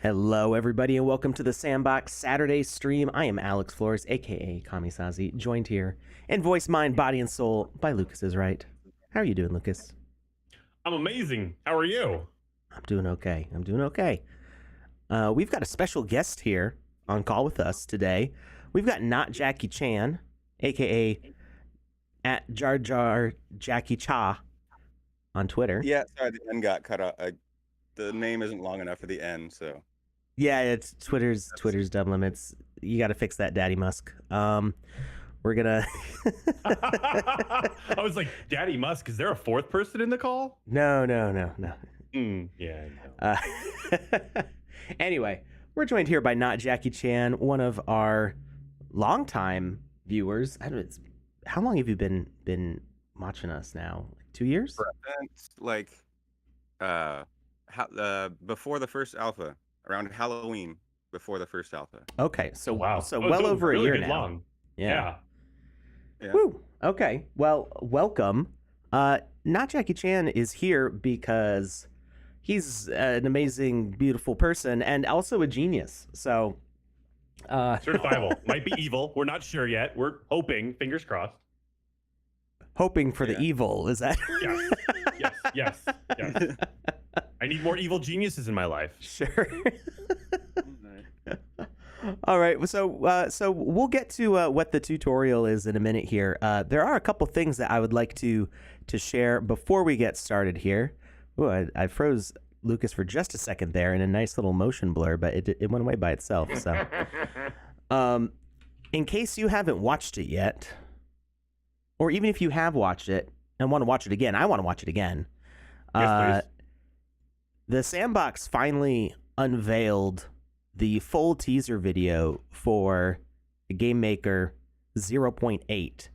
Hello, everybody, and welcome to the Sandbox Saturday stream. I am Alex Florez, aka Kamisazi, joined here in voice, mind, body, and soul by Lucas is right. How are you doing, Lucas? I'm amazing. How are you? I'm doing okay. We've got a special guest here on call with us today. We've got Not Jackie Chan, aka at Jar Jar Jackie Cha on Twitter. Yeah, sorry, the N got cut out. The name isn't long enough for the N, so. Yeah, it's Twitter's dumb limits. You got to fix that, Daddy Musk. We're gonna. I was like, Daddy Musk. Is there a fourth person in the call? No. Yeah. Anyway, we're joined here by Not Jackie Chan, one of our longtime viewers. How long have you been watching us now? 2 years? Like, before the first alpha, around Halloween, before the first alpha. Okay, so wow, so well over really a year now. Long. Yeah. Woo. Okay. Well, welcome. Not Jackie Chan is here because he's an amazing, beautiful person and also a genius. So, certifiable. Might be evil. We're not sure yet. We're hoping. Fingers crossed. Hoping for the evil, is that? Yes. I need more evil geniuses in my life. Sure. All right, so we'll get to what the tutorial is in a minute here. There are a couple things that I would like to share before we get started here. Ooh, I froze Lucas for just a second there in a nice little motion blur, but it went away by itself. So, in case you haven't watched it yet, or even if you have watched it and want to watch it again, I want to watch it again. Yes, please. The Sandbox finally unveiled the full teaser video for Game Maker 0.8,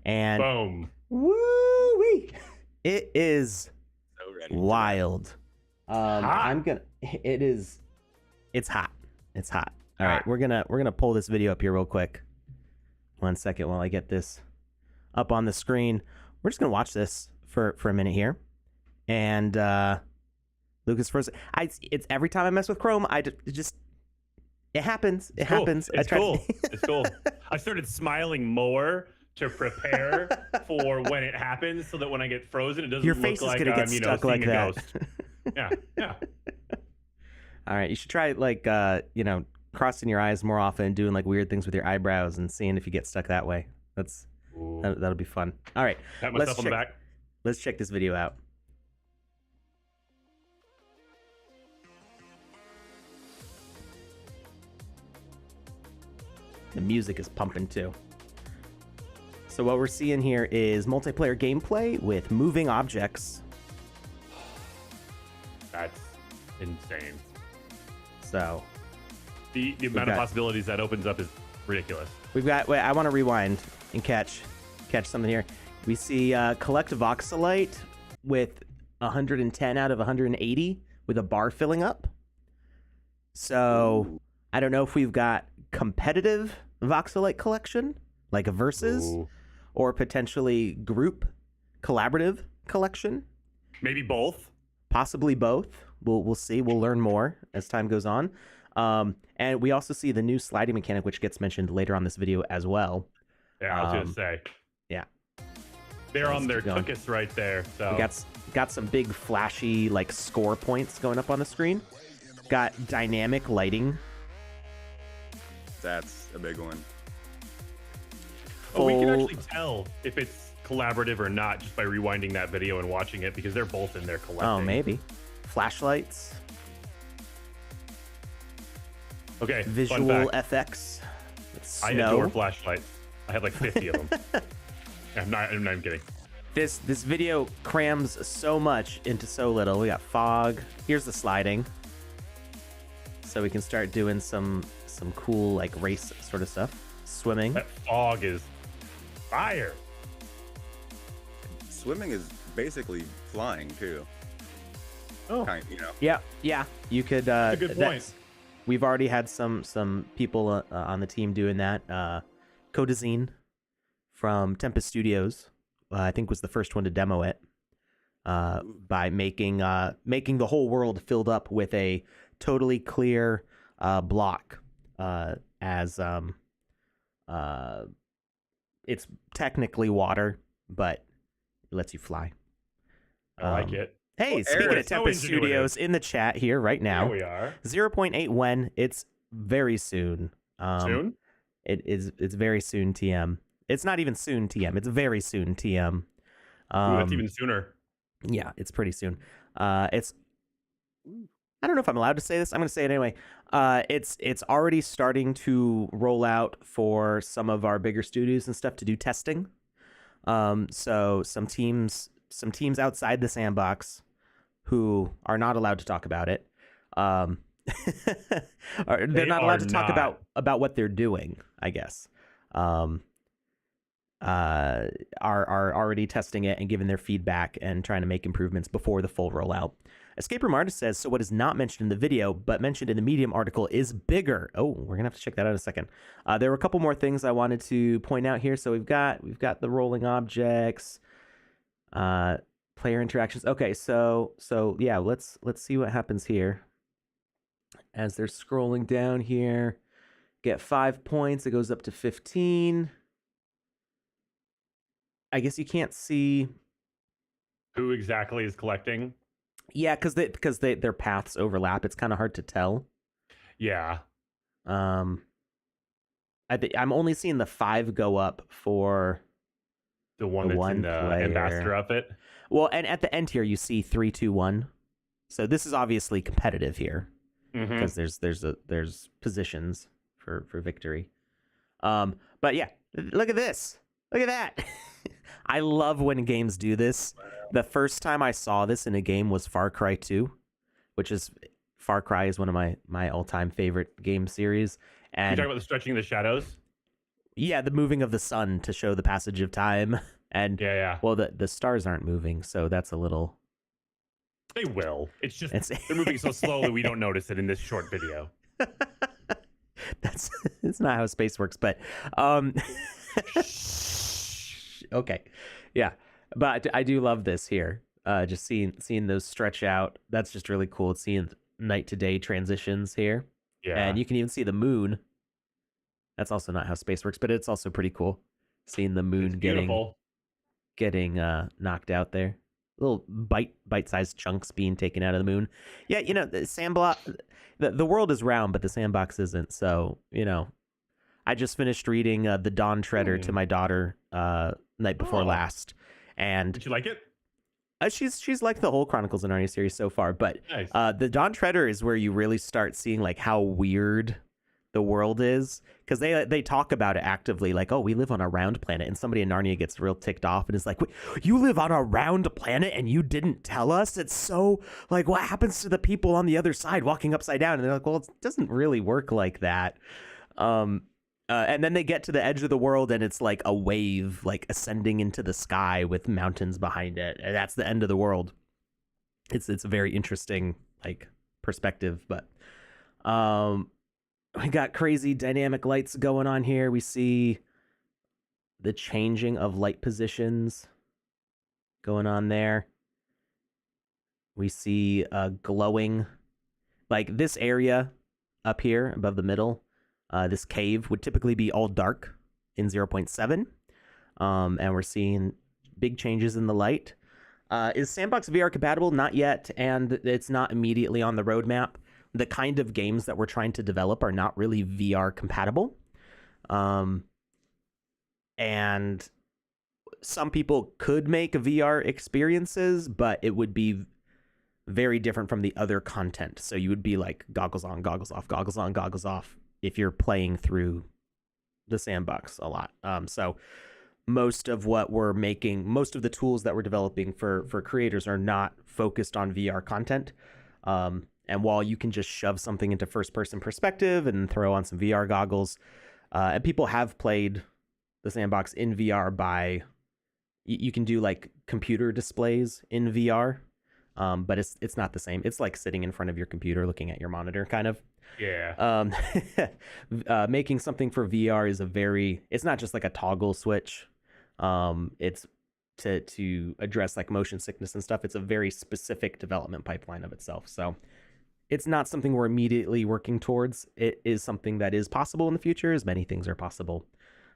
and boom, woo-wee, it is So wild. Hot. It's hot. All right, we're gonna pull this video up here real quick. 1 second while I get this up on the screen. We're just gonna watch this for a minute here, and Lucas first. It's every time I mess with Chrome, it happens. It happens. It's cool. It's cool. I started smiling more to prepare for when it happens, so that when I get frozen, it doesn't Your look face is like gonna I'm get stuck like seeing a that. ghost. Yeah. All right, you should try crossing your eyes more often and doing like weird things with your eyebrows and seeing if you get stuck that way. That'll be fun. All right, Pat myself on the back. Let's check this video out. The music is pumping too. So what we're seeing here is multiplayer gameplay with moving objects. That's insane. So the amount of possibilities that opens up is ridiculous. Wait, I want to rewind and catch something here. We see collect Voxelite with 110 out of 180 with a bar filling up. So I don't know if we've got competitive Voxelite collection, like a versus, or potentially group collaborative collection. Maybe both. Possibly both. We'll see. We'll learn more as time goes on. And we also see the new sliding mechanic, which gets mentioned later on this video as well. Yeah, I was gonna say. Yeah. They're on their tuchus right there. So we got some big flashy like score points going up on the screen. Got dynamic lighting. That's a big one. Oh, we can actually tell if it's collaborative or not just by rewinding that video and watching it, because they're both in there collecting. Oh, maybe. Flashlights. Okay. Visual FX. I adore flashlights. I have like 50 of them. I'm not even kidding. This video crams so much into so little. We got fog. Here's the sliding. So we can start doing some cool like race sort of stuff. Swimming. That fog is fire. Swimming is basically flying too. Oh, Yeah. You could. That's a good point. We've already had some people on the team doing that. Codazine from Tempest Studios, I think, was the first one to demo it by making the whole world filled up with a totally clear block as it's technically water, but it lets you fly. I like it. Hey, Well, speaking Aaron, of Tempest so ingenuitive. Studios, in the chat here right now, Here we are. 0.8 when? It's very soon. Soon? It's very soon, TM. It's not even soon, TM. It's very soon, TM. Ooh, that's even sooner. Yeah, it's pretty soon. It's I don't know if I'm allowed to say this. I'm going to say it anyway. It's already starting to roll out for some of our bigger studios and stuff to do testing. So some teams outside the sandbox who are not allowed to talk about it. They're not allowed to talk about what they're doing, I guess. Are already testing it and giving their feedback and trying to make improvements before the full rollout. Escape Room Artist says, so what is not mentioned in the video, but mentioned in the Medium article is bigger. Oh, we're going to have to check that out in a second. There were a couple more things I wanted to point out here. So we've got the rolling objects, player interactions. Okay, so yeah, let's see what happens here. As they're scrolling down here, get 5 points. It goes up to 15. I guess you can't see who exactly is collecting. Yeah, because their paths overlap. It's kind of hard to tell. Yeah. I'm only seeing the 5 go up for the one that's in the ambassador outfit. Well, and at the end here you see 3, 2, 1. So this is obviously competitive here because there's positions for victory. But yeah, look at this. Look at that. I love when games do this. The first time I saw this in a game was Far Cry 2, which is Far Cry is one of my all-time favorite game series. And you talking about the stretching of the shadows? Yeah, the moving of the sun to show the passage of time. And yeah. Well, the stars aren't moving, so that's a little. They will. It's just they're moving so slowly we don't notice it in this short video. It's not how space works, but okay, yeah. But I do love this here. Just seeing those stretch out. That's just really cool. Seeing night to day transitions here. Yeah. And you can even see the moon. That's also not how space works, but it's also pretty cool. Seeing the moon getting knocked out there. Little bite-sized chunks being taken out of the moon. Yeah, the world is round, but the sandbox isn't. So, I just finished reading The Dawn Treader to my daughter night before last. And did you like it? She's liked the whole Chronicles of Narnia series so far, but nice. The Dawn Treader is where you really start seeing like how weird the world is, because they talk about it actively, like, oh, we live on a round planet, and somebody in Narnia gets real ticked off and is like, wait, you live on a round planet and you didn't tell us? It's so like, what happens to the people on the other side walking upside down? And they're like, well, it doesn't really work like that. And then they get to the edge of the world and it's like a wave like ascending into the sky with mountains behind it, and that's the end of the world. It's a very interesting like perspective. But we got crazy dynamic lights going on here. We see the changing of light positions going on there. We see glowing, like this area up here above the middle. This cave would typically be all dark in 0.7. And we're seeing big changes in the light. Is Sandbox VR compatible? Not yet, and it's not immediately on the roadmap. The kind of games that we're trying to develop are not really VR compatible. And some people could make VR experiences, but it would be very different from the other content. So you would be like goggles on, goggles off, goggles on, goggles off if you're playing through the sandbox a lot. So most of what we're making, most of the tools that we're developing for creators are not focused on VR content. And while you can just shove something into first-person perspective and throw on some VR goggles, and people have played the sandbox in VR by, you can do like computer displays in VR, but it's not the same. It's like sitting in front of your computer looking at your monitor, kind of. Yeah. Making something for VR is it's not just like a toggle switch. It's to address like motion sickness and stuff. It's a very specific development pipeline of itself. So it's not something we're immediately working towards. It is something that is possible in the future, as many things are possible,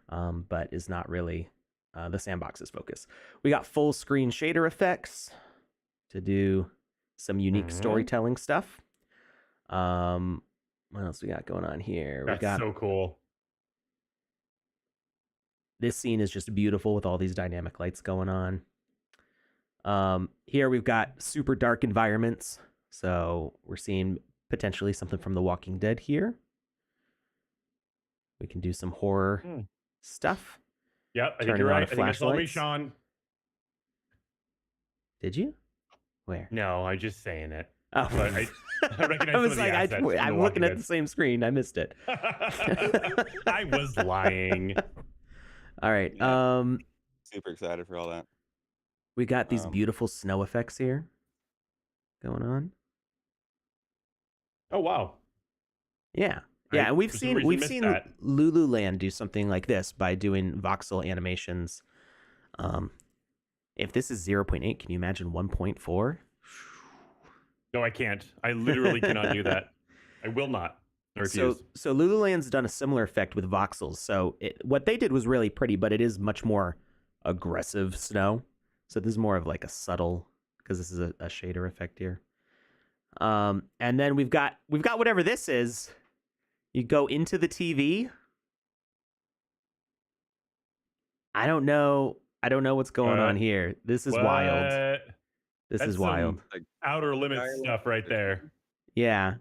but is not really the Sandbox's focus. We got full screen shader effects to do some unique storytelling stuff. What else we got going on here? That's so cool. This scene is just beautiful with all these dynamic lights going on. Here we've got super dark environments. So we're seeing potentially something from The Walking Dead here. We can do some horror stuff. Yep, I think you're right. I think you told me, Sean. Did you? Where? No, I'm just saying it. Oh, but I recognize I was like, I'm looking at the same screen. I missed it. I was lying. All right. Yeah. Super excited for all that. We got these beautiful snow effects here going on. Oh wow. Yeah. Yeah, and we've seen Lululand do something like this by doing voxel animations. If this is 0.8, can you imagine 1.4? No, I can't. I literally cannot do that. I will not. I refuse. So Lululand's done a similar effect with voxels. So what they did was really pretty, but it is much more aggressive snow. So this is more of like a subtle, because this is a shader effect here. And then we've got whatever this is. You go into the TV. I don't know what's going on here. This is wild. This is wild. Like outer limits stuff right there. Yeah.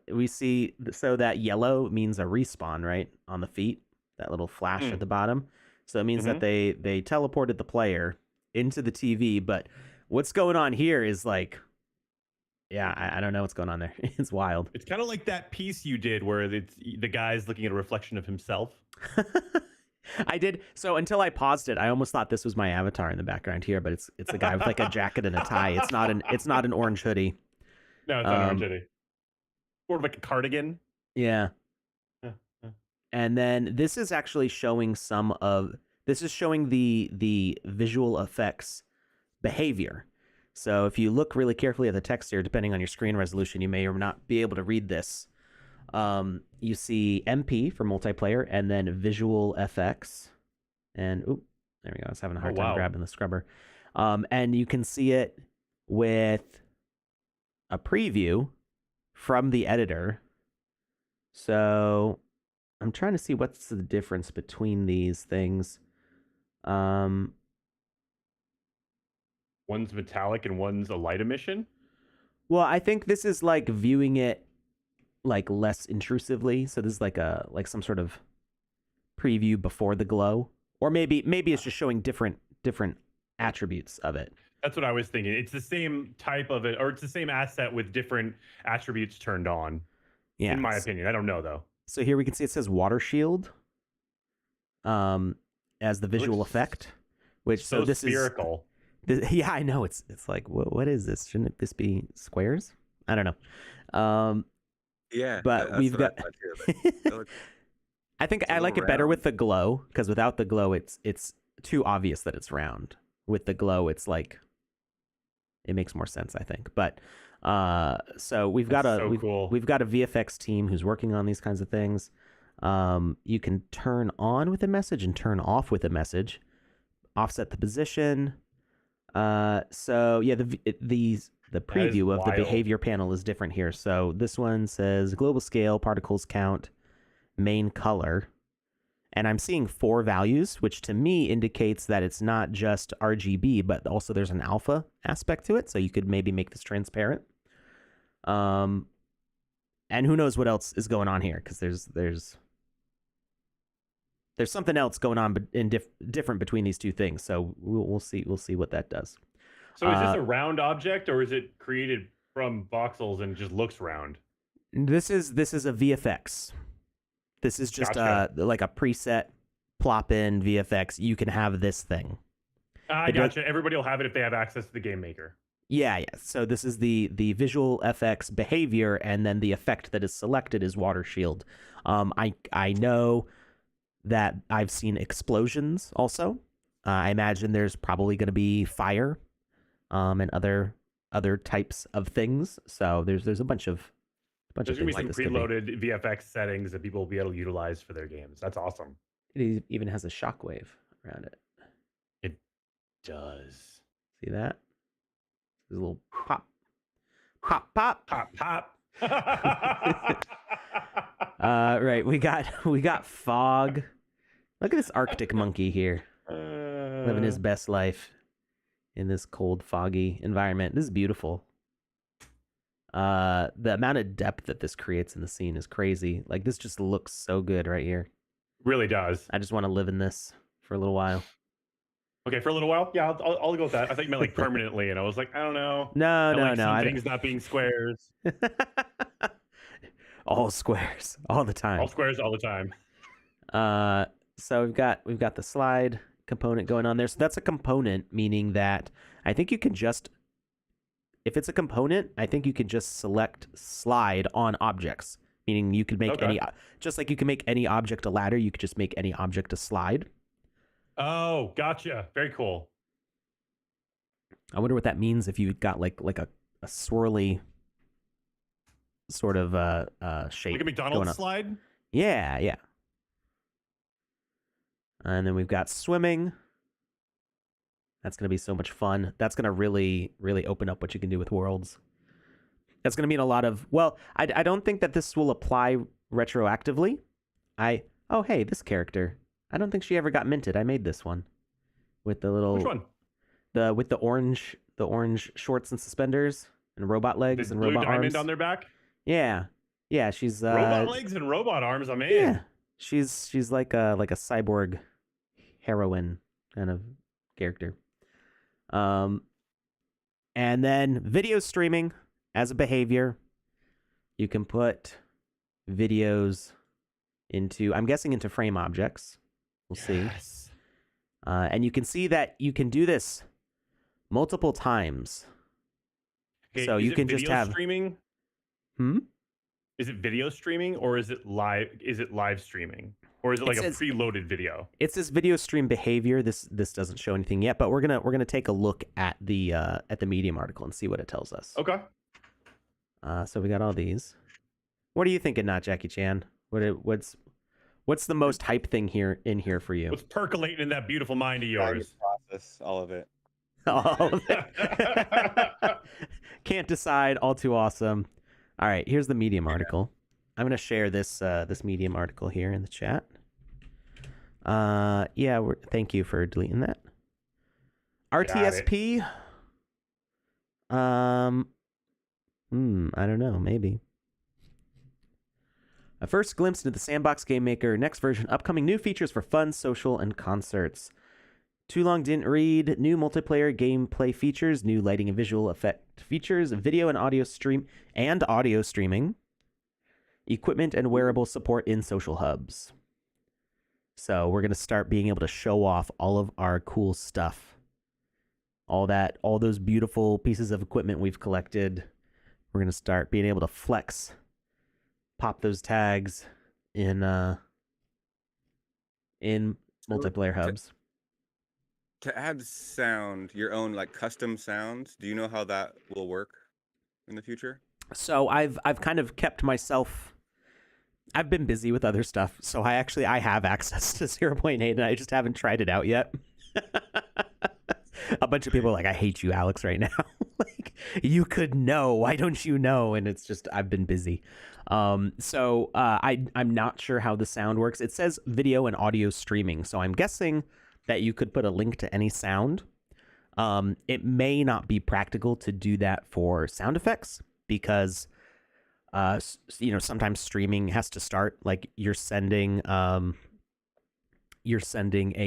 We see, so that yellow means a respawn, right? On the feet, that little flash at the bottom. So it means that they teleported the player into the TV, but what's going on here is like, yeah, I don't know what's going on there. It's wild. It's kind of like that piece you did where the guy's looking at a reflection of himself. I did. So until I paused it, I almost thought this was my avatar in the background here, but it's a guy with like a jacket and a tie. It's not an orange hoodie. No, it's not an orange hoodie. Sort of like a cardigan. Yeah. And then this is actually showing the visual effects behavior. So if you look really carefully at the text here, depending on your screen resolution, you may or not be able to read this. You see MP for multiplayer, and then visual FX. And there we go. I was having a hard time grabbing the scrubber. And you can see it with a preview from the editor. So I'm trying to see what's the difference between these things. One's metallic and one's a light emission. Well, I think this is like viewing it like less intrusively. So this is like some sort of preview before the glow, or maybe it's just showing different attributes of it. That's what I was thinking. It's the same type of it, or it's the same asset with different attributes turned on. Yeah, in my opinion. I don't know though. So here we can see it says water shield as the visual effect, which so this spherical. Yeah, I know. It's like, what is this? Shouldn't this be squares? I don't know. Yeah, but we've got. I think I like it better with the glow, because without the glow, it's too obvious that it's round. With the glow, it's like it makes more sense, I think. But so we've got a VFX team who's working on these kinds of things. You can turn on with a message and turn off with a message. Offset the position. So yeah, the preview of the behavior panel is different here. So this one says global scale, particles count, main color. And I'm seeing 4 values, which to me indicates that it's not just RGB, but also there's an alpha aspect to it. So you could maybe make this transparent. And who knows what else is going on here, because there's something else going on different between these two things. So we'll see what that does. So is this a round object, or is it created from voxels and just looks round? This is a VFX. This is just like a preset plop in VFX. You can have this thing. I gotcha. Everybody will have it if they have access to the game maker. Yeah. So this is the visual FX behavior, and then the effect that is selected is water shield. I know that I've seen explosions also. I imagine there's probably going to be fire and other other types of things. So there's a bunch of There's things gonna be like some this. Could be. preloaded VFX settings that people will be able to utilize for their games. That's awesome. It even has a shockwave around it. It does. See that? There's a little pop, pop, pop, Pop, pop. right. We got fog. Look at this Arctic monkey here, living his best life in this cold, foggy environment. This is beautiful. The amount of depth that this creates in the scene is crazy. Like, this just looks so good right here. Really does. I just want to live in this for a little while. Okay, for a little while. Yeah, I'll go with that. I think you meant like permanently, and I was like, I don't know. No. Some things not being squares. All squares, all the time. All squares all the time. So we've got the slide component going on there. So that's a component, meaning that I think you can just, if it's a component, I think you can just select slide on objects, meaning you could make any, just like you can make any object a ladder, you could just make any object a slide. Oh, gotcha. Very cool. I wonder what that means if you got like a swirly sort of shape. Like a McDonald's slide? Yeah. And then we've got swimming. That's going to be so much fun. That's going to really, really open up what you can do with worlds. That's going to mean a lot of, well, I don't think that this will apply retroactively. Oh, hey, this character. I don't think she ever got minted. I made this one with the little... Which one? With the orange shorts and suspenders and robot legs and robot arms. Blue diamond on their back? Yeah, she's robot legs and robot arms. I'm in. Yeah, she's like a cyborg heroine kind of character. And then video streaming as a behavior. You can put videos into, I'm guessing, into frame objects. We'll see. And you can see that you can do this multiple times. Okay, so you can just have streaming. Is it video streaming or is it live? Is it live streaming or is it like a preloaded video? It's this video stream behavior. This doesn't show anything yet, but we're gonna take a look at the Medium article and see what it tells us. Okay. So we got all these. What are you thinking, not Jackie Chan? What's the most hype thing in here for you? What's percolating in that beautiful mind of yours? Process all of it. All of it. Can't decide. All too awesome. All right, here's the Medium article. I'm gonna share this Medium article here in the chat. Thank you for deleting that. RTSP. I don't know. Maybe. A first glimpse into the Sandbox Game Maker next version, upcoming new features for fun, social, and concerts. Too long didn't read. New multiplayer gameplay features, new lighting and visual effect features, video and audio streaming, equipment and wearable support in social hubs. So we're going to start being able to show off all of our cool stuff. All those beautiful pieces of equipment we've collected. We're going to start being able to flex, pop those tags in multiplayer hubs. To add sound, your own like custom sounds, do you know how that will work in the future? So I've kind of kept myself, I've been busy with other stuff, so I have access to 0.8 and I just haven't tried it out yet. A bunch of people are like, I hate you, Alex, right now. Like, you could know, why don't you know? And it's just, I've been busy. I'm not sure how the sound works. It says video and audio streaming, so I'm guessing that you could put a link to any sound. It may not be practical to do that for sound effects because, sometimes streaming has to start, like you're sending a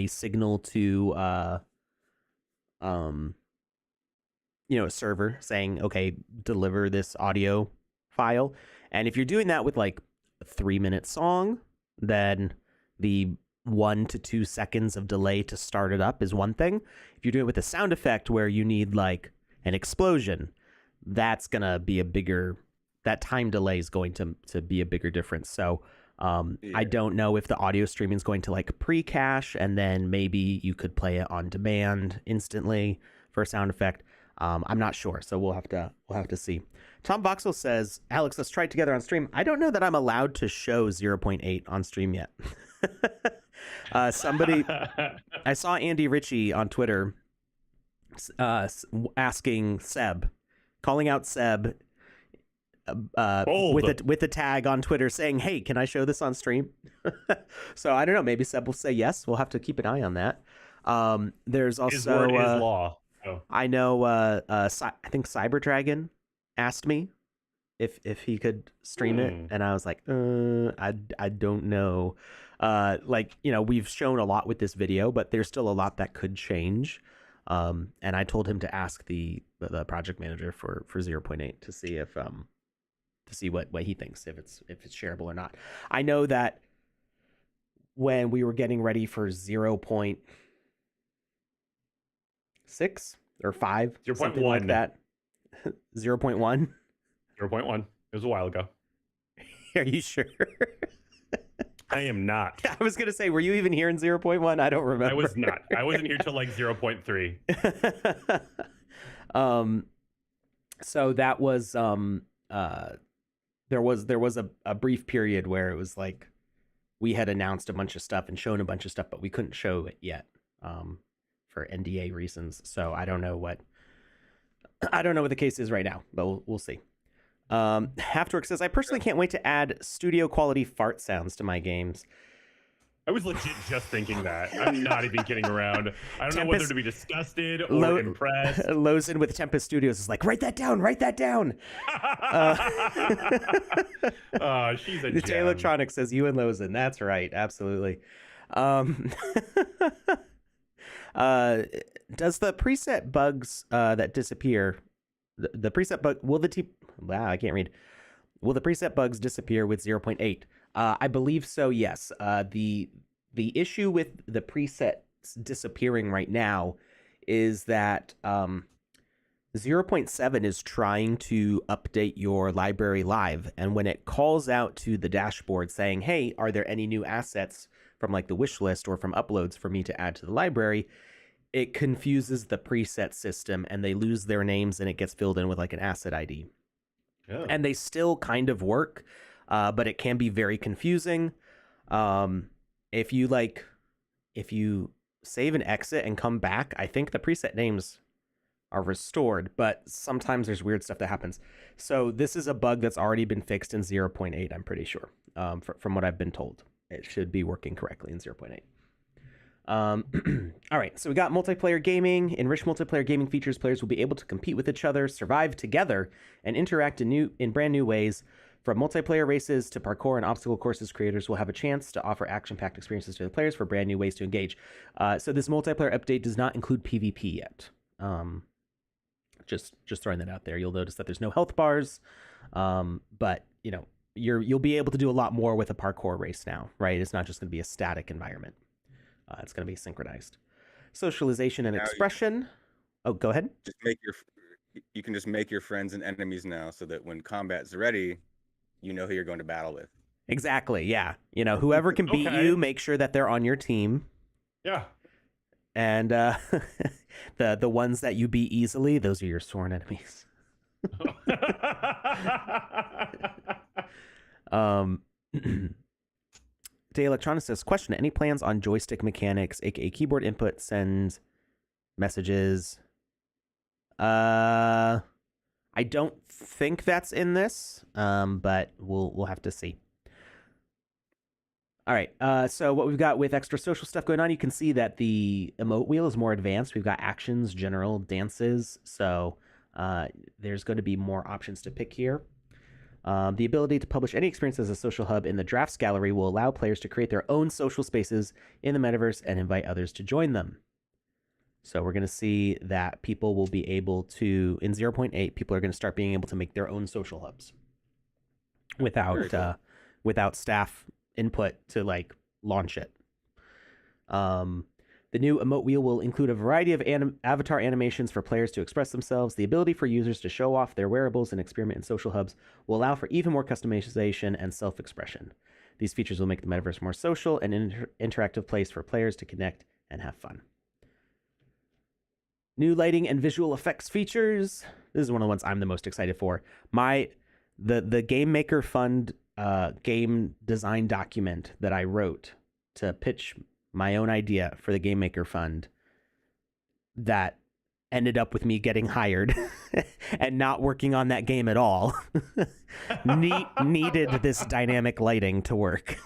signal to, a server saying, okay, deliver this audio file. And if you're doing that with like a 3-minute song, then the 1 to 2 seconds of delay to start it up is one thing. If you're doing it with a sound effect where you need like an explosion, that's gonna be that time delay is going to be a bigger difference. So I don't know if the audio streaming is going to like pre-cache and then maybe you could play it on demand instantly for a sound effect. I'm not sure, so we'll have to see. Tom Voxel says, Alex, let's try it together on stream. I don't know that I'm allowed to show 0.8 on stream yet. Somebody, I saw Andy Ritchie on Twitter asking Seb, calling out Seb with a tag on Twitter saying, hey, can I show this on stream? So I don't know, maybe Seb will say yes. We'll have to keep an eye on that. There's also his word is law. Oh. I know I think Cyber Dragon asked me if he could stream it, and I was like, I don't know. Like, you know, we've shown a lot with this video, but there's still a lot that could change. And I told him to ask the project manager for 0.8 to see if what he thinks, if it's shareable or not. I know that when we were getting ready for 0.6 or 5, 0.1, something like that. 0.1. 0.1. It was a while ago. Are you sure? I am not. I was gonna say, were you even here in 0.1? I don't remember. I was not. I wasn't here till like 0.3. So that was there was a brief period where it was like we had announced a bunch of stuff and shown a bunch of stuff, but we couldn't show it yet for NDA reasons. So I don't know what the case is right now, but we'll see. Halftork says, I personally can't wait to add studio quality fart sounds to my games. I was legit just thinking that. I'm not even kidding around. I don't know whether to be disgusted or impressed. Lozen with Tempest Studios is like, write that down. She's a the gem. Electronics says, you and Lozen. That's right. Absolutely. Does the preset bugs that disappear, the preset bug, will the preset bugs disappear with 0.8? I believe so, yes. The issue with the presets disappearing right now is that 0.7 is trying to update your library live, and when it calls out to the dashboard saying, hey, are there any new assets from like the wish list or from uploads for me to add to the library, it confuses the preset system and they lose their names and it gets filled in with like an asset ID. Oh. And they still kind of work, but it can be very confusing. If you save and exit and come back, I think the preset names are restored, but sometimes there's weird stuff that happens. So this is a bug that's already been fixed in 0.8, I'm pretty sure. From what I've been told, it should be working correctly in 0.8. All right, so we got multiplayer gaming. Enriched multiplayer gaming features players will be able to compete with each other, survive together, and interact in brand new ways. From multiplayer races to parkour and obstacle courses, creators will have a chance to offer action-packed experiences to the players for brand new ways to engage. So this multiplayer update does not include PvP yet. Just throwing that out there. You'll notice that there's no health bars, but you know you'll be able to do a lot more with a parkour race now, right? It's not just going to be a static environment. It's going to be synchronized. Socialization and expression. Oh, go ahead. You can just make your friends and enemies now, so that when combat's ready, you know who you're going to battle with. Exactly. Yeah. You know, whoever can beat you, make sure that they're on your team. Yeah. And the ones that you beat easily, those are your sworn enemies. Day Electronics says, question, any plans on joystick mechanics, aka keyboard input, send messages? I don't think that's in this, but we'll have to see. All right, so what we've got with extra social stuff going on, you can see that the emote wheel is more advanced. We've got actions, general, dances, so there's going to be more options to pick here. The ability to publish any experience as a social hub in the drafts gallery will allow players to create their own social spaces in the metaverse and invite others to join them. So we're going to see that people will be able to, in 0.8, people are going to start being able to make their own social hubs without staff input to like launch it. The new emote wheel will include a variety of avatar animations for players to express themselves. The ability for users to show off their wearables and experiment in social hubs will allow for even more customization and self-expression. These features will make the metaverse more social and interactive place for players to connect and have fun. New lighting and visual effects features. This is one of the ones I'm the most excited for. The Game Maker Fund game design document that I wrote to pitch my own idea for the Game Maker Fund that ended up with me getting hired and not working on that game at all needed this dynamic lighting to work.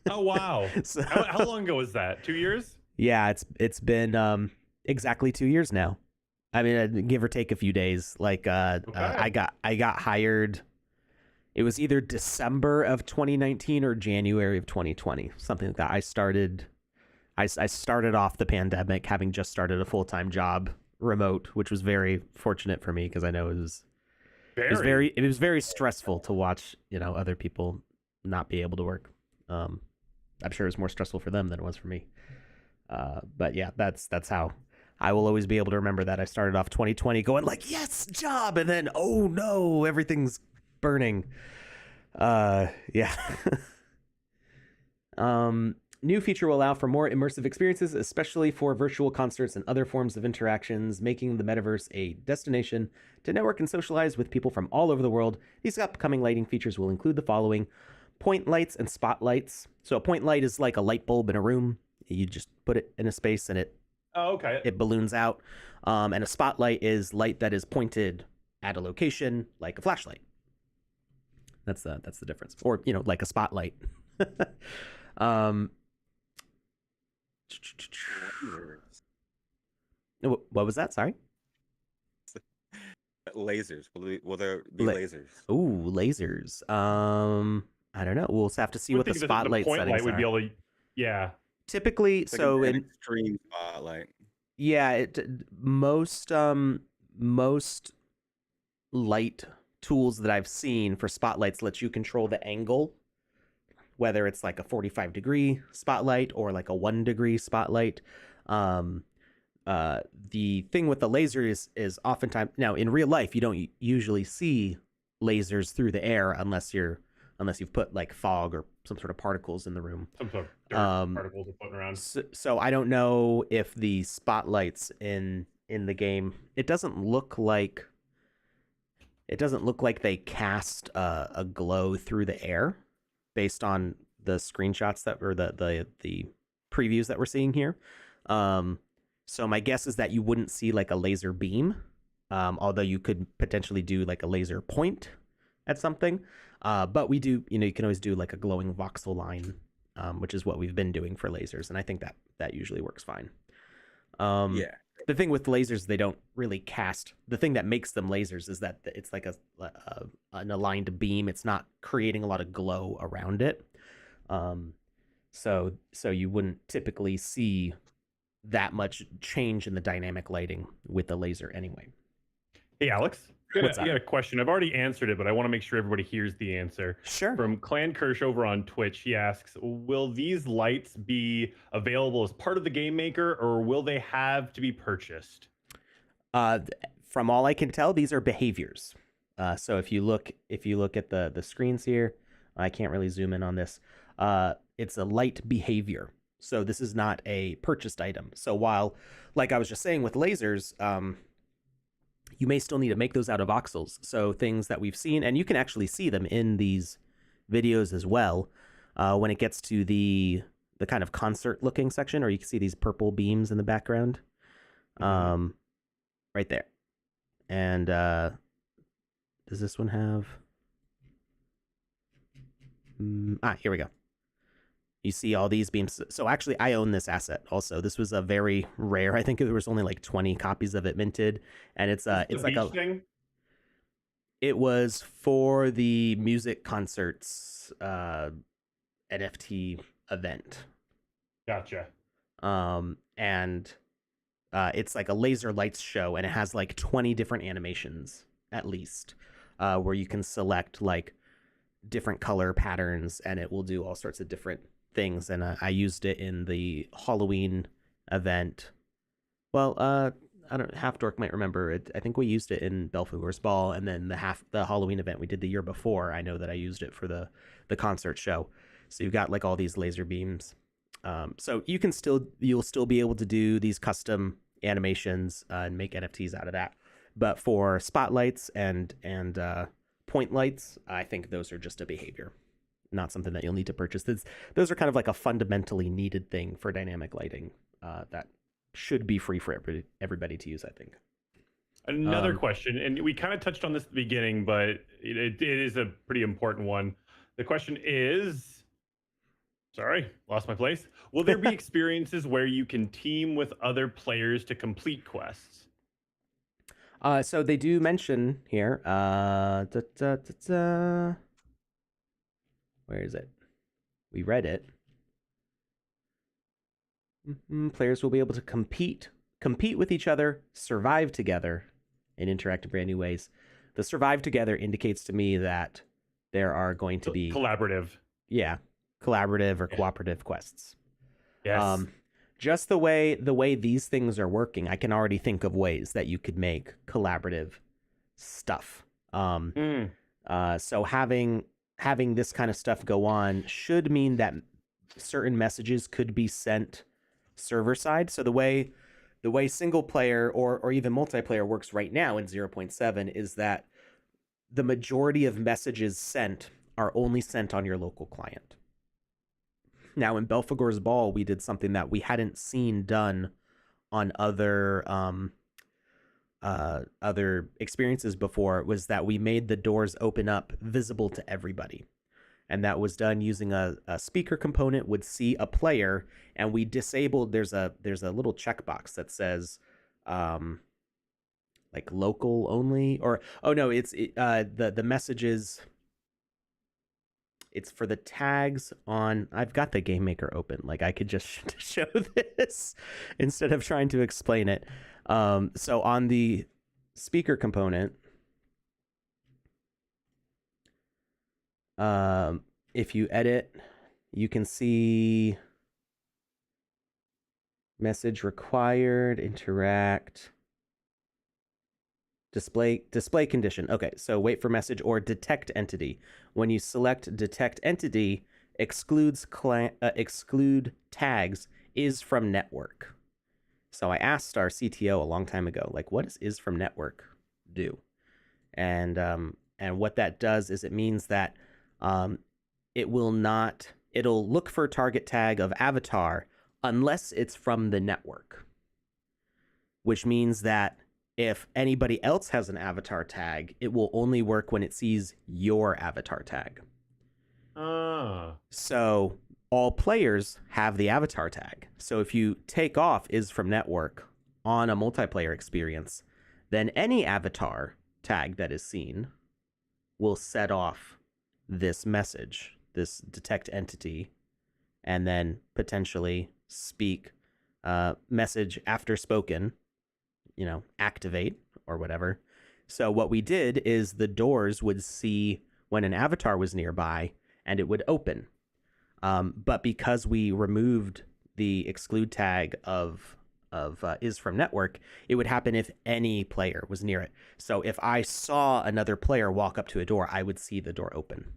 Oh, wow. So, how long ago was that? 2 years? Yeah, it's been exactly 2 years now. I mean, give or take a few days. Like I got hired. It was either December of 2019 or January of 2020, something like that. I started off the pandemic having just started a full-time job remote, which was very fortunate for me because I know it was very stressful to watch, other people not be able to work. I'm sure it was more stressful for them than it was for me. But yeah, that's how I will always be able to remember that. I started off 2020 going like, yes, job, and then oh no, everything's burning. Yeah. New feature will allow for more immersive experiences, especially for virtual concerts and other forms of interactions, making the metaverse a destination to network and socialize with people from all over the world. These upcoming lighting features will include the following: point lights and spotlights. So a point light is like a light bulb in a room. You just put it in a space and it balloons out. And a spotlight is light that is pointed at a location, like a flashlight. That's the difference. Or, like a spotlight. What was that? Sorry. Lasers. Will there be lasers? Ooh, lasers. I don't know. We'll have to see what the spotlight point settings light would are. be able to, yeah. Typically, It's like so an in extreme spotlight. yeah, most light tools that I've seen for spotlights let you control the angle, whether it's like a 45-degree spotlight or like a 1-degree spotlight. The thing with the laser is oftentimes, now in real life you don't usually see lasers through the air unless you've put like fog or some sort of particles in the room. Some sort of dirt particles are floating around. So I don't know if the spotlights in the game, it doesn't look like they cast a glow through the air based on the screenshots or the previews that we're seeing here. So my guess is that you wouldn't see like a laser beam, although you could potentially do like a laser point at something. But we do, you can always do like a glowing voxel line, which is what we've been doing for lasers. And I think that usually works fine. Yeah. The thing with lasers, they don't really cast. The thing that makes them lasers is that it's like an aligned beam. It's not creating a lot of glow around it. So you wouldn't typically see that much change in the dynamic lighting with the laser anyway. Hey, Alex, I What's got a question. I've already answered it, but I want to make sure everybody hears the answer. Sure. From Clan Kirsch over on Twitch, he asks, will these lights be available as part of the Game Maker, or will they have to be purchased? From all I can tell, these are behaviors. So if you look at the screens here, I can't really zoom in on this. It's a light behavior. So this is not a purchased item. So while, like I was just saying with lasers, you may still need to make those out of voxels. So things that we've seen, and you can actually see them in these videos as well, when it gets to the kind of concert looking section, or you can see these purple beams in the background, right there. And does this one have? Here we go. You see all these beams. So actually, I own this asset also. This was a very rare. I think there was only like 20 copies of it minted, and it's like a thing? It was for the music concerts NFT event. Gotcha. And it's like a laser lights show, and it has like 20 different animations at least, where you can select like different color patterns, and it will do all sorts of different things. And I used it in the Halloween event. Well, I don't. Half Dork might remember it. I think we used it in Belfagor's Ball, and then the Halloween event we did the year before. I know that I used it for the concert show. So you've got like all these laser beams. So you'll still be able to do these custom animations and make NFTs out of that. But for spotlights and point lights, I think those are just a behavior, not something that you'll need to purchase. Those are kind of like a fundamentally needed thing for dynamic lighting that should be free for everybody to use, I think. Another question, and we kind of touched on this at the beginning, but it is a pretty important one. The question is, sorry, lost my place. Will there be experiences where you can team with other players to complete quests? So they do mention here, where is it? We read it. Players will be able to compete with each other, survive together, and interact in brand new ways. The survive together indicates to me that there are going to be collaborative or cooperative quests. Yes. Just the way these things are working, I can already think of ways that you could make collaborative stuff. So having this kind of stuff go on should mean that certain messages could be sent server side. So the way single player or even multiplayer works right now in 0.7 is that the majority of messages sent are only sent on your local client. Now, in Belphegor's Ball, we did something that we hadn't seen done on other experiences before, was that we made the doors open up visible to everybody. And that was done using a speaker component would see a player, and we disabled, there's a little checkbox that says like local only, or the messages, it's for the tags on, I've got the Game Maker open, like I could just show this instead of trying to explain it. So on the speaker component, if you edit, you can see message required, interact, display condition. Okay, so wait for message or detect entity. When you select detect entity, exclude tags is from network. So I asked our CTO a long time ago, like, what does is from network do? And what that does is it means that it'll look for target tag of avatar unless it's from the network, which means that if anybody else has an avatar tag, it will only work when it sees your avatar tag. So all players have the avatar tag. So if you take off is from network on a multiplayer experience, then any avatar tag that is seen will set off this message, this detect entity, and then potentially speak message after spoken, activate or whatever. So what we did is the doors would see when an avatar was nearby and it would open. But because we removed the exclude tag of is from network, it would happen if any player was near it. So if I saw another player walk up to a door, I would see the door open.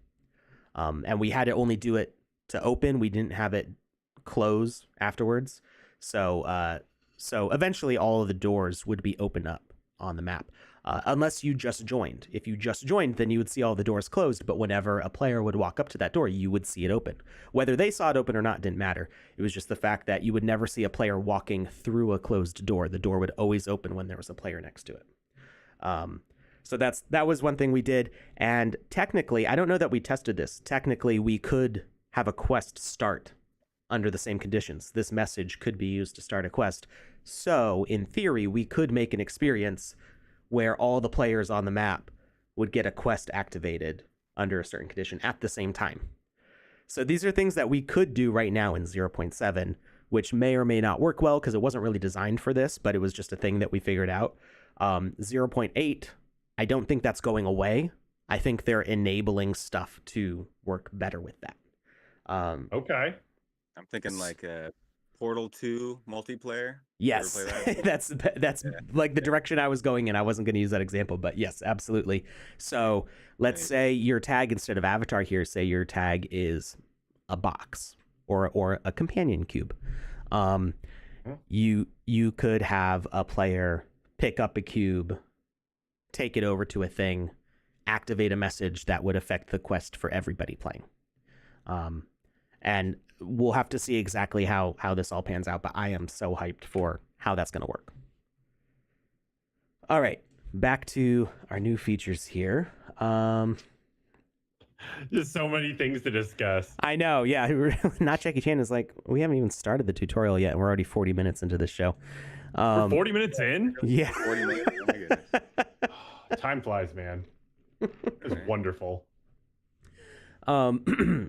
And we had to only do it to open. We didn't have it close afterwards. So eventually all of the doors would be opened up on the map, unless you just joined. If you just joined, then you would see all the doors closed, but whenever a player would walk up to that door, you would see it open. Whether they saw it open or not didn't matter. It was just the fact that you would never see a player walking through a closed door. The door would always open when there was a player next to it. So that was one thing we did. And technically, I don't know that we tested this. Technically, we could have a quest start under the same conditions. This message could be used to start a quest. So in theory, we could make an experience where all the players on the map would get a quest activated under a certain condition at the same time. So these are things that we could do right now in 0.7, which may or may not work well because it wasn't really designed for this, but it was just a thing that we figured out. 0.8, I don't think that's going away. I think they're enabling stuff to work better with that. Okay. I'm thinking like a Portal 2 multiplayer. Yes, that's like the direction I was going in. I wasn't going to use that example, but yes, absolutely. So let's say your tag, instead of avatar here, say your tag is a box or a companion cube. you could have a player pick up a cube, take it over to a thing, activate a message that would affect the quest for everybody playing. And we'll have to see exactly how this all pans out, but I am so hyped for how that's going to work. All right, back to our new features here. Just so many things to discuss. I know, yeah. Not Jackie Chan is like, we haven't even started the tutorial yet, and we're already 40 minutes into the show. We're 40 minutes in? Yeah. 40 minutes. Oh my goodness. Time flies, man. It's wonderful. I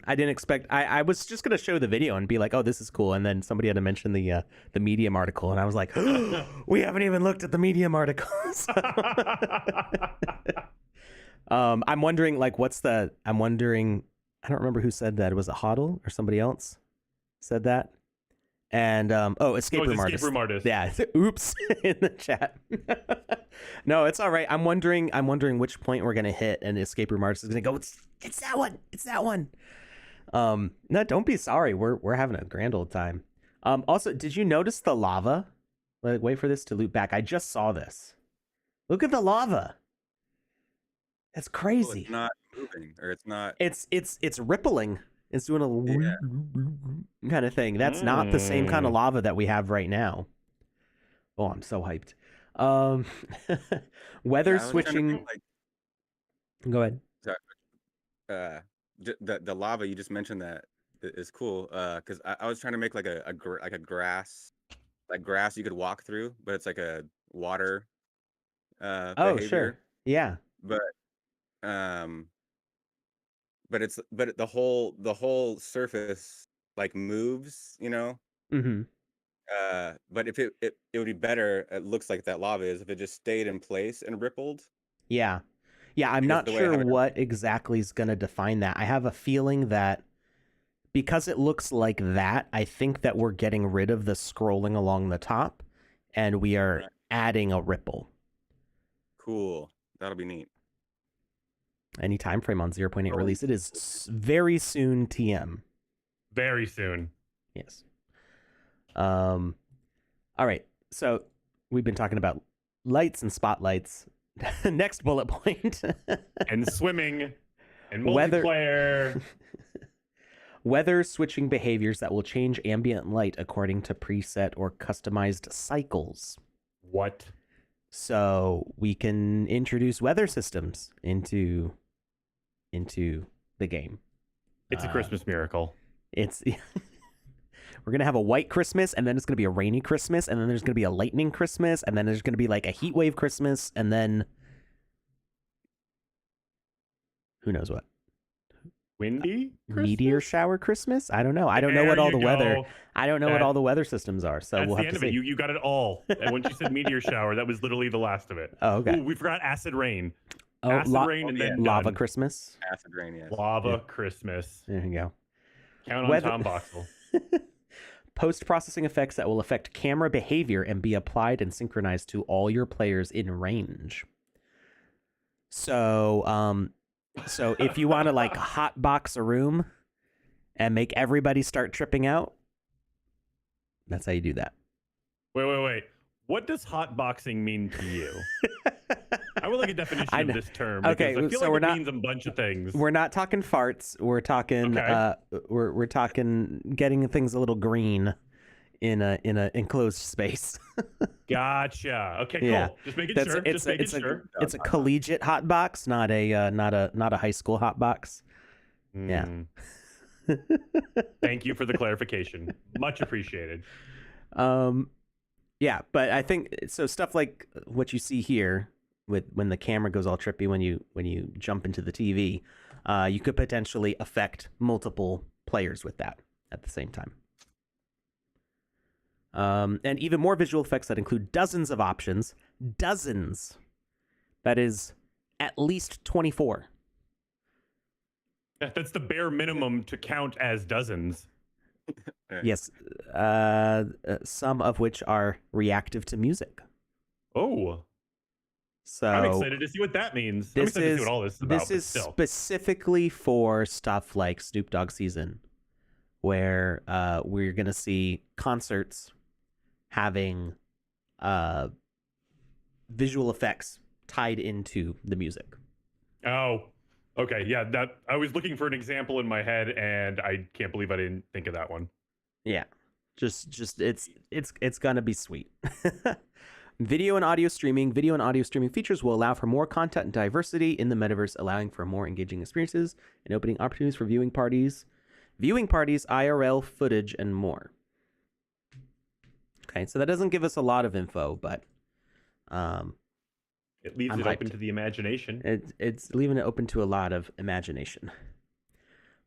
didn't expect. I was just gonna show the video and be like, "Oh, this is cool," and then somebody had to mention the Medium article, and I was like, oh, "We haven't even looked at the Medium articles." I'm wondering, like, I'm wondering. I don't remember who said that. It was a Hodl or somebody else said that. And escape room artist. Yeah. Oops, in the chat. No, it's all right. I'm wondering which point we're gonna hit, and escape room artist is gonna go. It's that one. It's that one. No, don't be sorry. We're having a grand old time. Also, did you notice the lava? Like, wait for this to loop back. I just saw this. Look at the lava. That's crazy. Well, it's not moving, or it's not. It's rippling. It's doing a kind of thing. That's not the same kind of lava that we have right now. Oh, I'm so hyped. Weather switching. Go ahead. Sorry. The lava you just mentioned that is cool. Because I was trying to make like a grass, you could walk through, but it's like a water. Oh, behavior. Sure. Yeah. But the whole surface like moves, you know. Mm-hmm. But if it would be better, it looks like that lava is, if it just stayed in place and rippled. Yeah. I'm not sure what exactly is going to define that. I have a feeling that because it looks like that, I think that we're getting rid of the scrolling along the top, and we are adding a ripple. Cool. That'll be neat. Any time frame on 0.8 release? It is very soon, TM. Very soon. Yes. All right. So we've been talking about lights and spotlights. Next bullet point. And swimming and multiplayer. Weather switching behaviors that will change ambient light according to preset or customized cycles. What? So we can introduce weather systems into the game. It's a Christmas miracle. We're going to have a white Christmas, and then it's going to be a rainy Christmas, and then there's going to be a lightning Christmas, and then there's going to be like a heat wave Christmas, and then who knows what? Windy Christmas? Meteor shower Christmas? I don't know. I don't know what all the weather. I don't know what all the weather systems are. So we'll have to see. You got it all. And when you said meteor shower, that was literally the last of it. Oh, okay. Ooh, we forgot acid rain. Oh, acid rain and then lava done. Christmas. Acid rain, yes. Lava Christmas. There you go. Count on Tom Voxel. Post-processing effects that will affect camera behavior and be applied and synchronized to all your players in range. So if you want to like hotbox a room and make everybody start tripping out, that's how you do that. Wait. What does hotboxing mean to you? I would like a definition of this term. Okay, I feel so like it means a bunch of things. We're not talking farts. We're talking we're talking getting things a little green in a enclosed space. Gotcha. Okay, cool. Yeah. Just making sure. It's a collegiate hotbox, not a high school hotbox. Yeah. Thank you for the clarification. Much appreciated. Yeah, but I think so. Stuff like what you see here, with when the camera goes all trippy when you jump into the TV, you could potentially affect multiple players with that at the same time. And even more visual effects that include dozens of options. Dozens. That is at least 24. That's the bare minimum to count as dozens. Yes. Some of which are reactive to music. Oh. So I'm excited to see what that means. I'm excited to see what all this is about. This is specifically for stuff like Snoop Dogg season, where we're going to see concerts having visual effects tied into the music. Oh, okay. Yeah, that I was looking for an example in my head, and I can't believe I didn't think of that one. Yeah, just it's gonna be sweet. Video and audio streaming features will allow for more content and diversity in the metaverse, allowing for more engaging experiences and opening opportunities for viewing parties, IRL footage, and more. Okay, so that doesn't give us a lot of info, but it leaves it open to the imagination. It's leaving it open to a lot of imagination.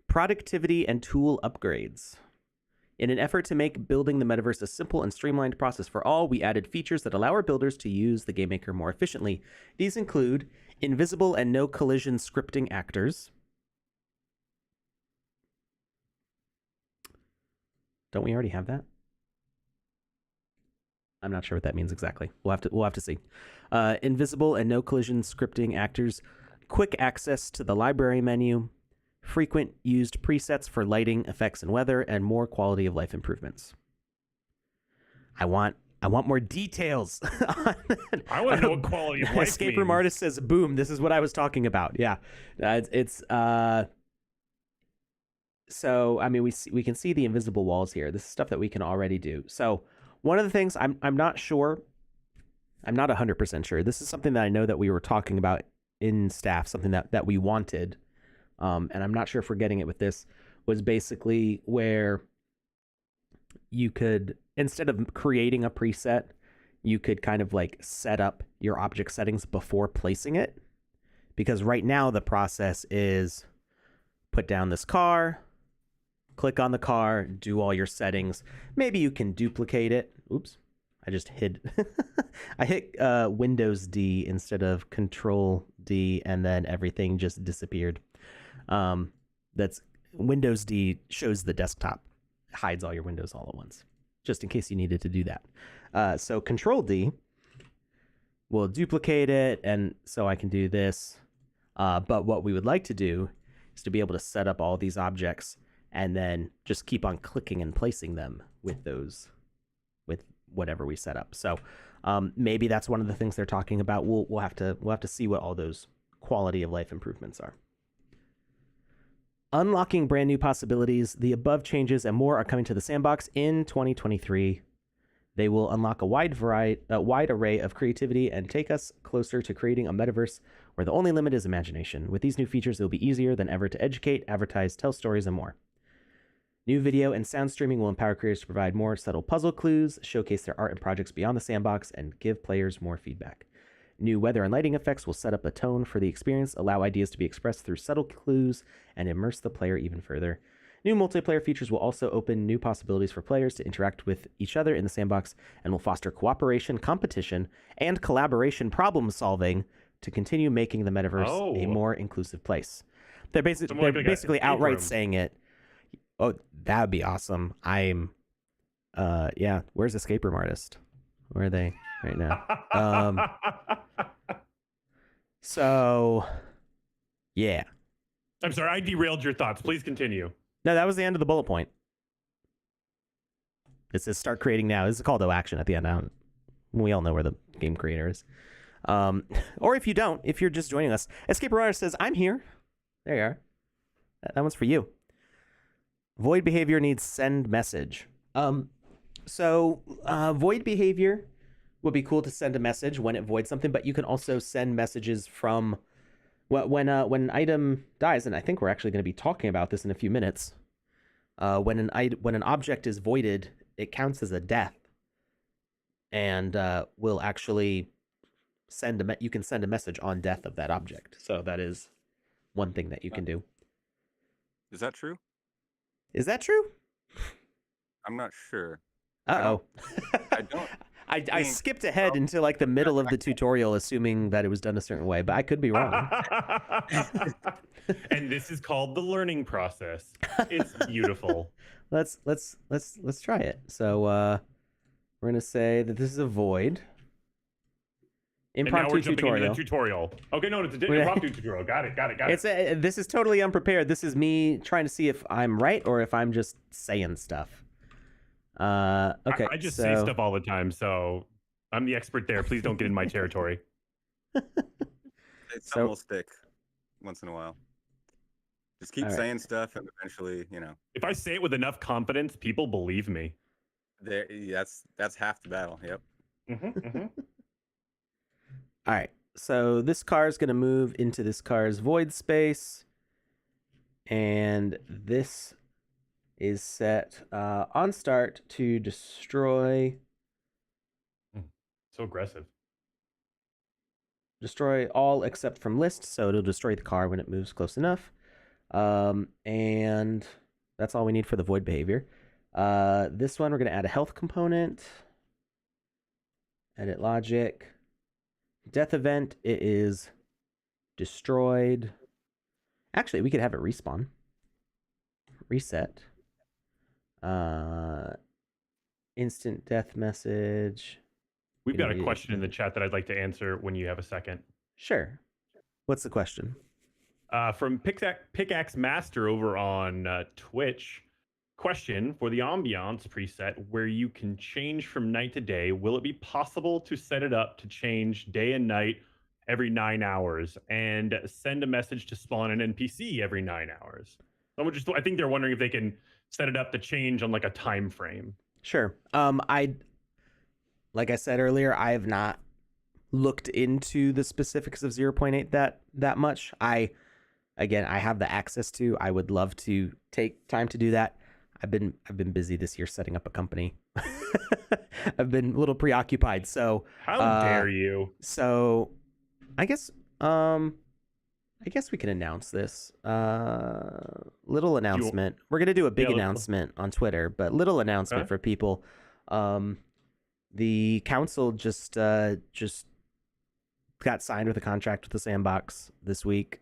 Productivity and tool upgrades. In an effort to make building the metaverse a simple and streamlined process for all, we added features that allow our builders to use the Game Maker more efficiently. These include invisible and no collision scripting actors. Don't we already have that? I'm not sure what that means exactly. We'll have to see. Invisible and no collision scripting actors, quick access to the library menu, frequent used presets for lighting, effects, and weather, and more quality of life improvements. I want more details. I want to know what quality of life Escape Room Artist says, boom, this is what I was talking about. Yeah. So, I mean, we can see the invisible walls here. This is stuff that we can already do. So one of the things I'm not sure, I'm not 100% sure. This is something that I know that we were talking about in staff, something that we wanted. And I'm not sure if we're getting it with this, was basically where you could, instead of creating a preset, you could kind of like set up your object settings before placing it. Because right now the process is put down this car, click on the car, do all your settings. Maybe you can duplicate it. Oops, I just hid. I hit Windows D instead of Control D, and then everything just disappeared. That's Windows D shows the desktop, hides all your windows all at once, just in case you needed to do that. So Control D will duplicate it, and so I can do this. But what we would like to do is to be able to set up all these objects and then just keep on clicking and placing them with whatever we set up. So maybe that's one of the things they're talking about. We'll have to see what all those quality of life improvements are. Unlocking brand new possibilities. The above changes and more are coming to the sandbox in 2023. They will unlock a wide array of creativity and take us closer to creating a metaverse where the only limit is imagination. With these new features, it will be easier than ever to educate, advertise, tell stories, and more. New video and sound streaming will empower creators to provide more subtle puzzle clues, showcase their art and projects beyond the sandbox, and give players more feedback. New weather and lighting effects will set up a tone for the experience, allow ideas to be expressed through subtle clues, and immerse the player even further. New multiplayer features will also open new possibilities for players to interact with each other in the sandbox and will foster cooperation, competition, and collaboration problem solving to continue making the metaverse a more inclusive place. They're basically outright saying it. Oh, that would be awesome. Yeah, where's Escape Room Artist? Where are they right now? So, yeah. I'm sorry, I derailed your thoughts. Please continue. No, that was the end of the bullet point. It says start creating now. This is a call to action at the end. We all know where the game creator is. Or if you don't, if you're just joining us, Escape Room Artist says, I'm here. There you are. That one's for you. Void behavior needs send message. So void behavior would be cool to send a message when it voids something, but you can also send messages from when an item dies, and I think we're actually going to be talking about this in a few minutes. When an object is voided, it counts as a death, and will actually you can send a message on death of that object. So that is one thing that you can do. Is that true? Is that true? I'm not sure. Uh-oh. I don't. I skipped ahead into like the middle of the tutorial, assuming that it was done a certain way, but I could be wrong. And this is called the learning process. It's beautiful. Let's try it. So we're gonna say that this is a void. Impromptu tutorial. Into the tutorial. Okay, no, it's an impromptu tutorial. Got it. This is totally unprepared. This is me trying to see if I'm right or if I'm just saying stuff. Okay. I just say so stuff all the time, so I'm the expert there. Please don't get in my territory. Some will stick once in a while. Just keep All right. saying stuff, and eventually, If I say it with enough confidence, people believe me. that's half the battle. Yep. All right. So this car is going to move into this car's void space. And this is set on start to destroy So aggressive. all except from list. So it'll destroy the car when it moves close enough. And that's all we need for the void behavior. This one, we're going to add a health component. Edit logic. Death event, it is destroyed. Actually, we could have it respawn. Reset. Instant death message. We've got a question in the chat that I'd like to answer when you have a second. Sure. What's the question? From Pickaxe Master over on Twitch. Question for the ambiance preset where you can change from night to day. Will it be possible to set it up to change day and night every 9 hours and send a message to spawn an NPC every 9 hours? I think they're wondering if they can set it up to change on like a time frame. Sure. Like I said earlier, I have not looked into the specifics of 0.8 that much. I have the access to. I would love to take time to do that. I've been busy this year setting up a company. I've been a little preoccupied. So how dare you? So I guess we can announce this. Little announcement. We're gonna do a big announcement on Twitter, but little announcement for people. The council just got signed with a contract with the Sandbox this week.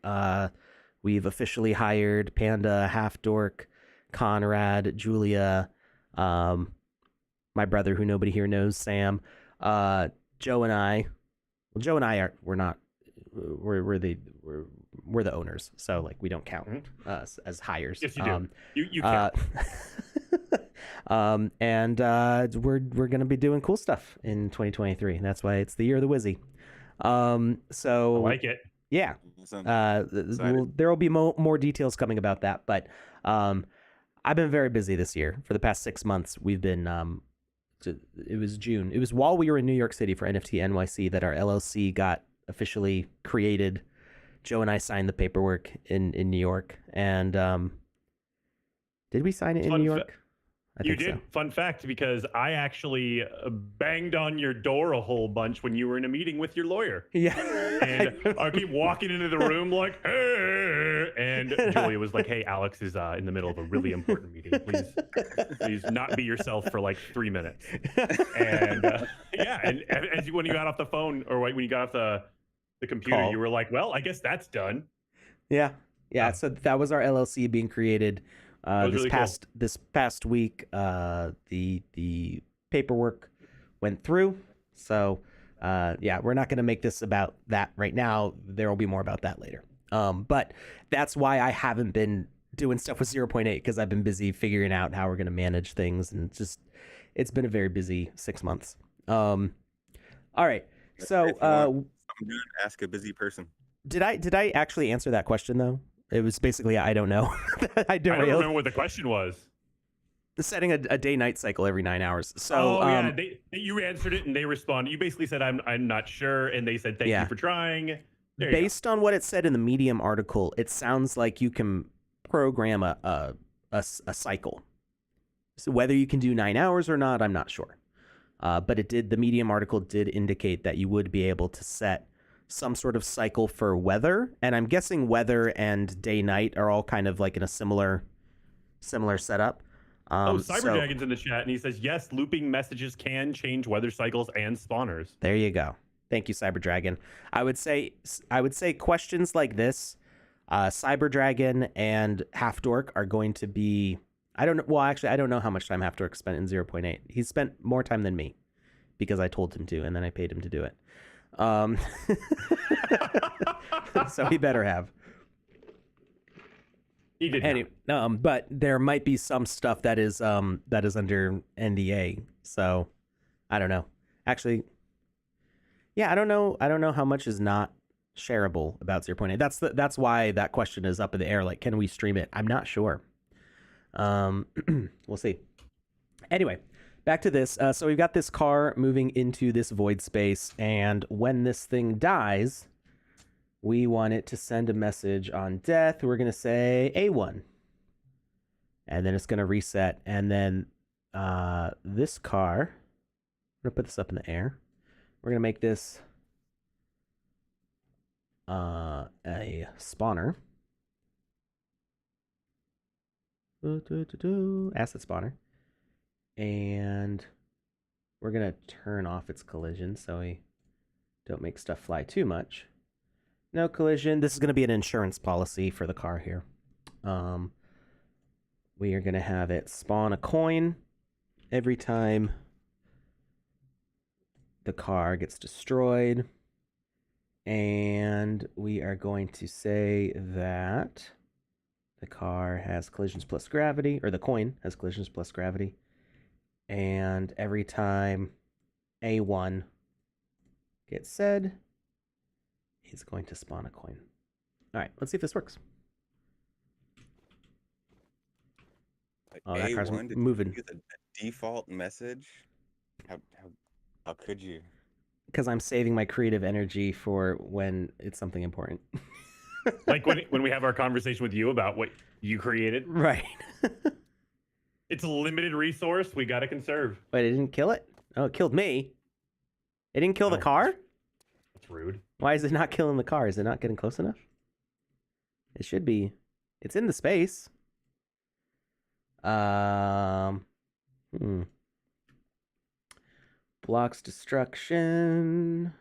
We've officially hired Panda, Half Dork, Conrad, Julia, my brother who nobody here knows, Sam, Joe and I. Well, Joe and I we're the owners, so like we don't count us as hires. Yes, you do. You count. And we're gonna be doing cool stuff in 2023. That's why it's the year of the Wizzy. So I like it. Yeah. There will be more details coming about that, but I've been very busy this year. For the past 6 months, we've been. It was June. It was while we were in New York City for NFT NYC that our LLC got officially created. Joe and I signed the paperwork in New York, and did we sign it in New York? You did. So. Fun fact, because I actually banged on your door a whole bunch when you were in a meeting with your lawyer. Yeah. And I keep walking into the room like, hey. And Julia was like, hey, Alex is in the middle of a really important meeting. Please not be yourself for like 3 minutes. And and when you got off the phone or when you got off the computer, you were like, well, I guess that's done. Yeah. So that was our LLC being created. This past week, the paperwork went through. So, we're not going to make this about that right now. There will be more about that later. But that's why I haven't been doing stuff with 0.8, because I've been busy figuring out how we're going to manage things, and it's been a very busy 6 months. All right. So, I'm good. Ask a busy person. Did I actually answer that question though? It was basically, I don't know. I don't remember what the question was. Setting a day-night cycle every 9 hours. So, you answered it and they responded. You basically said, I'm not sure. And they said, thank you for trying. Based on what it said in the Medium article, it sounds like you can program a cycle. So whether you can do 9 hours or not, I'm not sure. But the Medium article did indicate that you would be able to set some sort of cycle for weather, and I'm guessing weather and day-night are all kind of like in a similar setup. Cyberdragon's in the chat, and he says, yes, looping messages can change weather cycles and spawners. There you go. Thank you, Cyberdragon. I would say questions like this, Cyberdragon and Half Dork are going to be. I don't know how much time Half Dork spent in 0.8. He's spent more time than me because I told him to, and then I paid him to do it. So he better have. He did Any, but there might be some stuff that is under NDA. So I don't know. Actually, yeah, I don't know how much is not shareable about 0.8. That's why that question is up in the air. Like, can we stream it? I'm not sure. We'll see. Anyway, back to this. So we've got this car moving into this void space, and when this thing dies, we want it to send a message on death. We're going to say A1. And then it's going to reset. And then this car, I'm going to put this up in the air. We're going to make this a spawner. Asset spawner. And we're going to turn off its collision so we don't make stuff fly too much. No collision. This is going to be an insurance policy for the car here. We are going to have it spawn a coin every time the car gets destroyed. And we are going to say that the car has collisions plus gravity, or the coin has collisions plus gravity. And every time A1 gets said, he's going to spawn a coin. All right, let's see if this works. Oh, that car's moving. Use a default message? How could you? Because I'm saving my creative energy for when it's something important. Like when we have our conversation with you about what you created. Right. It's a limited resource. We got to conserve. But it didn't kill it? Oh, it killed me. It didn't kill the car? That's rude. Why is it not killing the car? Is it not getting close enough? It should be. It's in the space. Blocks destruction.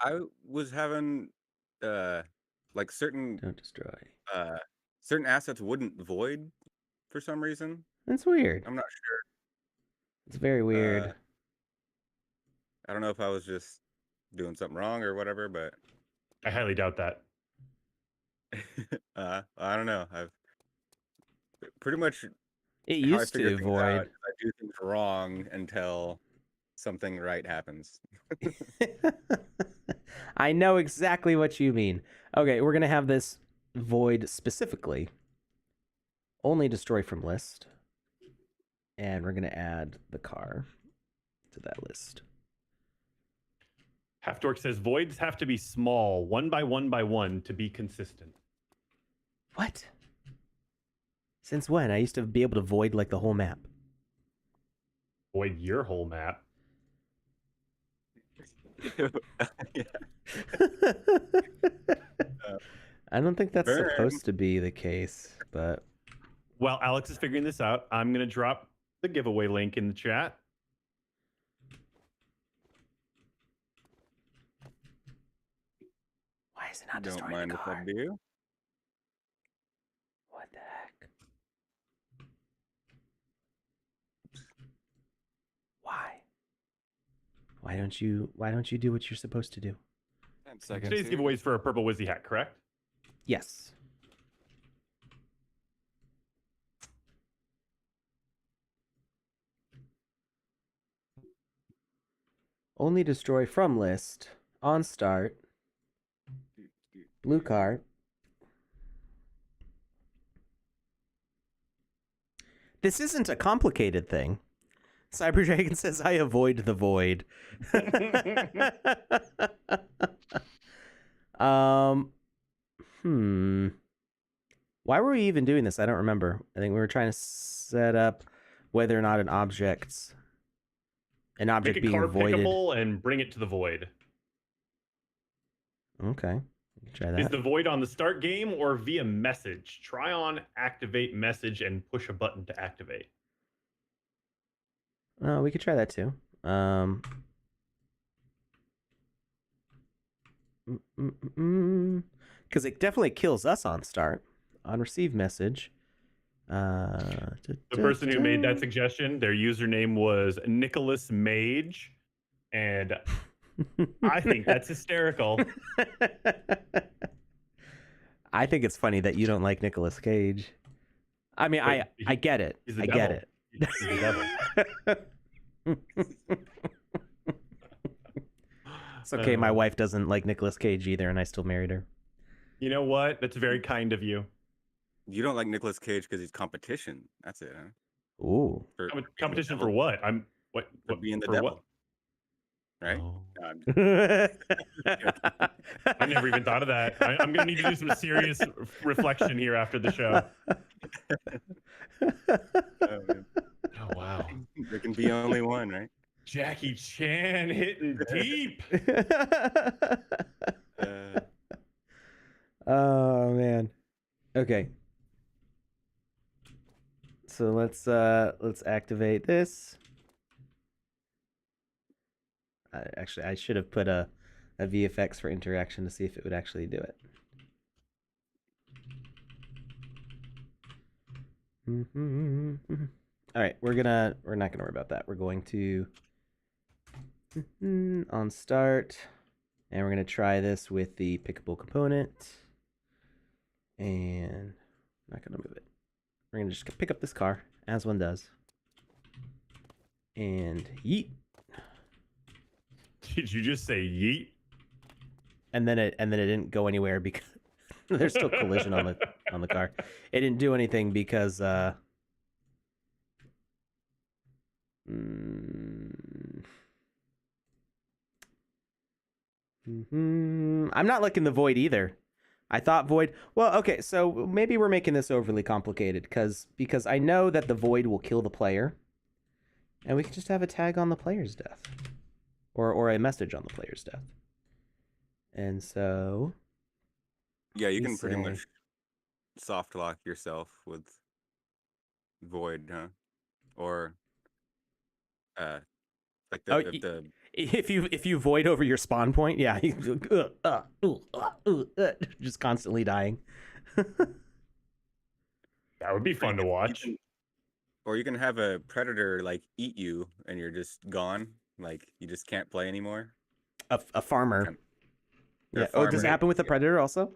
I was having like certain Don't destroy. Certain assets wouldn't void for some reason. That's weird. I'm not sure. It's very weird. I don't know if I was just doing something wrong or whatever, but I highly doubt that. I don't know. I've pretty much It used to void. I do things wrong until something right happens. I know exactly what you mean. Okay, we're going to have this void specifically. Only destroy from list. And we're going to add the car to that list. Halfdork says voids have to be small, 1 by 1 by 1, to be consistent. What? Since when? I used to be able to void like the whole map. Void your whole map. I don't think that's supposed to be the case, but... While Alex is figuring this out, I'm going to drop the giveaway link in the chat. Why is it not Don't destroying mind the if car? I do. What the heck? Why? Why don't you do what you're supposed to do? 10 seconds. Today's giveaway is for a purple Wizzy hat, correct? Yes. Only destroy from list on start. Blue car. This isn't a complicated thing. Cyber Dragon says, I avoid the void. Why were we even doing this? I don't remember. I think we were trying to set up whether or not an object Make a being car voided. pickable and bring it to the void. Okay. Try that. Is the void on the start game or via message? Try on activate message and push a button to activate. We could try that too. Because it definitely kills us on start. On receive message. The person who made that suggestion, their username was Nicholas Mage, and I think that's hysterical. I think it's funny that you don't like Nicolas Cage. I mean, Wait, I get it. He's the I devil. get it. He's the devil. It's okay. My wife doesn't like Nicolas Cage either, and I still married her. You know what? That's very kind of you. You don't like Nicolas Cage because he's competition. That's it, huh? Ooh. For being the Competition for devil. what? I'm For what being the for devil. what? Right? Oh. No, I'm just- I never even thought of that. I'm gonna need to do some serious reflection here after the show. oh, man. Oh wow, There can be only one, right? Jackie Chan hitting deep. Oh man. Okay. So let's activate this. Actually, I should have put a VFX for interaction to see if it would actually do it. All right, we're not gonna worry about that. We're going to on start, and we're gonna try this with the pickable component, and I'm not gonna move it. We're gonna just pick up this car as one does, and yeet. Did you just say yeet? And then it didn't go anywhere because there's still collision on the car. It didn't do anything because I'm not liking the void either. I thought void. Well, okay, so maybe we're making this overly complicated because I know that the void will kill the player, and we can just have a tag on the player's death, or a message on the player's death. And so, Yeah, you can pretty much soft lock yourself with void, huh? Or like if you void over your spawn point, yeah, just constantly dying. That would be fun to watch. Or you can have a predator like eat you, and you're just gone. Like you just can't play anymore. A farmer. Yeah. Farmer. Oh, does it happen with the predator also?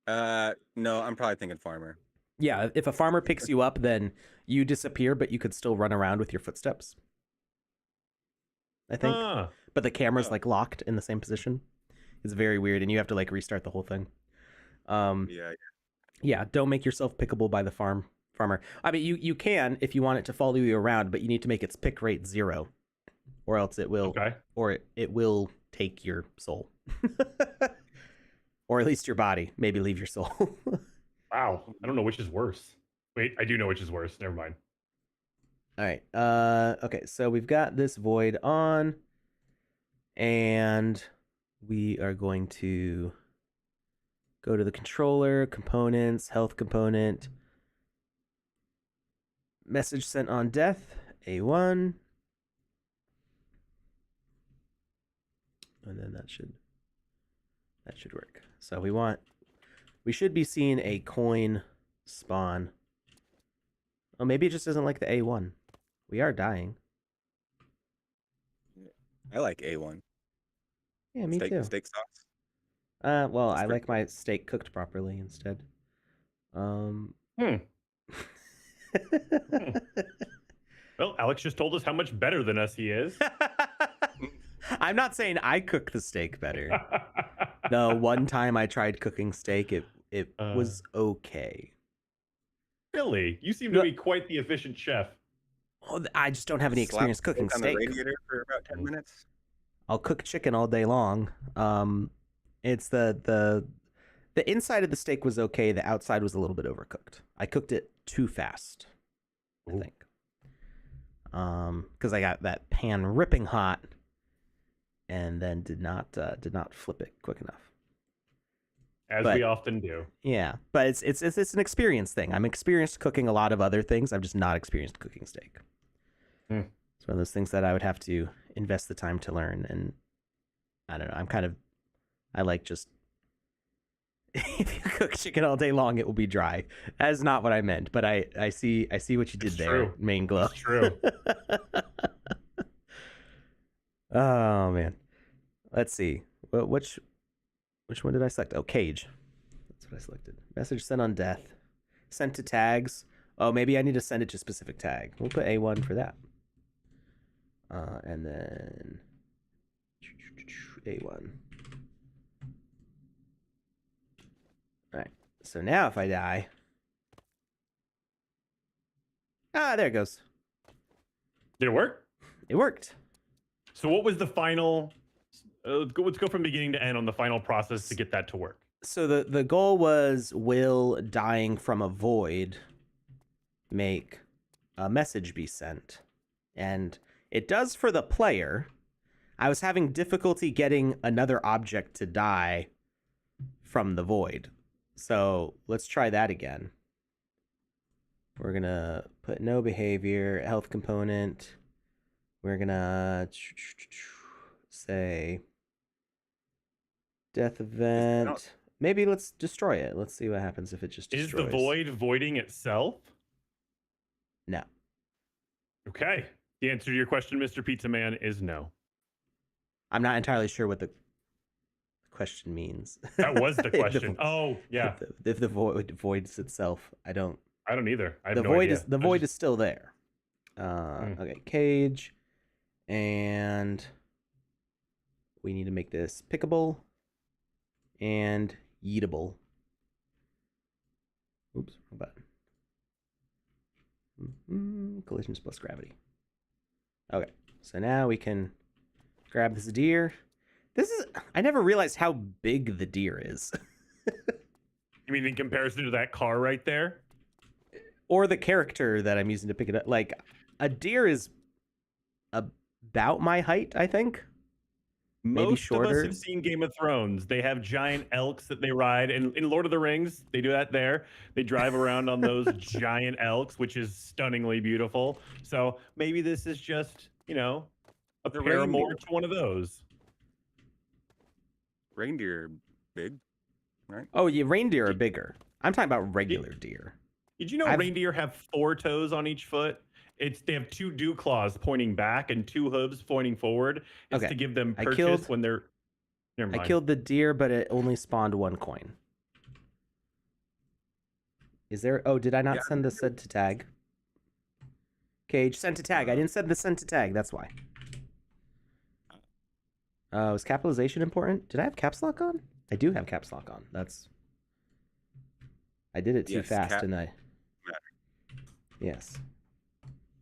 No, I'm probably thinking farmer. Yeah, if a farmer picks you up, then you disappear, but you could still run around with your footsteps, I think. But the camera's like locked in the same position. It's very weird, and you have to like restart the whole thing. Yeah, don't make yourself pickable by the farmer. I mean, you can if you want it to follow you around, but you need to make its pick rate 0, or else it will it will take your soul. Or at least your body, maybe leave your soul. Wow, I don't know which is worse. Wait, I do know which is worse. Never mind. All right. Okay, so we've got this void on, and we are going to go to the controller, components, health component, message sent on death, A1, and then that should work. So we should be seeing a coin spawn. Oh, maybe it just doesn't like the A1. We are dying. I like A1. Yeah, me too. Steak sauce. Well, I like my steak cooked properly instead. Well, Alex just told us how much better than us he is. I'm not saying I cook the steak better. The one time I tried cooking steak, it was okay. Really? You seem to be quite the efficient chef. Oh, I just don't have any experience cooking steak. On the radiator for about 10 minutes. I'll cook chicken all day long. It's the inside of the steak was okay. The outside was a little bit overcooked. I cooked it too fast, I think. Because I got that pan ripping hot, and then did not flip it quick enough. As we often do. Yeah, but it's an experience thing. I'm experienced cooking a lot of other things. I'm just not experienced cooking steak. It's one of those things that I would have to invest the time to learn. And I don't know. I like just if you cook chicken all day long, it will be dry. That is not what I meant. But I see what you did there, Main Glow. It's true. Oh man, let's see. Which one did I select? Oh, cage. That's what I selected. Message sent on death. sent to tags. Oh, maybe I need to send it to a specific tag. We'll put A1 for that. And then A1. All right. So now if I die, there it goes. Did it work? It worked. So what was the final? Let's go from beginning to end on the final process to get that to work. So the goal was, will dying from a void make a message be sent? And it does for the player. I was having difficulty getting another object to die from the void. So let's try that again. We're going to put no behavior, health component. We're going to say death event. Maybe let's destroy it. Let's see what happens if it just destroys. Is the void voiding itself? No. Okay. The answer to your question, Mr. Pizza Man, is no. I'm not entirely sure what the question means. That was the question. Oh, yeah. If the void voids itself, I don't either. I have the no void idea. is the void is still there. Okay, cage, and we need to make this pickable and yeetable. Oops, wrong button. Collisions plus gravity. Okay, so now we can grab this deer. I never realized how big the deer is. You mean in comparison to that car right there? Or the character that I'm using to pick it up. Like, a deer is about my height, I think. Maybe Most shorter. of us have seen Game of Thrones. They have giant elks that they ride. And in Lord of the Rings, they do that there. They drive around on those giant elks, which is stunningly beautiful. So maybe this is just, a paramour to one of those. Reindeer big, right? Oh, yeah, reindeer are bigger. I'm talking about regular deer. Did you know reindeer have 4 toes on each foot? They have 2 dew claws pointing back and 2 hooves pointing forward. It's to give them purchase when they're. Never mind. I killed the deer, but it only spawned 1 coin. Is there? Oh, did I not send the send to tag? Cage sent to tag. I didn't send the send to tag. That's why. Was capitalization important? Did I have caps lock on? I do have caps lock on. I did it too fast, and Yes.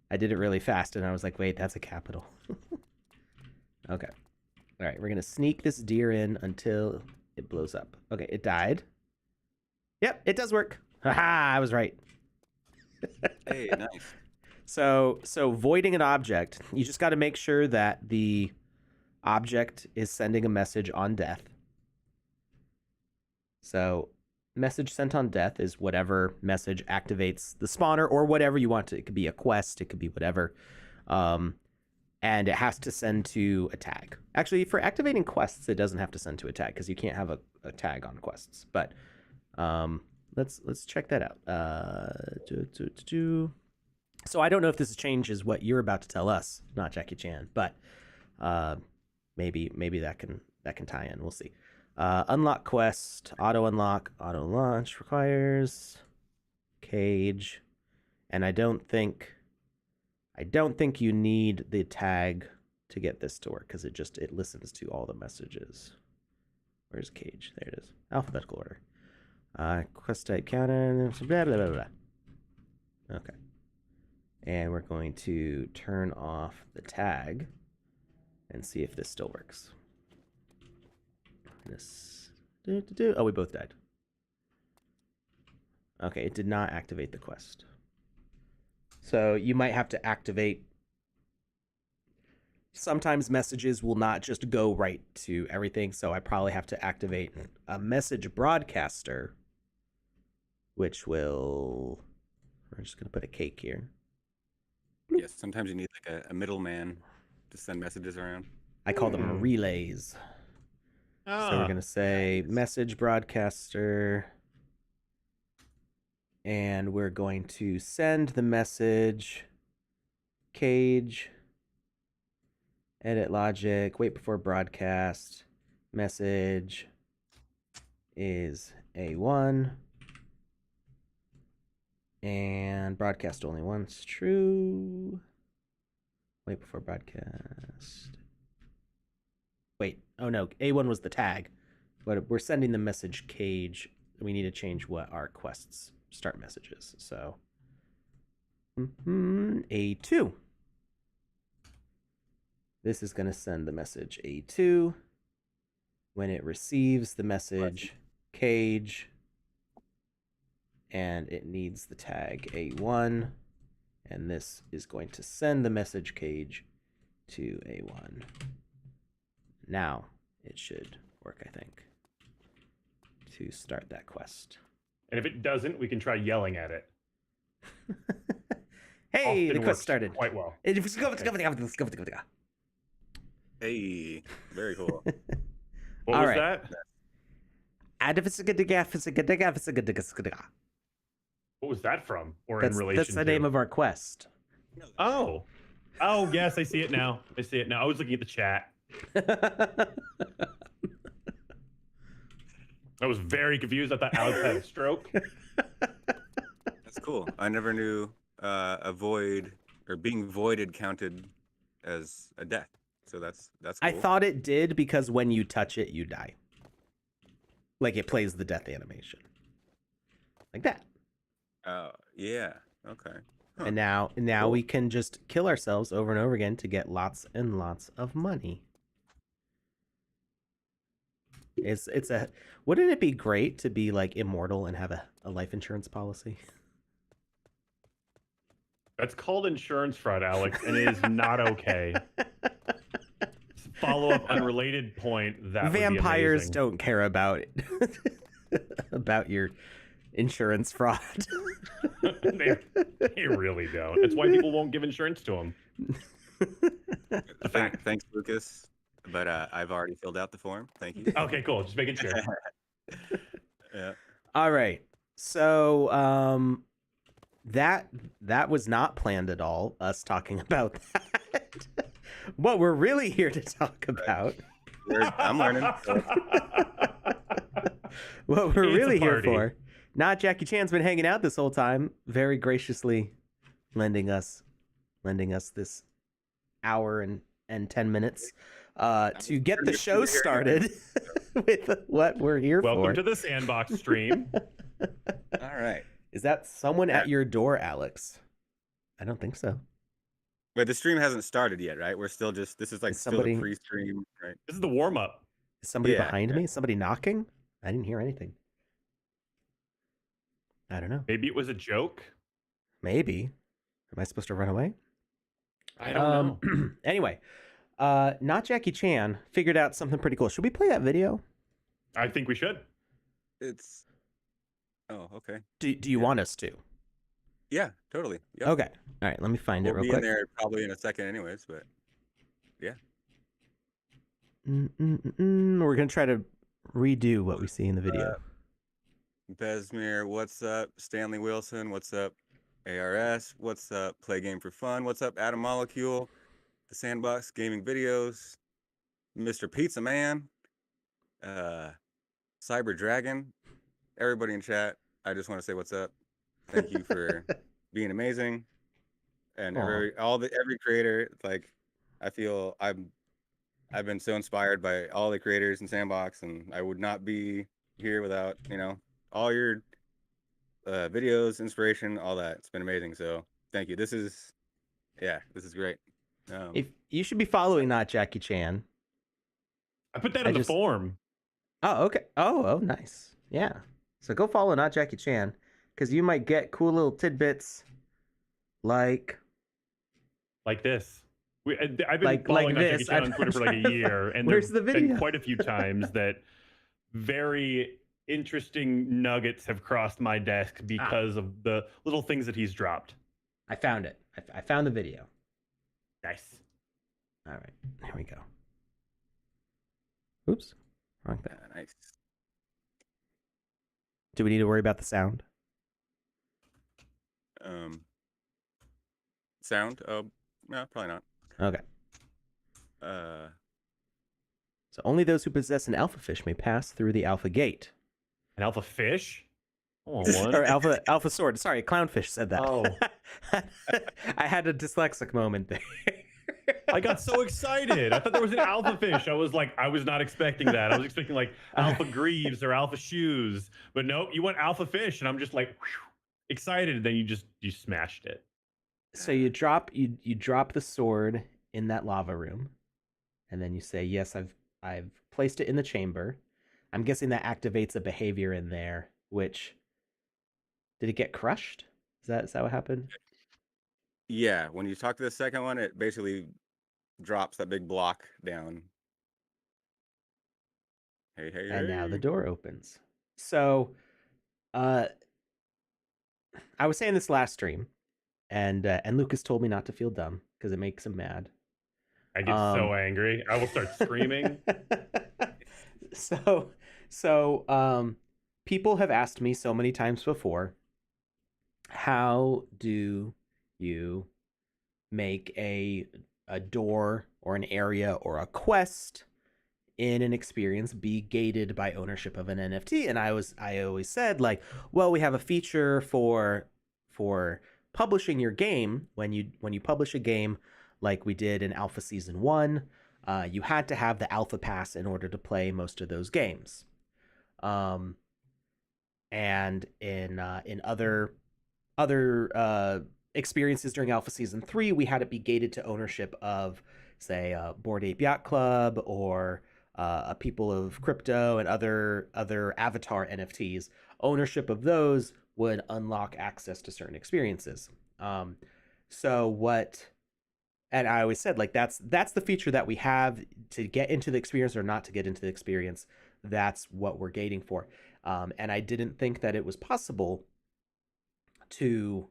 I did it really fast, and I was like, wait, that's a capital. Okay. All right, we're going to sneak this deer in until it blows up. Okay, it died. Yep, it does work. Haha, I was right. Hey, nice. So voiding an object, you just got to make sure that the object is sending a message on death. So message sent on death is whatever message activates the spawner or whatever you want to. It could be a quest, it could be whatever. And it has to send to a tag. Actually, for activating quests, it doesn't have to send to a tag because you can't have a tag on quests. But let's check that out. So I don't know if this changes what you're about to tell us, not Jackie Chan, but maybe that can tie in. We'll see. Unlock quest, auto unlock, auto launch requires cage, and I don't think you need the tag to get this to work because it listens to all the messages. Where's cage? There it is. Alphabetical order. Quest type counter. Blah blah blah blah. Okay. And we're going to turn off the tag and see if this still works. Oh, we both died. Okay, it did not activate the quest. So you might have to activate. Sometimes messages will not just go right to everything, so I probably have to activate a message broadcaster, which will. We're just going to put a cake here. Yes, sometimes you need like a middleman to send messages around. I call them relays. So we're going to say message broadcaster, and we're going to send the message, cage, edit logic, wait before broadcast, message is A1, And broadcast only once. True. Wait before broadcast. Wait. Oh no. A1 was the tag. But we're sending the message cage. We need to change what our quests start messages. So A2. This is going to send the message A2. When it receives the message cage, and it needs the tag A1, and this is going to send the message cage to A1. Now it should work, I think, to start that quest. And if it doesn't, we can try yelling at it. Hey, Often the quest works started. quite well. Hey, very cool. What All was right. that? What was that from? Or in relation That's the name of our quest. Oh, yes, I see it now. I was looking at the chat. I was very confused. I thought Alex had a stroke. That's cool. I never knew a void or being voided counted as a death. So that's cool. I thought it did because when you touch it, you die. Like it plays the death animation. Like that. Yeah. Okay. Huh. And now Cool. we can just kill ourselves over and over again to get lots and lots of money. It's a wouldn't it be great to be like immortal and have a life insurance policy? That's called insurance fraud, Alex, and it is not okay. Follow up unrelated point. That Vampires would be don't care about about your insurance fraud. they really don't. That's why people won't give insurance to them. A fact. Thanks, Lucas. But I've already filled out the form. Thank you. Okay, cool. Just making sure. Yeah. All right. So that was not planned at all, us talking about that. What we're really here to talk about. I'm learning. What we're It's a really here party. for. Not Jackie Chan's been hanging out this whole time, very graciously lending us this hour and 10 minutes to get the show started with what we're here for. Welcome to the Sandbox stream. All right. Is that someone at your door, Alex? I don't think so. But the stream hasn't started yet, right? We're still just, this is like Is still somebody- a pre-stream, right? This is the warm up. Is somebody Yeah, behind yeah. me? Is somebody knocking? I didn't hear anything. I don't know. Maybe it was a joke. Maybe. Am I supposed to run away? I don't know. Anyway, not Jackie Chan figured out something pretty cool. Should we play that video? I think we should. It's, oh, okay. Do you want us to? Yeah, totally. Yep. Okay. All right. Let me find We'll it real be quick. in there probably in a second anyways, but We're gonna try to redo what we see in the video. Besmir, what's up? Stanley Wilson, what's up? ARS, what's up? Play Game for Fun, what's up? Adam Molecule, the Sandbox Gaming Videos, Mr. Pizza Man, Cyber Dragon, everybody in chat. I just want to say what's up. Thank you for being amazing, and Aw. every creator. It's like I feel I've been so inspired by all the creators in Sandbox, and I would not be here without all your videos, inspiration, all that. It's been amazing. So thank you. This is great. If you should be following not Jackie Chan. I put that in the form. Oh, okay. Oh, nice. Yeah. So go follow not Jackie Chan, because you might get cool little tidbits like this. I've been like following this. Jackie Chan on Twitter for like a year, and Where's there's the been video? quite a few times that very interesting nuggets have crossed my desk because of the little things that he's dropped. I found it. I found the video. Nice. All right. Here we go. Oops. Wrong thing. Nice. Do we need to worry about the sound? Sound? Oh, no, probably not. Okay. So only those who possess an alpha fish may pass through the alpha gate. An alpha fish? Oh, or what? Alpha Sword. Sorry, Clownfish said that. Oh. I had a dyslexic moment there. I got so excited. I thought there was an alpha fish. I was not expecting that. I was expecting like alpha greaves or alpha shoes, but nope, you went alpha fish, and I'm just like whew, excited. And then you smashed it. So you drop the sword in that lava room, and then you say, "Yes, I've placed it in the chamber." I'm guessing that activates a behavior in there. Which did it get crushed? Is that what happened? Yeah, when you talk to the second one, it basically drops that big block down. Hey, hey, And now the hey. door opens. So, uh, I was saying this last stream, and Lucas told me not to feel dumb because it makes him mad. I get so angry. I will start screaming. So, people have asked me so many times before, how do you make a door or an area or a quest in an experience be gated by ownership of an NFT? And I always said, like, well, we have a feature for publishing your game. When you publish a game, like we did in Alpha Season 1, you had to have the Alpha Pass in order to play most of those games. And in other experiences during Alpha Season 3, we had it be gated to ownership of, say, Bored Ape Yacht Club or a People of Crypto and other avatar NFTs. Ownership of those would unlock access to certain experiences. So what, and I always said, like, that's the feature that we have to get into the experience or not to get into the experience. That's what we're gating for. And I didn't think that it was possible to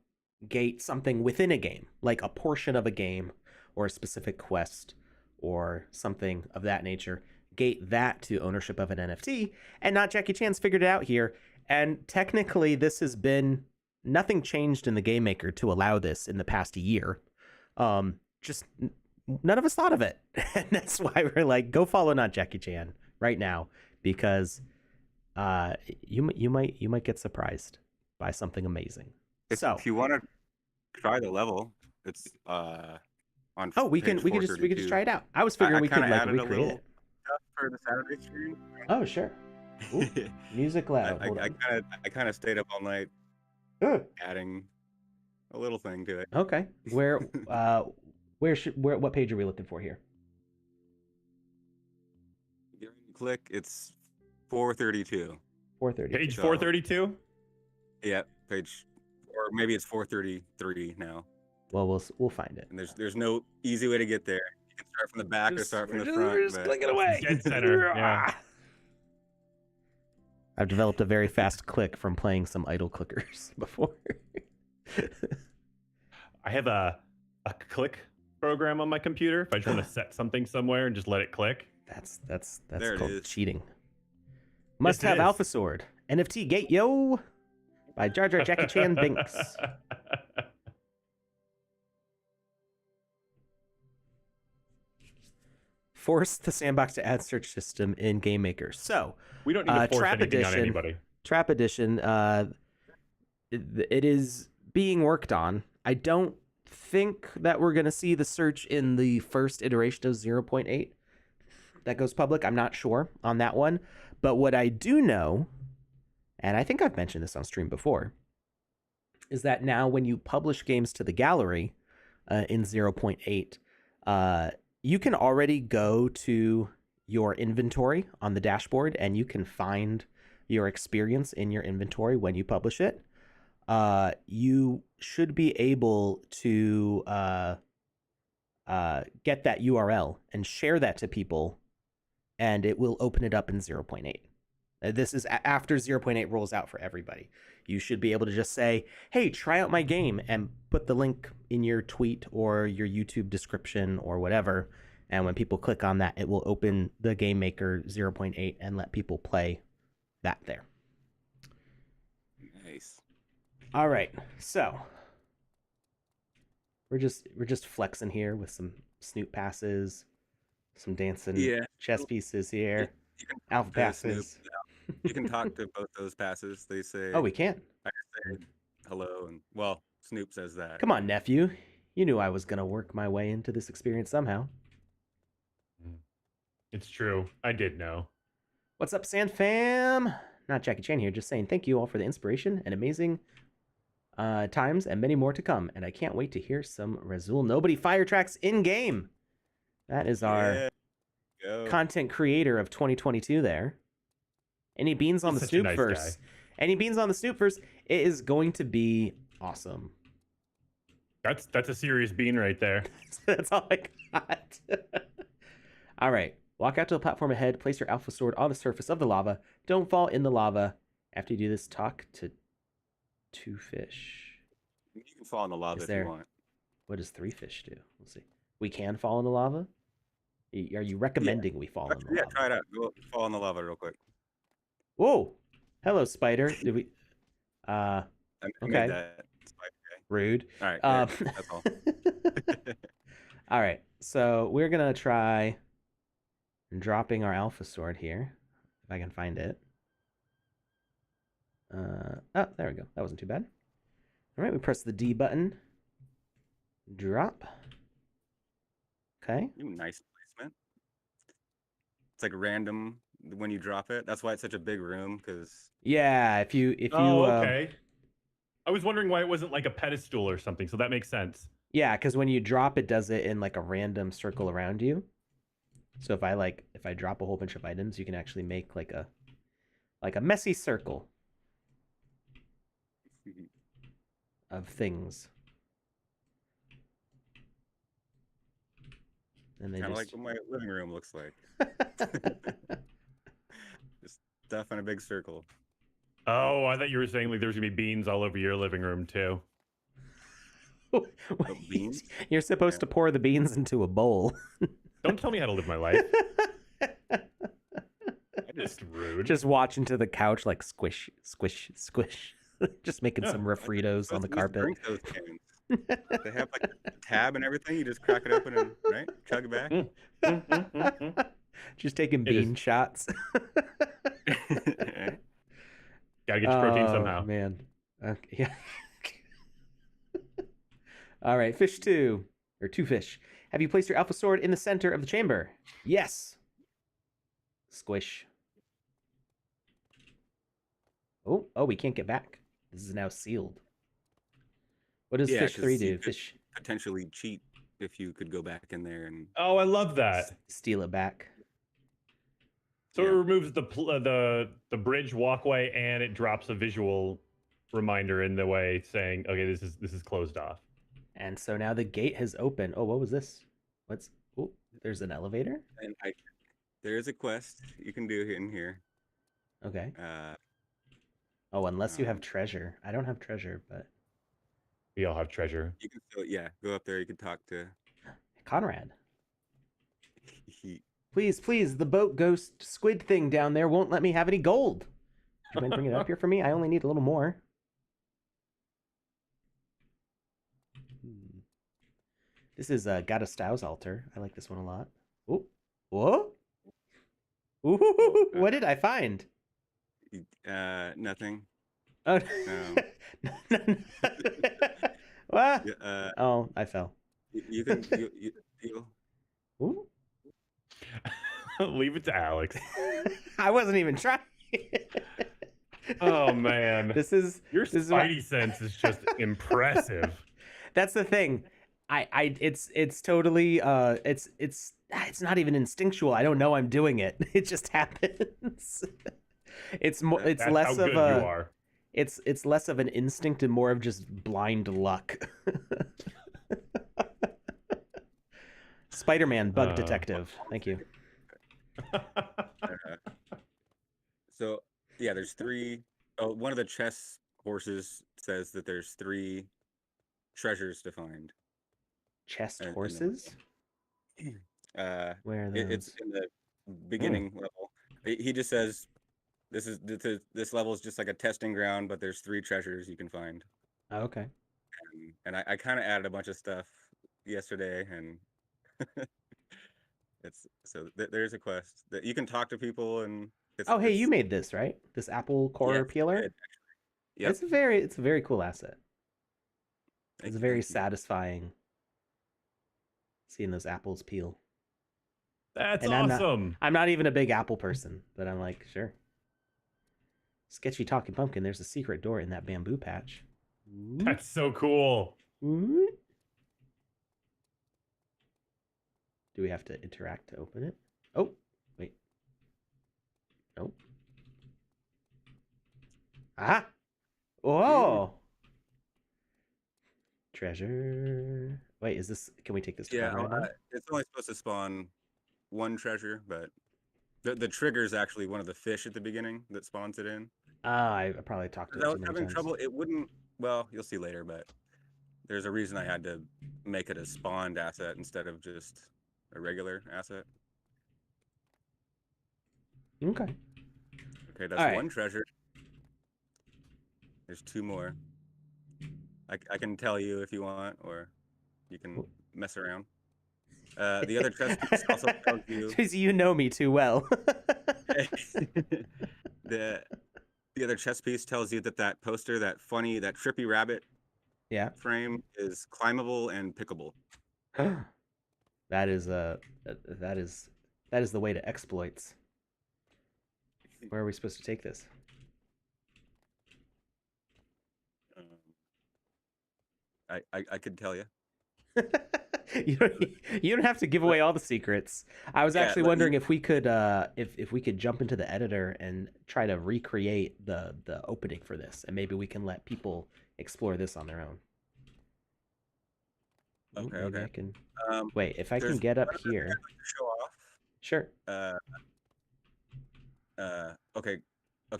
gate something within a game, like a portion of a game or a specific quest or something of that nature, gate that to ownership of an NFT. And not Jackie Chan's figured it out here. And technically, this has been, nothing changed in the Game Maker to allow this in the past year. Just none of us thought of it. And that's why we're like, go follow Not Jackie Chan right now, because you might get surprised by something amazing. If you want to try the level, it's on. Oh, we can just try it out. I was figuring we could like recreate it for the Saturday stream. Oh, sure. Ooh, music loud. I kind of stayed up all night adding a little thing to it. Okay. What page are we looking for here? Click. It's 432. 432. Page 432. Yeah, page, or maybe it's 433 now. Well, we'll find it. And there's no easy way to get there. You can start from the back or start from the front. Just click it away. Dead center. Yeah. I've developed a very fast click from playing some idle clickers before. I have a click program on my computer. If I just want to set something somewhere and just let it click. That's There called it is. cheating. Must have Alpha Sword. NFT Gate Yo by Jar Jar Jackie Chan Binks. Force the Sandbox to add search system in Game Maker. So we don't need to force anything on anybody. Trap Edition, it is being worked on. I don't think that we're going to see the search in the first iteration of 0.8 that goes public. I'm not sure on that one. But what I do know, and I think I've mentioned this on stream before, is that now when you publish games to the gallery in 0.8, you can already go to your inventory on the dashboard and you can find your experience in your inventory when you publish it. You should be able to get that URL and share that to people, and it will open it up in 0.8. This is after 0.8 rolls out for everybody. You should be able to just say, hey, try out my game, and put the link in your tweet or your YouTube description or whatever. And when people click on that, it will open the Game Maker 0.8 and let people play that there. Nice. All right, so we're just flexing here with some snoop passes, some dancing chess pieces here, alpha passes. You can talk to both those passes. They say, Oh, we can. I just say hello, and well, Snoop says that. Come on, nephew. You knew I was gonna work my way into this experience somehow. It's true. I did know. What's up, Sand Fam? Not Jackie Chan here, just saying thank you all for the inspiration and amazing times and many more to come. And I can't wait to hear some Razul Nobody fire tracks in game. That is our content creator of 2022 there. Any beans on the Snoop verse? Any beans on the Snoop verse? It is going to be awesome. That's a serious bean right there. That's all I got. All right. Walk out to the platform ahead. Place your alpha sword on the surface of the lava. Don't fall in the lava. After you do this, talk to 2 fish. You can fall in the lava if you want. What does 3 fish do? Let's see. We can fall in the lava? Are you recommending we fall in the lava? Yeah, try it out. Go fall in the lava real quick. Whoa. Hello, spider. Did we... I okay. made that spider guy. Rude. All right. That's all. All right. So we're going to try dropping our alpha sword here. If I can find it. Oh, there we go. That wasn't too bad. All right. We press the D button. Drop. Okay. Ooh, nice placement. It's like random when you drop it. That's why it's such a big room, because yeah, if you okay. I was wondering why it wasn't like a pedestal or something, so that makes sense. Yeah, because when you drop, it does it in like a random circle around you. So if I drop a whole bunch of items, you can actually make like a messy circle of things. And they kind of just... like what my living room looks like. Just stuff in a big circle. Oh, I thought you were saying like there's gonna be beans all over your living room too. Beans? You're supposed to pour the beans into a bowl. Don't tell me how to live my life. Just rude. Just watching to the couch like squish, squish, squish. Just making some refritos on the carpet. Drink those cans. They have like a tab and everything. You just crack it open and right, chug it back. Just taking bean shots. Gotta get your protein somehow. Man. Yeah. All right, fish 2 or 2 fish. Have you placed your alpha sword in the center of the chamber? Yes. Squish. Oh, we can't get back. This is now sealed. What does fish 3 do? Fish potentially cheat if you could go back in there and... Oh, I love that. Steal it back. So it removes the bridge walkway, and it drops a visual reminder in the way saying, okay, this is closed off. And so now the gate has opened. Oh, what was this? Oh, there's an elevator? And there is a quest you can do in here. Okay. Oh, unless you have treasure. I don't have treasure, but... We all have treasure. You can still, go up there. You can talk to... Conrad. Please, the boat ghost squid thing down there won't let me have any gold. Do you mind bringing it up here for me? I only need a little more. This is Gata Stau's altar. I like this one a lot. Oh, whoa! Ooh, what did I find? Nothing. Oh, no. What? Oh, I fell. You can deal. Ooh. Leave it to Alex. I wasn't even trying. Oh man, your spidey sense is just impressive. That's the thing. It's totally it's not even instinctual. I don't know I'm doing it. It just happens. It's less of a it's less of an instinct and more of just blind luck. Spider-Man bug detective. Thank you. So yeah, there's 3. Oh, one of the chess horses says that there's 3 treasures to find. Chest horses? Where are those? It's in the beginning level. He just says this level is just like a testing ground, but there's 3 treasures you can find. Oh, okay. And I kind of added a bunch of stuff yesterday, and there's a quest that you can talk to people and Oh, hey, you made this, right? This apple core Yes, I peeler. did. Yep. It's a very cool asset. Thank It's you, very thank you. satisfying seeing those apples peel. That's And awesome. I'm not even a big apple person, but I'm like, sure. Sketchy talking pumpkin. There's a secret door in that bamboo patch. That's so cool. Ooh. Do we have to interact to open it? Oh, wait. Nope. Ah! Whoa! Treasure. Wait, is this? Can we take this to Yeah, fun right now? it's only supposed to spawn one treasure, but the trigger is actually one of the fish at the beginning that spawns it in. I probably talked to it I too was many having times. trouble. It wouldn't. Well, you'll see later, but there's a reason I had to make it a spawned asset instead of just a regular asset. Okay. Okay, that's one treasure. There's two more. I can tell you if you want, or you can mess around. The other chest piece also tells you. You know me too well. the other chest piece tells you that poster, that trippy rabbit, yeah, frame is climbable and pickable. that is that is the way to exploits. Where are we supposed to take this? I could tell you. you don't have to give away all the secrets. I was actually wondering if we could if we could jump into the editor and try to recreate the opening for this, and maybe we can let people explore this on their own. Okay, maybe okay. I can wait if I can get up here. Show off. Sure. Okay.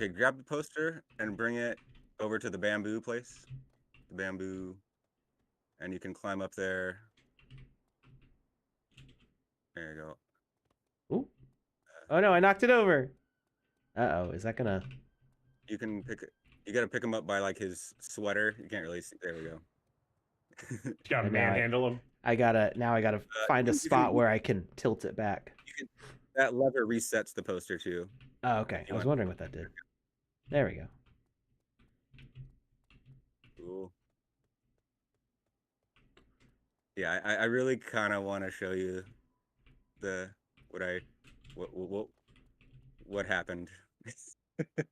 Grab the poster and bring it over to the bamboo place. The bamboo, and you can climb up there. There you go. Ooh. Oh no, I knocked it over. Uh-oh, is that gonna... You can pick it. You gotta pick him up by like his sweater. You can't really see. There we go. You gotta manhandle him. I gotta find a spot where I can tilt it back. That lever resets the poster too. Oh, okay. I was wondering what that did. There we go. Cool. Yeah, I really kind of want to show you what happened.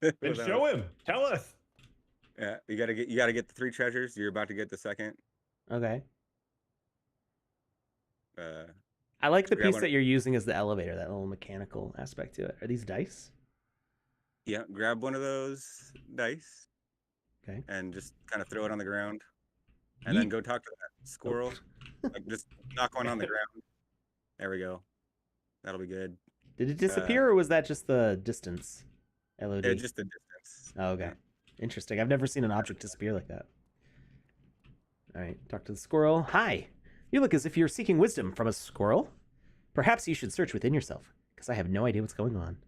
Then show him. Tell us. Yeah, you gotta get the 3 treasures. You're about to get the second. Okay. I like the piece that you're using as the elevator, that little mechanical aspect to it. Are these dice? Yeah, grab one of those dice. Okay. And just kind of throw it on the ground. And then go talk to that squirrel. Like just knock one on the ground. There we go. That'll be good. Did it disappear or was that just the distance? LOD? Yeah, just the distance. Oh, okay. Interesting. I've never seen an object disappear like that. All right. Talk to the squirrel. Hi. You look as if you're seeking wisdom from a squirrel. Perhaps you should search within yourself, because I have no idea what's going on.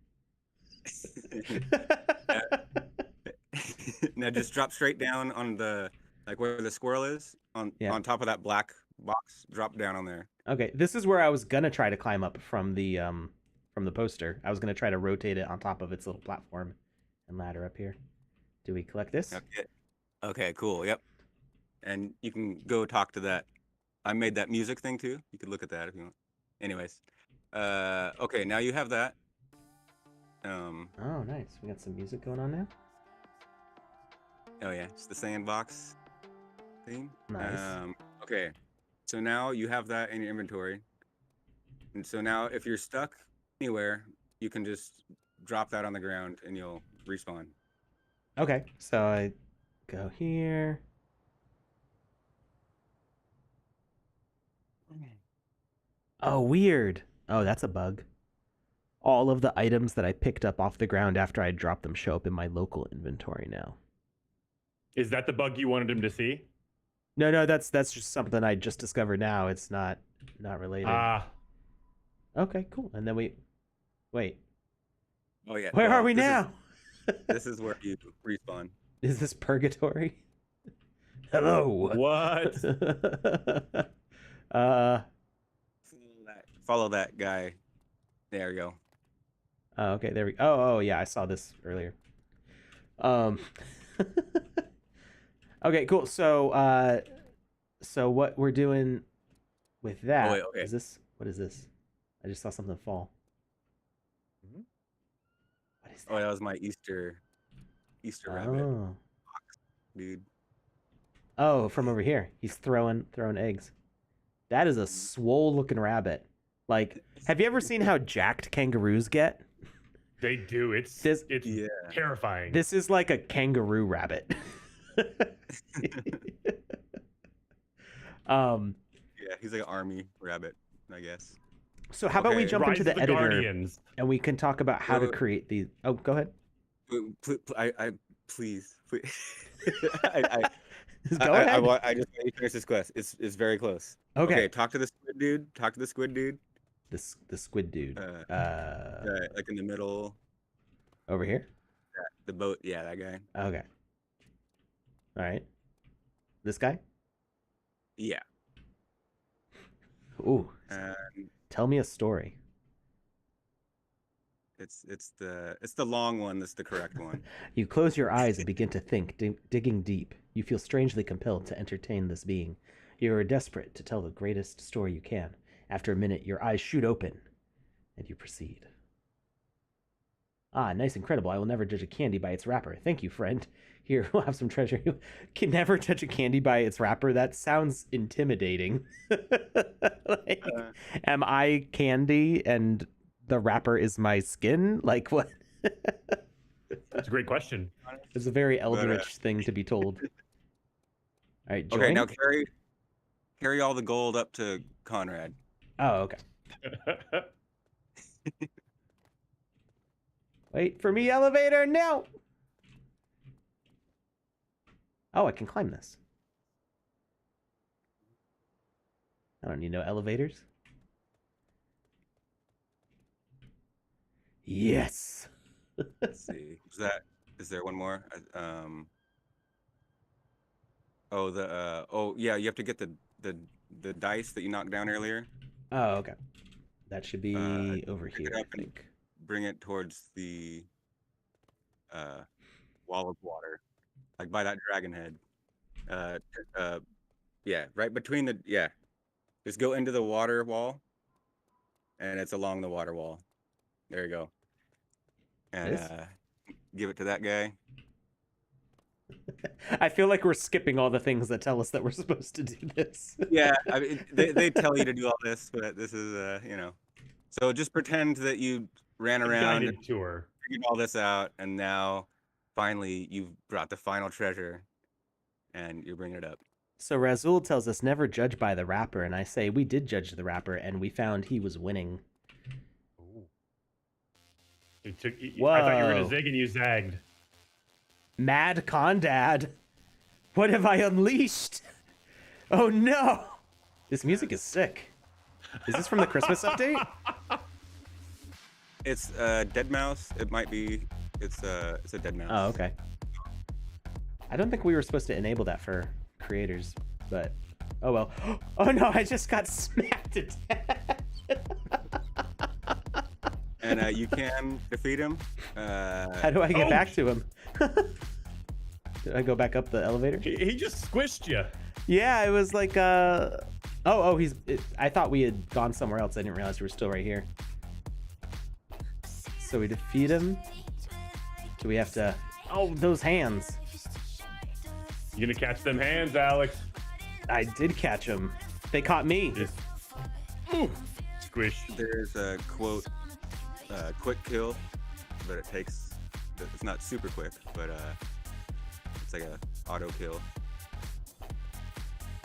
Now just drop straight down on the, like where the squirrel is, on top of that black box. Drop down on there. Okay, this is where I was gonna try to climb up from the poster. I was gonna try to rotate it on top of its little platform and ladder up here. Do we collect this? Okay, cool. Yep. And you can go talk to that. I made that music thing too. You could look at that if you want. Anyways, okay, now you have that. Oh, nice. We got some music going on now. Oh yeah, it's the Sandbox thing. Nice. Okay, so now you have that in your inventory, and so now if you're stuck anywhere, you can just drop that on the ground and you'll respawn. Okay, so I go here. Oh, weird. Oh, that's a bug. All of the items that I picked up off the ground after I dropped them show up in my local inventory now. Is that the bug you wanted him to see? No, that's just something I just discovered now. It's not related. Okay, cool. And then wait. Oh yeah. Where are we now? This is where you respawn. Is this purgatory? Hello. What? Follow that guy. There you go. Oh, okay. There we. Oh, yeah. I saw this earlier. Okay, cool. So what we're doing with that wait, okay. is this? What is this? I just saw something fall. Mhm. What is that? Oh, that was my Easter rabbit, dude. Oh, from over here. He's throwing eggs. That is a swole looking rabbit. Like, have you ever seen how jacked kangaroos get? They do. It's Yeah. terrifying. This is like a kangaroo rabbit. Yeah, he's like an army rabbit, I guess. So how about we Okay, jump Rise into of the the editor Guardians. and we can talk about how to create these. Oh, go ahead. Please. Go I ahead. I just want you to finish this quest. It's very close. Okay. Talk to the squid dude. The squid dude. Like in the middle. Over here. The boat. Yeah, that guy. Okay. All right. This guy. Yeah. Ooh. Tell me a story. It's the long one that's the correct one. You close your eyes and begin to think, digging deep. You feel strangely compelled to entertain this being. You are desperate to tell the greatest story you can. After a minute, your eyes shoot open, and you proceed. Ah, nice, incredible. I will never judge a candy by its wrapper. Thank you, friend. Here, we'll have some treasure. You can never judge a candy by its wrapper. That sounds intimidating. Like, am I candy and the wrapper is my skin? Like, what? That's a great question. It's a very eldritch thing to be told. All right, join. Okay, now carry all the gold up to Conrad. Oh, okay. Wait for me, elevator, now! Oh, I can climb this. I don't need no elevators. Yes! Let's see. Is there one more? Yeah, you have to get the dice that you knocked down earlier. Oh, okay. That should be over here, I think. Bring it towards the wall of water, like by that dragon head. Yeah, right between just go into the water wall, and it's along the water wall. There you go. And give it to that guy. I feel like we're skipping all the things that tell us that we're supposed to do this. Yeah, I mean, they tell you to do all this, but this is So just pretend that you ran around and tour. figured all this out, and now finally you've brought the final treasure, and you're bringing it up. So Razul tells us never judge by the wrapper, and I say we did judge the wrapper, and we found he was winning. I thought you were gonna zig and you zagged. Mad Condad, what have I unleashed? Oh no! This music is sick. Is this from the Christmas update? It's Dead Mouse. It might be. It's a Dead Mouse. Oh, okay. I don't think we were supposed to enable that for creators, but oh well. Oh no! I just got smacked to death. And you can defeat him. How do I get back to him? Did I go back up the elevator? He just squished you. Yeah, it was like I thought we had gone somewhere else. I didn't realize we were still right here. So we defeat him. Do we have to? Oh, those hands. You gonna catch them hands, Alex? I did catch them. They caught me. Ooh, squish. There's a quote, quick kill, but it's not super quick, but it's like a auto kill.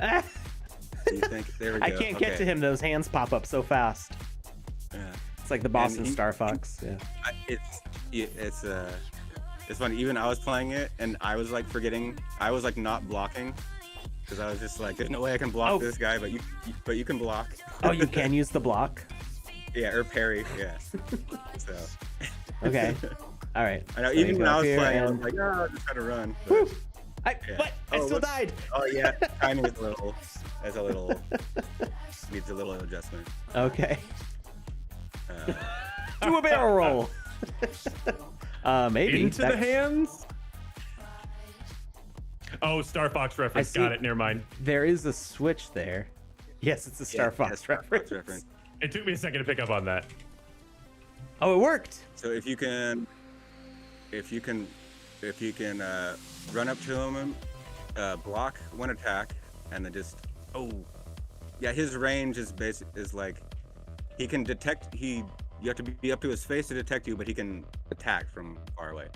You think, there we go. I can't get to him. Those hands pop up so fast. Yeah. It's like the boss in Star Fox. Yeah. It's funny. Even I was playing it, and I was like forgetting. I was like not blocking because I was just like, "There's no way I can block this guy," but you can block. Oh, you can use the block. Yeah, or parry. Yeah. So. Okay. All right. I know. So Even when I was playing, and... I was like, "Oh, I'm just trying to run." Woo! Yeah. What? I still died. Oh yeah, timing is a little needs a little adjustment. Okay. Do a barrel roll. Maybe Into the hands. Oh, Star Fox reference. Got it. Never mind. There is a switch there. Yes, it's a Star Fox reference. It took me a second to pick up on that. Oh, it worked. So if you can run up to him, block one attack, and then just his range is like he can detect. You have to be up to his face to detect you, but he can attack from far away.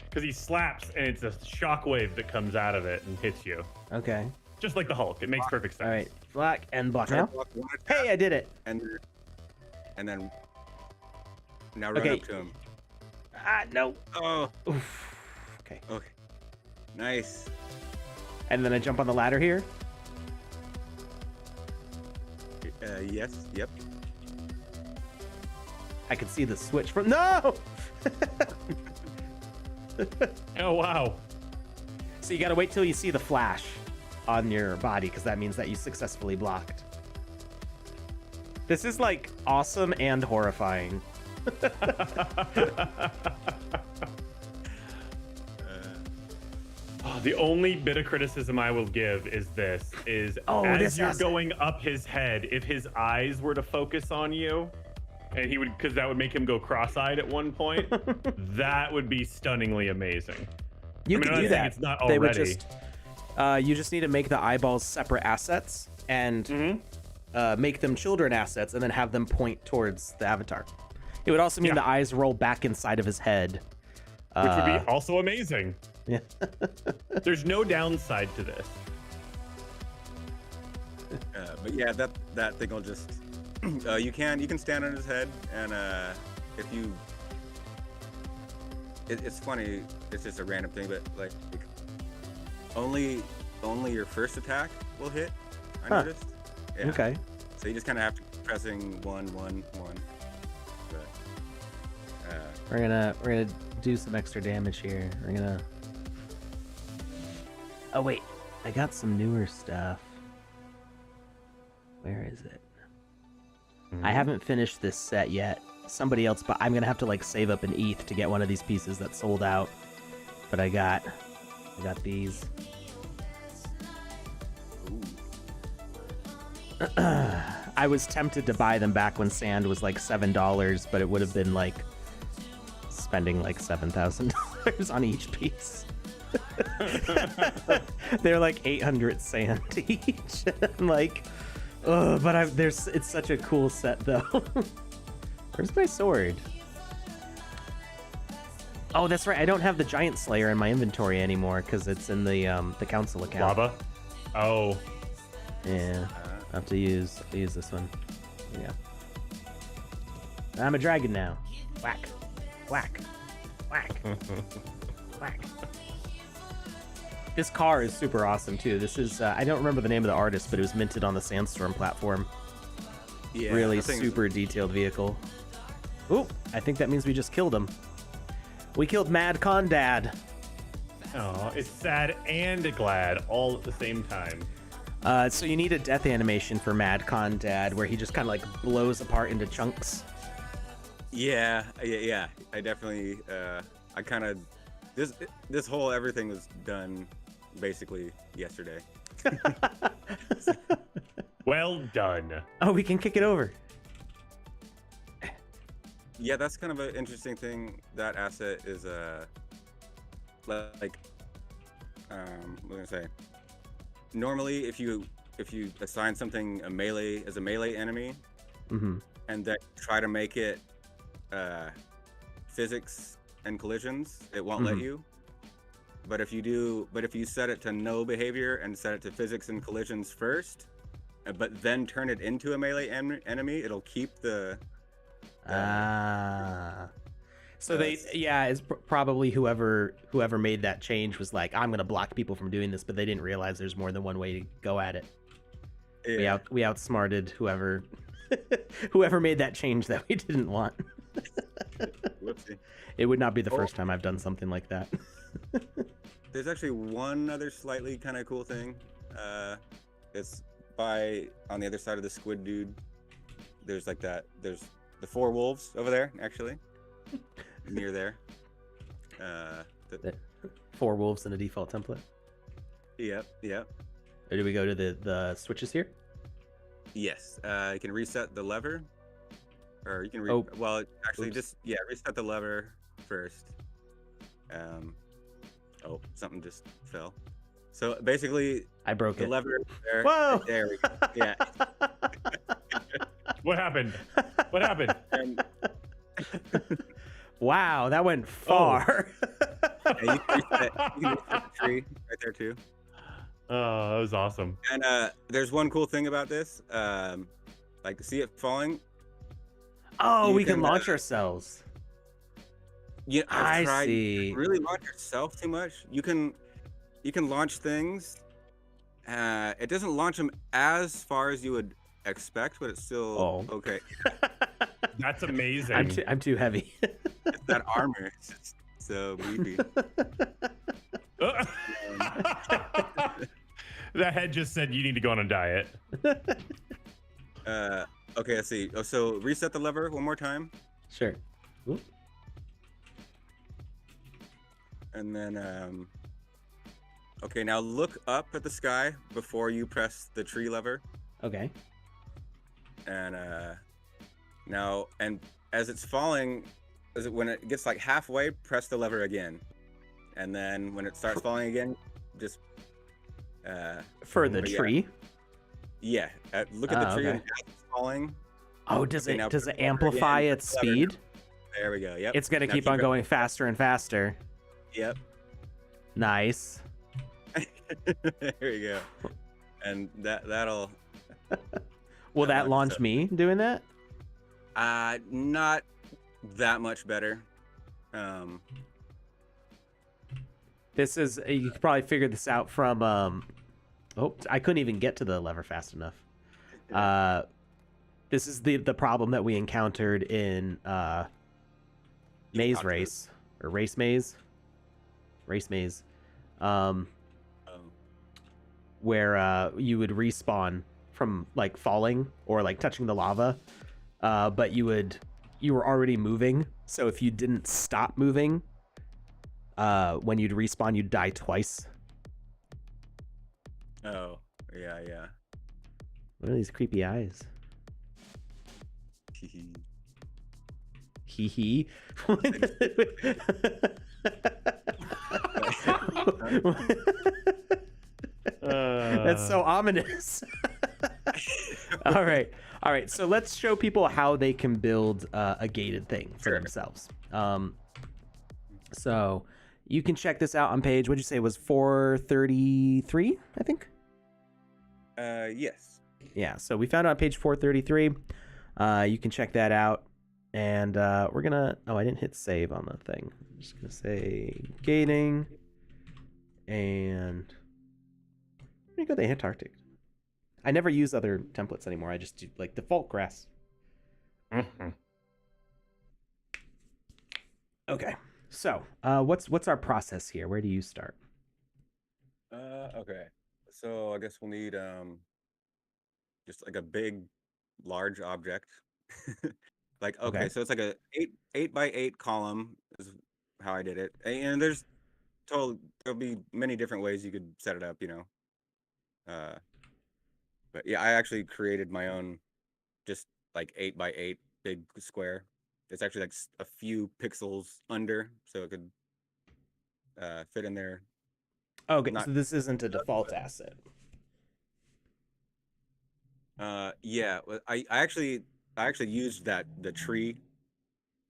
Because he slaps and it's a shockwave that comes out of it and hits you. Okay. Just like the Hulk. It makes perfect sense. All right. Block and block now. Hey, I did it. And then now run up to him. No. Oh. Oof. Okay. Okay. Nice. And then I jump on the ladder here. Yes. Yep. I can see the switch from. No. Oh wow. So you gotta wait till you see the flash on your body, because that means that you successfully blocked. This is like awesome and horrifying. The only bit of criticism I will give is this: as you're going up his head, if his eyes were to focus on you, and he would, because that would make him go cross-eyed at one point, that would be stunningly amazing. You can do that. It's not they already. would just, you just need to make the eyeballs separate assets and make them children assets, and then have them point towards the avatar. It would also mean the eyes roll back inside of his head, which would be also amazing. Yeah. There's no downside to this. But yeah, that thing will just you can stand on his head, and if you it's funny, it's just a random thing, but like only your first attack will hit. I noticed. Yeah. Okay. So you just kind of have to keep pressing 1 1 1. But We're gonna do some extra damage here. We're gonna. Oh wait, I got some newer stuff. Where is it? I haven't finished this set yet. Somebody else, but I'm gonna have to like save up an ETH to get one of these pieces that sold out. But I got these. I was tempted to buy them back when sand was like $7, but it would have been like spending like $7,000 on each piece. They're like 800 sand each. I'm like, oh, but it's such a cool set though. Where's my sword? Oh, that's right. I don't have the Giant Slayer in my inventory anymore because it's in the council account. Lava. Oh. Yeah. I have to use this one. Yeah. I'm a dragon now. Whack. Whack. Whack. Whack. This car is super awesome too. This is I don't remember the name of the artist, but it was minted on the Sandstorm platform. yeah, Really super detailed vehicle. Ooh, I think that means we just killed him. We killed Mad Con Dad. Oh, it's sad and glad all at the same time. So you need a death animation for Mad Con Dad where he just kind of like blows apart into chunks. Yeah. I definitely I kind of this whole everything was done basically yesterday. Well done. Oh, we can kick it over. Yeah, that's kind of an interesting thing. That asset is like what am I gonna say? Normally, if you assign something as a melee enemy, and then try to make it physics and collisions, it won't let you. But if you set it to no behavior and set it to physics and collisions first, but then turn it into a melee enemy, it'll keep the. So it's probably whoever made that change was like, I'm gonna block people from doing this, but they didn't realize there's more than one way to go at it. Yeah. We outsmarted whoever whoever made that change that we didn't want. Whoopsie. It would not be the first time I've done something like that. There's actually one other slightly kind of cool thing. It's on the other side of the squid dude. There's the 4 wolves over there, actually. near there. 4 wolves in a default template. Yep. Or do we go to the switches here? Yes. You can reset the lever, or you can well, actually, Oops. reset the lever first. Oh, something just fell. So basically, I broke the it. lever there. Whoa! There we go. Yeah. What happened? What happened? Wow, that went far. Yeah, you can reset the tree right there too. Oh, that was awesome. And there's one cool thing about this. Like, see it falling. Oh, You we can can, launch ourselves. Yeah, I've I tried. see. You really launch yourself too much. You can launch things. It doesn't launch them as far as you would expect, but it's still okay. That's amazing. I'm too heavy. It's that armor. It's just so beefy. That head just said you need to go on a diet. Okay, let's see. Oh, so reset the lever one more time. Sure. Ooh. And then, okay, now look up at the sky before you press the tree lever. Okay. And now, and as it's falling, when it gets like halfway, press the lever again. And then when it starts falling again, just for the tree. Yeah, look at the tree okay. and as it's falling. Oh, does it amplify its speed? There we go. Yep. It's gonna keep on going faster and faster. Yep. Nice. There you go. And that'll. Will that launch me doing that? Not that much better. This is, you could probably figure this out from oh, I couldn't even get to the lever fast enough. This is the problem that we encountered in Maze Race or Race Maze. Where you would respawn from like falling or like touching the lava, but you were already moving, so if you didn't stop moving, when you'd respawn, you'd die twice. Oh, yeah. What are these creepy eyes? Hee hee. That's so ominous. All right. So let's show people how they can build a gated thing for themselves. So you can check this out on page. What'd you say it was 433? I think. Yes. Yeah. So we found it on page 433. You can check that out. And we're gonna. Oh, I didn't hit save on the thing. I'm just gonna say gating. And I'm gonna go to Antarctic. I never use other templates anymore. I just do like default grass. Mm-hmm. Okay. So, what's our process here? Where do you start? Okay. So I guess we'll need just like a big, large object. Like, okay, so it's like a 8x8 column is how I did it. And there'll be many different ways you could set it up, you know. But yeah, I actually created my own just like 8x8 big square. It's actually like a few pixels under, so it could fit in there. Okay, so this isn't a default asset. Yeah, I actually used the tree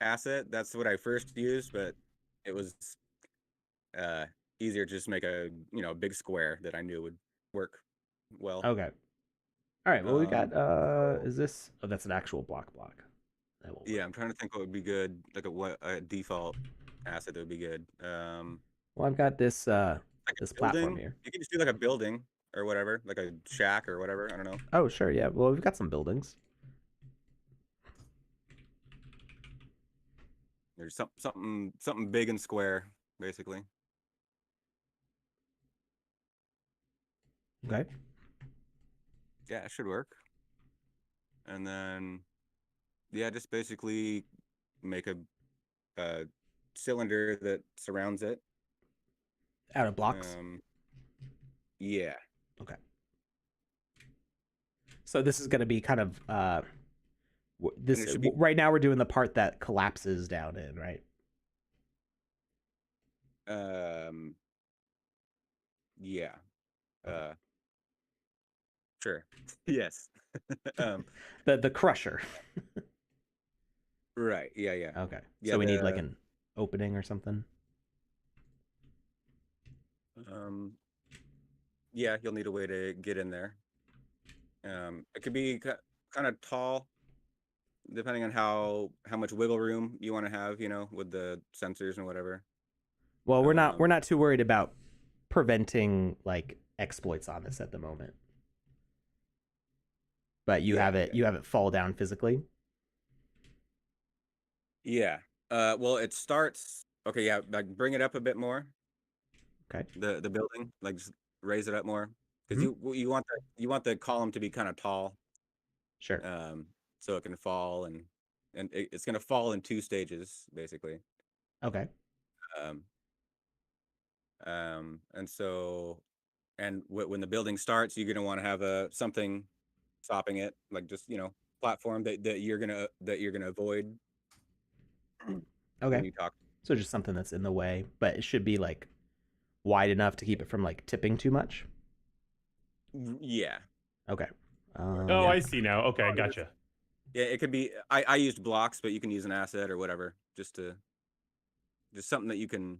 asset. That's what I first used, but it was easier to just make a big square that I knew would work well. Okay. All right. Well, we got is this? Oh, that's an actual block. That won't I'm trying to think what would be good, like a default asset that would be good. Well, I've got this this platform here. You can just do like a building or whatever, like a shack or whatever. I don't know. Oh, sure. Yeah. Well, we've got some buildings. There's something big and square, basically. Okay. Yeah, it should work. And then, yeah, just basically make a cylinder that surrounds it. Out of blocks. Yeah. Okay. So this is going to be kind of this be... right now we're doing the part that collapses down in, right? Yeah. Okay. Sure. Yes. The crusher. Right. Yeah. Yeah. Okay. Yeah. So we need like an opening or something. Yeah, you'll need a way to get in there. It could be kind of tall, depending on how much wiggle room you want to have, you know, with the sensors and whatever. Well, we're not too worried about preventing like exploits on this at the moment. But you have it fall down physically. Yeah. Well, it starts. Okay. Yeah. Like bring it up a bit more. Okay. The building, like just raise it up more, because you want the column to be kind of tall. Sure. So it can fall and it's going to fall in 2 stages basically. Okay. And so when the building starts, you're going to want to have something stopping it, like just, you know, platform that you're gonna avoid. Okay. When you talk. So just something that's in the way, but it should be like wide enough to keep it from like tipping too much. Yeah. Okay. Oh, I see now. Okay, gotcha. Yeah, it could be. I used blocks, but you can use an asset or whatever, just something that you can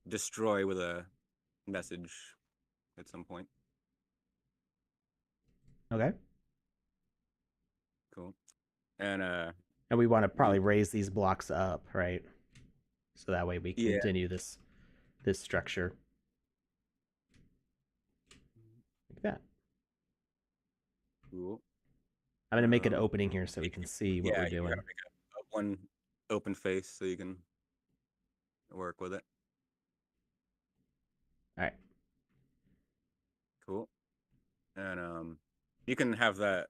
destroy with a message at some point. Okay. Cool. And we want to probably raise these blocks up, right? So that way we continue this structure. Like that. Cool. I'm gonna make an opening here so we can see what we're doing. You gotta make one open face so you can work with it. All right. Cool. And you can have the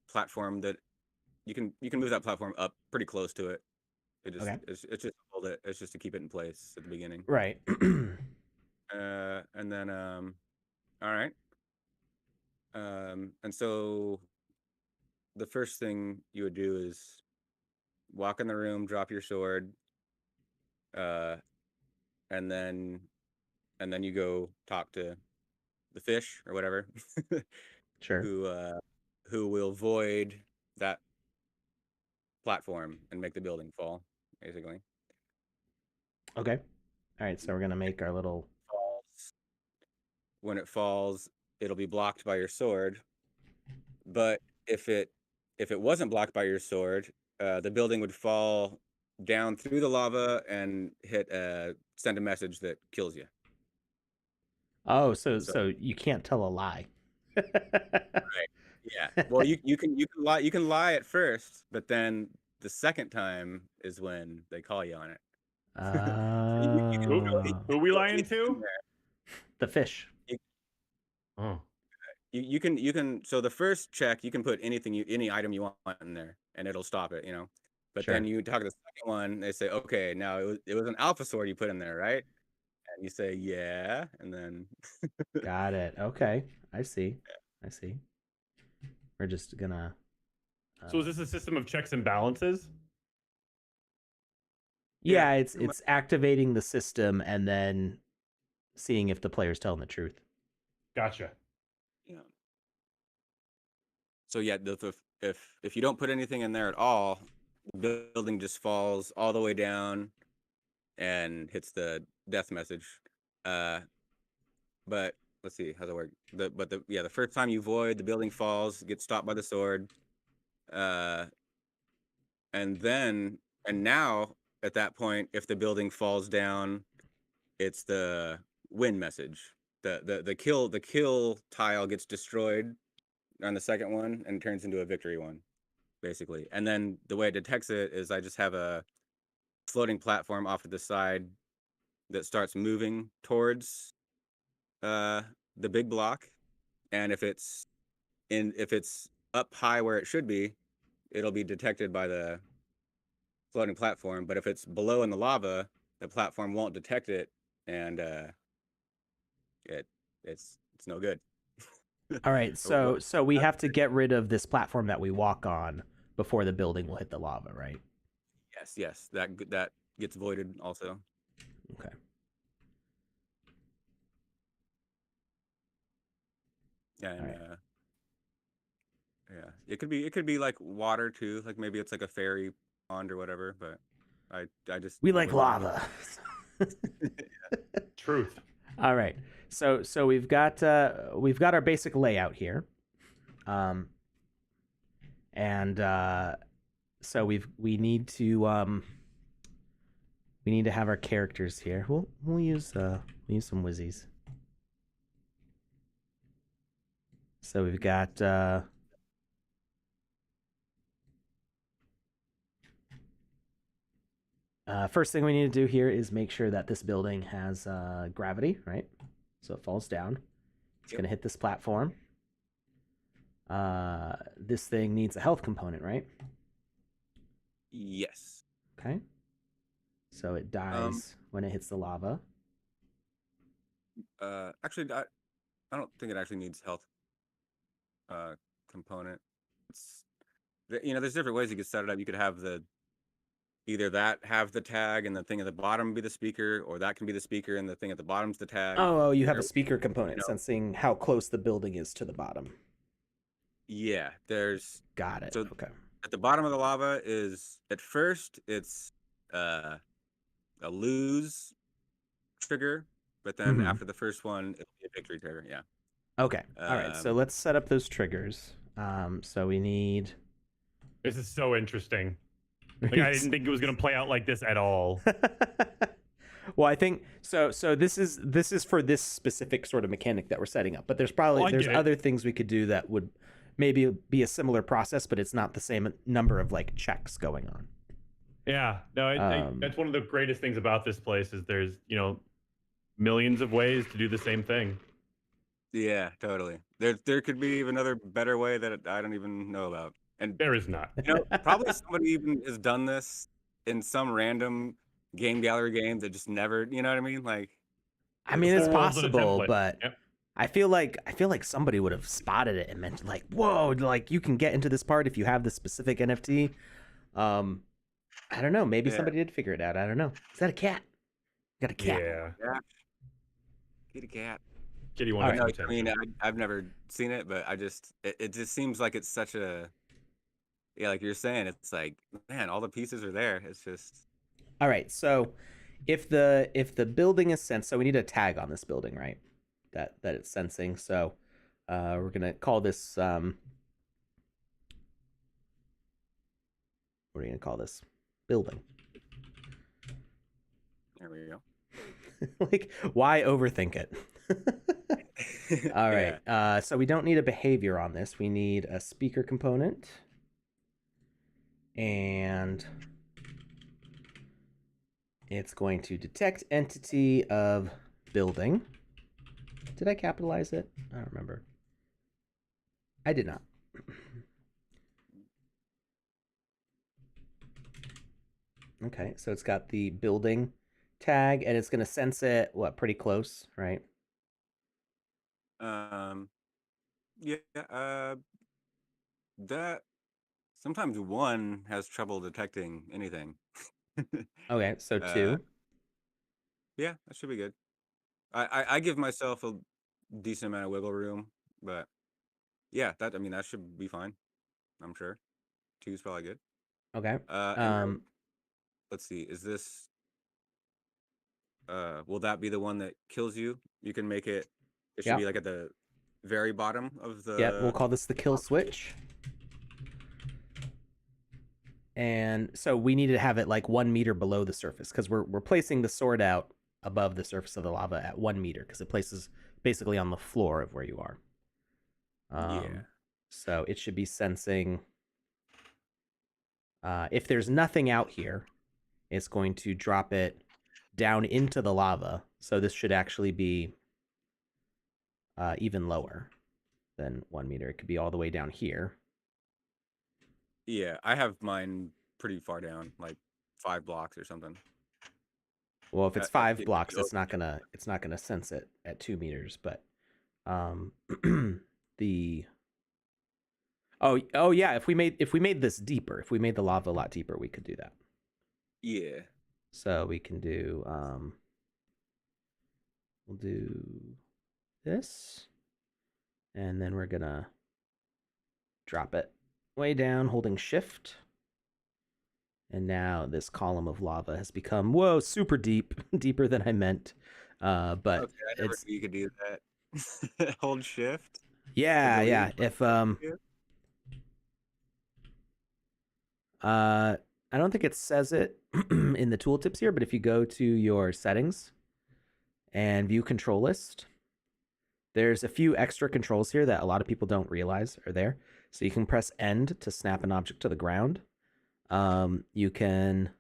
platform that you can move that platform up pretty close to it. It's just to hold it. It's just to keep it in place at the beginning. Right. And then all right. And so the first thing you would do is walk in the room, drop your sword, and then you go talk to the fish or whatever. Sure. Who will void that platform and make the building fall, basically. Okay. All right, so we're gonna make our little. When it falls, it'll be blocked by your sword. But if it wasn't blocked by your sword, the building would fall down through the lava and send a message that kills you. Oh, so you can't tell a lie. Right. Yeah. Well, you can lie at first, but then the second time is when they call you on it. Who are we lying to? The fish. You can. So the first check, you can put any item you want in there, and it'll stop it. You know. But then you talk to the second one, they say, okay, now it was an alpha sword you put in there, right? And you say, yeah, and then. Got it. Okay, I see. I see. We're just gonna. So is this a system of checks and balances? Yeah, it's activating the system and then seeing if the player's telling the truth. Gotcha. Yeah. So yeah, if you don't put anything in there at all, the building just falls all the way down and hits the death message. But let's see how's it work. The first time you void, the building falls, gets stopped by the sword. And now at that point, if the building falls down, it's the win message. The kill tile gets destroyed on the second one and turns into a victory one, basically. And then the way it detects it is I just have a floating platform off to the side that starts moving towards the big block, and if it's up high where it should be, it'll be detected by the floating platform. But if it's below in the lava, the platform won't detect it, and it's no good. All right, Well, so we have to get rid of this platform that we walk on before the building will hit the lava, right? yes, that gets voided also. Okay. And right. yeah, it could be like water too, like maybe it's like a fairy pond or whatever. But I just We I like wouldn't want lava. Truth. All right. So we've got our basic layout here. And so we need to have our characters here. We'll use some Wizzies. So we've got first thing we need to do here is make sure that this building has gravity, right? So it falls down. It's going to hit this platform. This thing needs a health component, right? Yes. Okay. So it dies when it hits the lava. Actually, I don't think it actually needs health component. It's there's different ways you could set it up. You could have either that have the tag and the thing at the bottom be the speaker, or that can be the speaker and the thing at the bottom's the tag. Oh, you have a speaker component sensing how close the building is to the bottom. Yeah, there's got it. So okay. At the bottom of the lava is at first it's a lose trigger, but then after the first one it'll be a victory trigger. Yeah. Okay. All right. So let's set up those triggers. So we need. This is so interesting. Like, I didn't think it was going to play out like this at all. Well, I think so. So this is for this specific sort of mechanic that we're setting up. But there's probably there's other things we could do that would maybe be a similar process, but it's not the same number of like checks going on. Yeah. No, I think that's one of the greatest things about this place is there's millions of ways to do the same thing. Yeah, totally. There could be another better way that I don't even know about. And there is not. Probably somebody even has done this in some random game gallery game that just never, you know what I mean? Like, I mean, it's possible, but I feel like somebody would have spotted it and mentioned like, whoa, like you can get into this part if you have this specific NFT. I don't know. Maybe somebody did figure it out. I don't know. Is that a cat? You got a cat? Yeah. Get a cat. Kitty wants I mean, I've never seen it, but it just seems like it's such a like you're saying, it's like, man, all the pieces are there. It's just all right. So if the building is sensed, so we need a tag on this building, right? That it's sensing. So we're gonna call this what are you gonna call this? Building. There we go. Like, why overthink it? All right. So we don't need a behavior on this. We need a speaker component. And it's going to detect entity of building. Did I capitalize it? I don't remember. I did not. Okay, so it's got the building tag, and it's going to sense it, pretty close, right? Yeah, that sometimes one has trouble detecting anything. Okay, so 2. Yeah, that should be good. I give myself a decent amount of wiggle room, but yeah, that should be fine. I'm sure 2 is probably good. Okay. Let's see. Is this? Will that be the one that kills you? You can make it. It should be like at the very bottom of the. Yeah, we'll call this the kill switch. And so we need to have it like 1 meter below the surface because we're placing the sword out above the surface of the lava at 1 meter because it places basically on the floor of where you are. Yeah. So it should be sensing. If there's nothing out here, it's going to drop it down into the lava. So this should actually be even lower than 1 meter. It could be all the way down here. Yeah, I have mine pretty far down, like 5 blocks or something. Well, if it's If 5 you blocks, go- it's not gonna sense it at 2 meters. But the oh yeah, if we made this deeper, if we made the lava a lot deeper, we could do that. Yeah. So we can do we'll do this, and then we're gonna drop it way down, holding shift. And now this column of lava has become, whoa, super deep, deeper than I meant. But Okay, I never knew you could do that. Hold shift. yeah, yeah. If I don't think it says it in the tooltips here, but if you go to your settings and view control list, there's a few extra controls here that a lot of people don't realize are there. So you can press end to snap an object to the ground. You can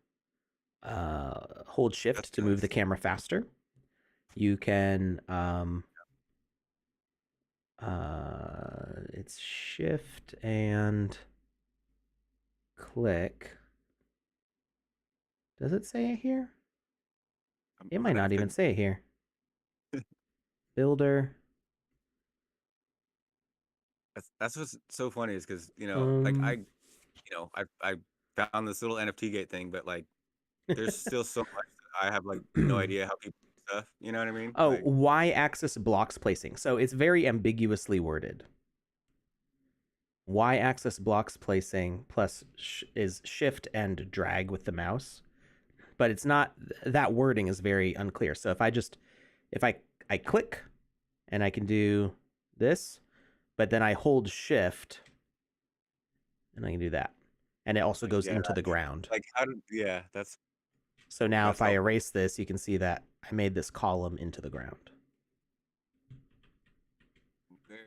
hold shift to move the camera faster. You can it's shift and click. Does it say it here? It might not even say it here. Builder. That's what's so funny is because like I found this little NFT gate thing, but like there's still so much that I have like no idea how people do stuff. You know what I mean? Oh, Like, y-axis blocks placing. So it's very ambiguously worded. Y-axis blocks placing plus is shift and drag with the mouse, but it's not, that wording is very unclear. So if I click and I can do this, but then I hold shift and I can do that, and it also goes into the ground. like that's so now that's if I helpful. erase this, you can see that I made this column into the ground.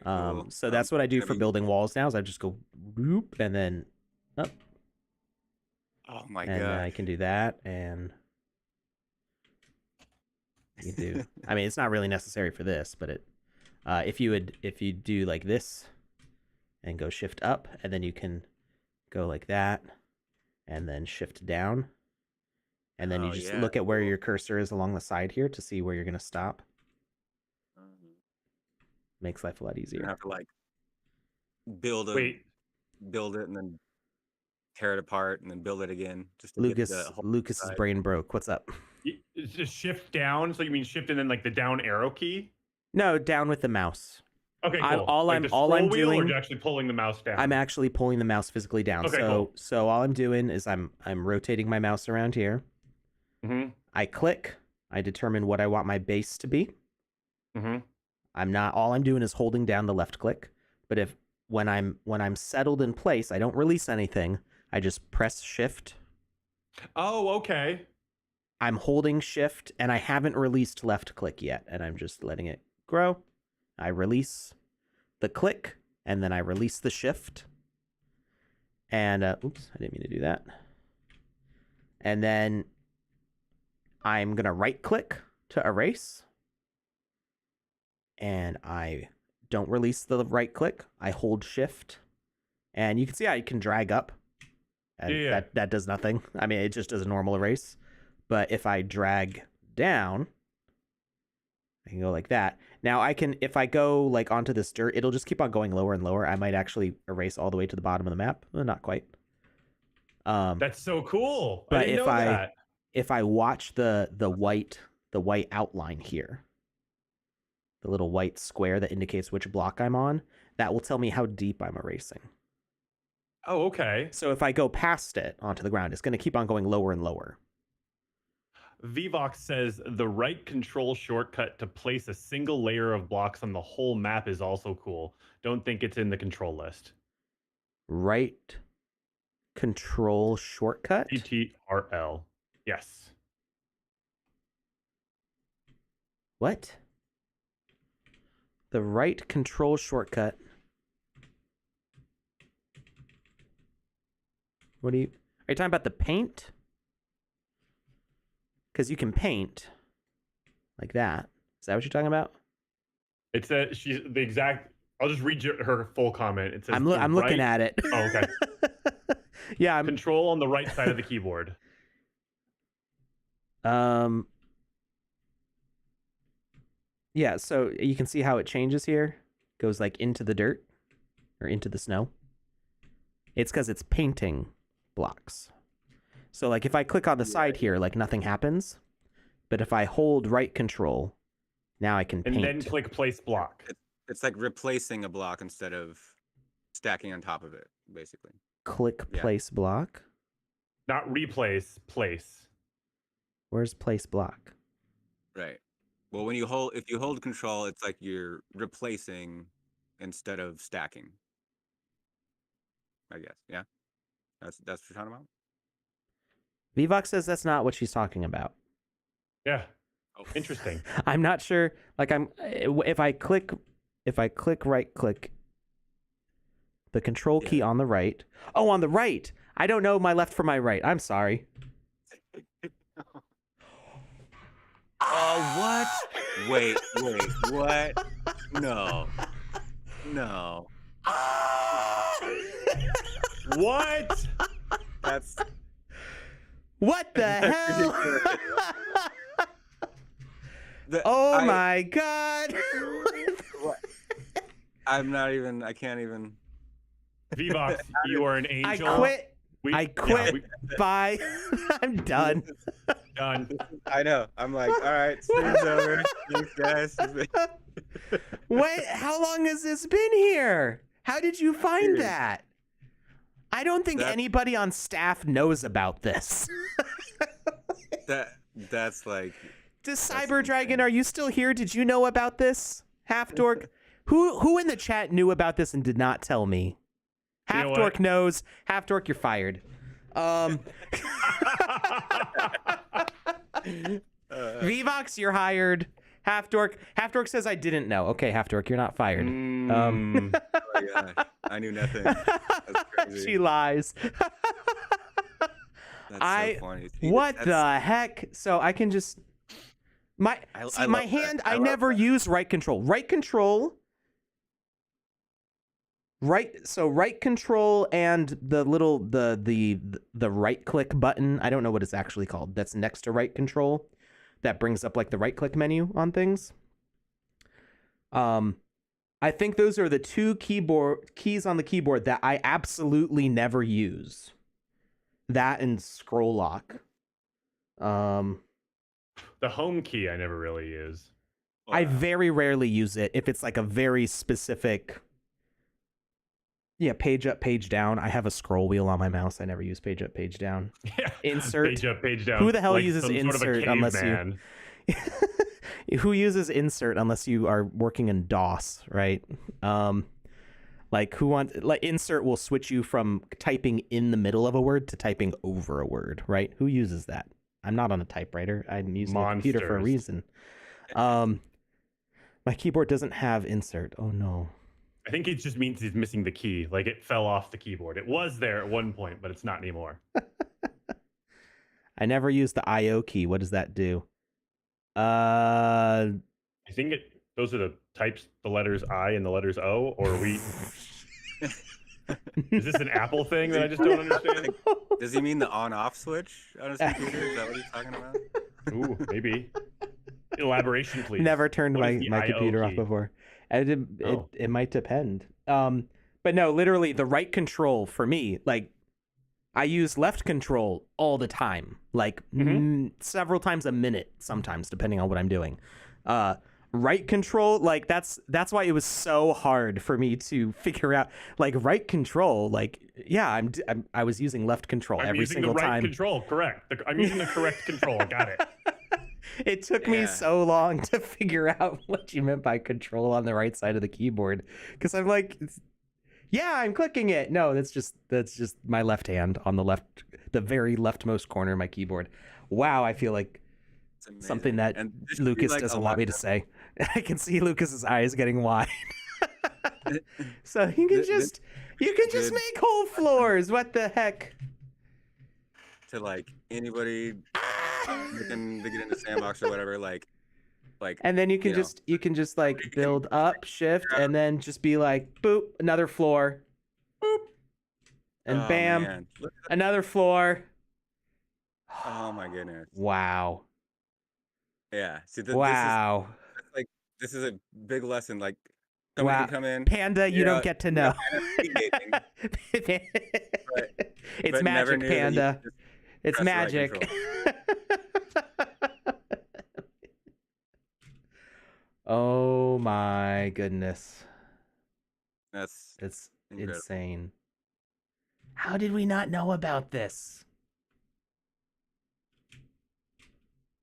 Cool. So that's what I do for building walls now, is I just go whoop and then up. Oh my And god. I can do that, and you do. I mean, it's not really necessary for this, but it if you do like this and go shift up, and then you can go like that and then shift down, and then you just look at where your cursor is along the side here to see where you're going to stop. Makes life a lot easier. You have to like build it and then tear it apart and then build it again. Just to Lucas's brain broke. What's up? It's just shift down. So you mean shift and then like the down arrow key? No, down with the mouse. Okay, cool. All I'm doing, or actually pulling the mouse down? I'm actually pulling the mouse physically down. Okay, cool. So all I'm doing is I'm rotating my mouse around here. Mm-hmm. I click. I determine what I want my base to be. Mm-hmm. All I'm doing is holding down the left click. But when I'm settled in place, I don't release anything. I just press shift. Oh, okay. I'm holding shift and I haven't released left click yet, and I'm just letting it grow. I release the click and then I release the shift. And oops, I didn't mean to do that. And then I'm gonna right click to erase. And I don't release the right click. I hold shift, and you can see how you can drag up. And that does nothing. I mean, it just does a normal erase. But if I drag down, I can go like that. Now if I go like onto this dirt, it'll just keep on going lower and lower. I might actually erase all the way to the bottom of the map. Well, not quite. That's so cool. But I didn't know that. If I watch the white outline here, the little white square that indicates which block I'm on, that will tell me how deep I'm erasing. Oh, okay. So if I go past it onto the ground, it's going to keep on going lower and lower. VVox says the right control shortcut to place a single layer of blocks on the whole map is also cool. Don't think it's in the control list. Right control shortcut? CTRL. Yes. What? The right control shortcut. Are you talking about the paint? Because you can paint like that. Is that what you're talking about? It's she's the exact. I'll just read her full comment. It says I'm looking at it. Oh, okay. Yeah. Control on the right side of the keyboard. Yeah, so you can see how it changes here. Goes like into the dirt or into the snow. It's because it's painting blocks. So like if I click on the side here, like nothing happens. But if I hold right control, now I can paint. And then click place block. It's like replacing a block instead of stacking on top of it, basically. Click place block. Not replace, place. Where's place block? Right. Well, if you hold control, it's like you're replacing instead of stacking. I guess. Yeah. That's what you're talking about. VVox says that's not what she's talking about. Yeah. Oh, interesting. I'm not sure. Like if I click right click the control key on the right. Oh, on the right. I don't know my left from my right. I'm sorry. Oh, what? Wait, what? No. What? That's what the hell? Oh my god. I can't even. VVox, you are an angel. I quit. Bye. I'm done. Done. I know. I'm like, all right, stream's over. Thanks, guys. Wait, how long has this been here? How did you find that? I don't think anybody on staff knows about this. That's like. Does Cyber Dragon, are you still here? Did you know about this? Half Dork? Who in the chat knew about this and did not tell me? Half Dork knows. Half Dork, you're fired. VVox, you're hired. Half Dork says I didn't know. Okay, Half Dork, you're not fired. Oh my gosh. I knew nothing. That's crazy. She lies. That's so funny. See, what the heck? So I can just my hand. I never use right control. Right control and the little the right click button. I don't know what it's actually called. That's next to right control. That brings up like the right click menu on things. I think those are the two keys on the keyboard that I absolutely never use. That and scroll lock. The home key I never really use. I very rarely use it if it's like a very specific. Yeah, page up, page down. I have a scroll wheel on my mouse. I never use page up, page down. Yeah. Insert. Page up, page down. Who the hell like uses insert unless you? Who uses insert unless you are working in DOS, right? Like insert will switch you from typing in the middle of a word to typing over a word, right? Who uses that? I'm not on a typewriter. I'm using a computer for a reason. My keyboard doesn't have insert. Oh no. I think it just means he's missing the key. Like it fell off the keyboard. It was there at one point, but it's not anymore. I never use the IO key. What does that do? I think those are the types, the letters I and the letters O, or are we? Is this an Apple thing that I just don't understand? Does he mean the on-off switch on his computer? Is that what he's talking about? Ooh, maybe. Elaboration, please. Never turned my computer off before. It might depend. But no, literally the right control for me, like I use left control all the time, like several times a minute, sometimes depending on what I'm doing. Right control, like that's why it was so hard for me to figure out, like right control, like yeah, I was using left control every single time. I'm using the right control, correct. I'm using the correct control. Got it. It took me so long to figure out what you meant by control on the right side of the keyboard, because I'm like, yeah, I'm clicking it. No, that's just my left hand on the very leftmost corner of my keyboard. Wow, I feel like something that Lucas doesn't want me to say. I can see Lucas's eyes getting wide. So you can just make whole floors. What the heck? To like anybody looking to get into Sandbox or whatever, like and then you can just like build up, shift, and then just be like boop, another floor, boop, and bam, another floor. Oh my goodness. Wow. Yeah. See, Wow. like this is a big lesson. Like somebody Wow. can come in, Panda, you don't get to know. NFT gaming, It's but never magic, knew that you Panda. could just It's press the right magic. control. Oh my goodness. That's It's incredible. insane. How did we not know about this?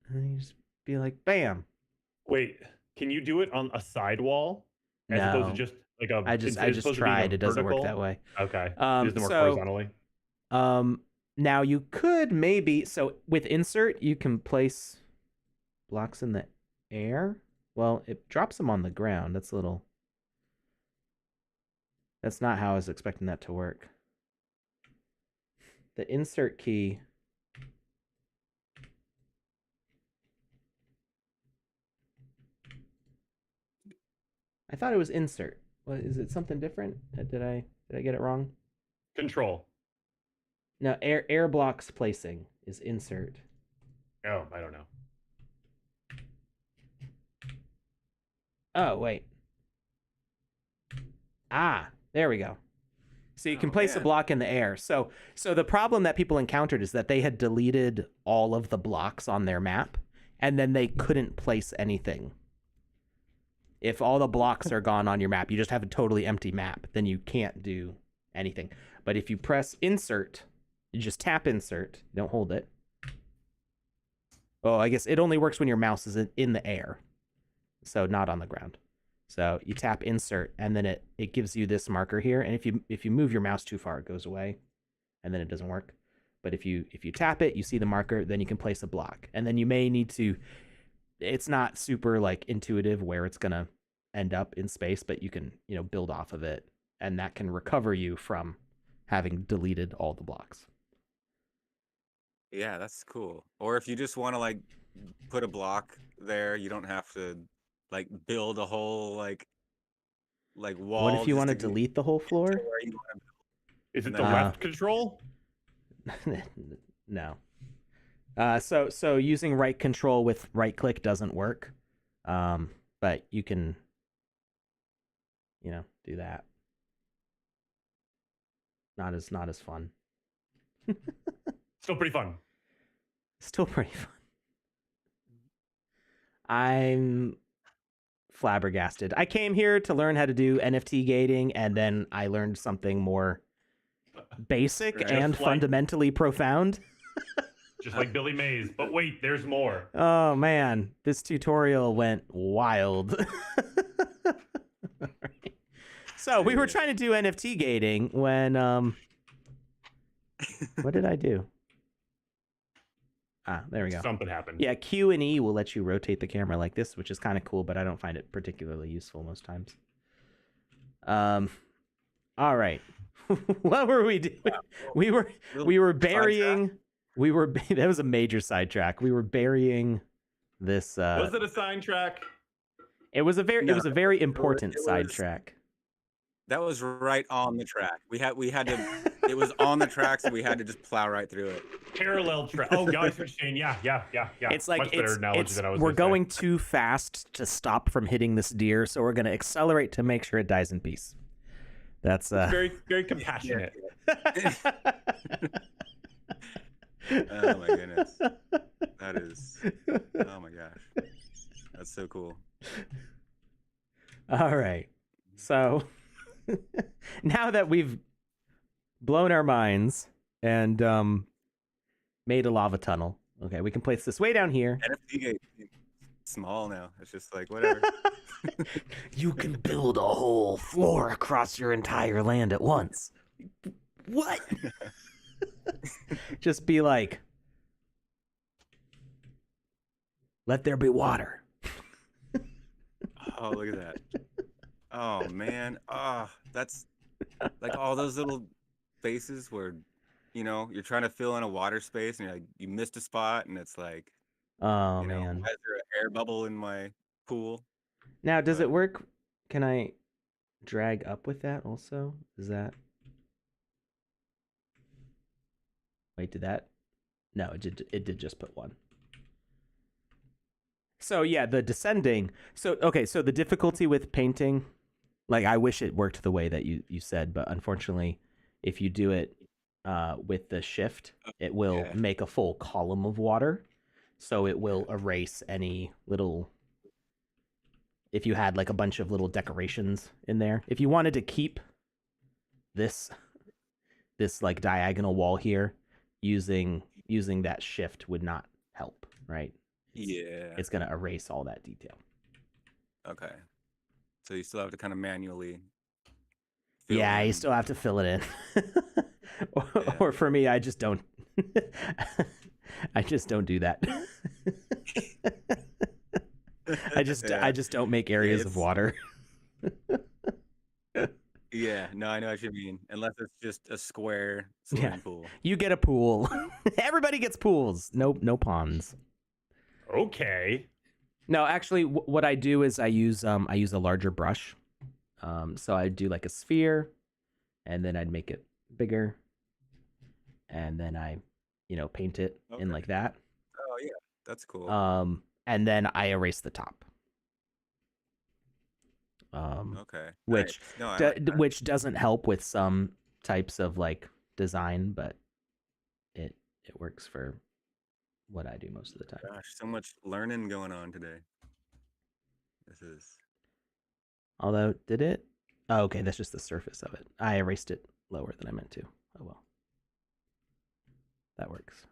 And you just be like, bam. Wait, can you do it on a sidewall as opposed to No. just like a? I just as opposed to being tried. a It doesn't work vertical? that way. Okay, it doesn't work So horizontally. now you could maybe, so with insert you can place blocks in the air. Well, it drops them on the ground. That's a little. That's not how I was expecting that to work. The insert key. I thought it was insert. What is it? Something different? Did I get it wrong? Control. No, air blocks placing is insert. Oh, I don't know. Oh, wait. Ah, there we go. So you can place a block in the air. So the problem that people encountered is that they had deleted all of the blocks on their map, and then they couldn't place anything. If all the blocks are gone on your map, you just have a totally empty map, then you can't do anything. But if you press insert, you just tap insert, don't hold it. Oh, I guess it only works when your mouse is in the air, so not on the ground. So you tap insert, and then it gives you this marker here. And if you move your mouse too far, it goes away, and then it doesn't work. But if you tap it, you see the marker, then you can place a block. And then you may need to. It's not super like intuitive where it's gonna end up in space, but you can build off of it, and that can recover you from having deleted all the blocks. Yeah, that's cool. Or if you just want to like put a block there, you don't have to like build a whole like wall. What if you just want to delete the whole floor? where you want Is it the left control? No. So using right control with right click doesn't work. But you can, do that. Not as fun. Still pretty fun. Still pretty fun. I'm flabbergasted. I came here to learn how to do NFT gating, and then I learned something more basic and fundamentally profound. Just like Billy Mays. But wait, there's more. Oh, man. This tutorial went wild. So we were trying to do NFT gating when... What did I do? Ah, there we go. Something happened. Yeah, Q and E will let you rotate the camera like this, which is kind of cool, but I don't find it particularly useful most times. All right. What were we doing? We were burying... That was a major sidetrack. We were burying this... Was it a sign track? It was a very important sidetrack. That was right on the track. We had to. It was on the track, so we had to just plow right through it. Parallel track. Oh, guys, what you're saying? Yeah. It's like much better analogy than I was. We're going too fast to stop from hitting this deer, so we're going to accelerate to make sure it dies in peace. That's very, very compassionate. Oh my goodness, that is. Oh my gosh, that's so cool. All right, so. Now that we've blown our minds and made a lava tunnel, okay, we can place this way down here. NFT game small now. It's just like whatever. You can build a whole floor across your entire land at once. What? Just be like, let there be water. Oh, look at that. Oh man, that's like all those little spaces where, you're trying to fill in a water space and you're like, you missed a spot, and it's like, oh man, man, why is there an air bubble in my pool? Now, does it work? Can I drag up with that also? Is that? Wait, did that? No, it did just put one. So yeah, the descending. So okay, so the difficulty with painting, like I wish it worked the way that you said, but unfortunately, if you do it with the shift, it will Yeah. make a full column of water. So it will erase any little, if you had like a bunch of little decorations in there. If you wanted to keep this like diagonal wall here, using that shift would not help, right? Yeah. It's gonna erase all that detail. Okay. So you still have to kind of manually fill Yeah, you in. still have to fill it in. Yeah. Or for me, I just don't. I just don't do that. I just don't make areas of water. Yeah, no, I know what you mean. Unless it's just a square swimming pool. You get a pool. Everybody gets pools. No ponds. Okay. No, actually, what I do is I use a larger brush. So I do like a sphere, and then I'd make it bigger, and then I, paint it in like that. Oh yeah, that's cool. And then I erase the top. Okay. Which nice. No, I like that. which doesn't help with some types of like design, but it works for what I do most of the time. Gosh, so much learning going on today. This is. Although, did it? Oh, okay, that's just the surface of it. I erased it lower than I meant to. Oh well. That works.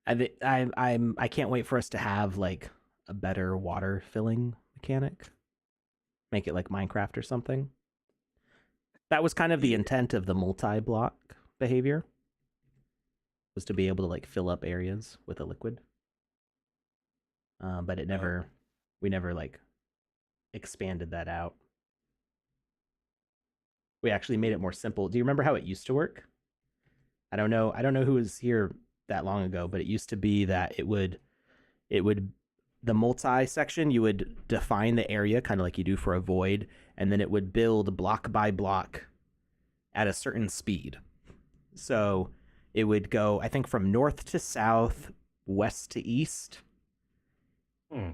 I can't wait for us to have like a better water filling mechanic. Make it like Minecraft or something. That was kind of the intent of the multi-block behavior. Was to be able to like fill up areas with a liquid. But we never like expanded that out. We actually made it more simple. Do you remember how it used to work? I don't know who was here that long ago, but it used to be that it would the multi section, you would define the area kind of like you do for a void, and then it would build block by block at a certain speed. So it would go, I think, from north to south, west to east,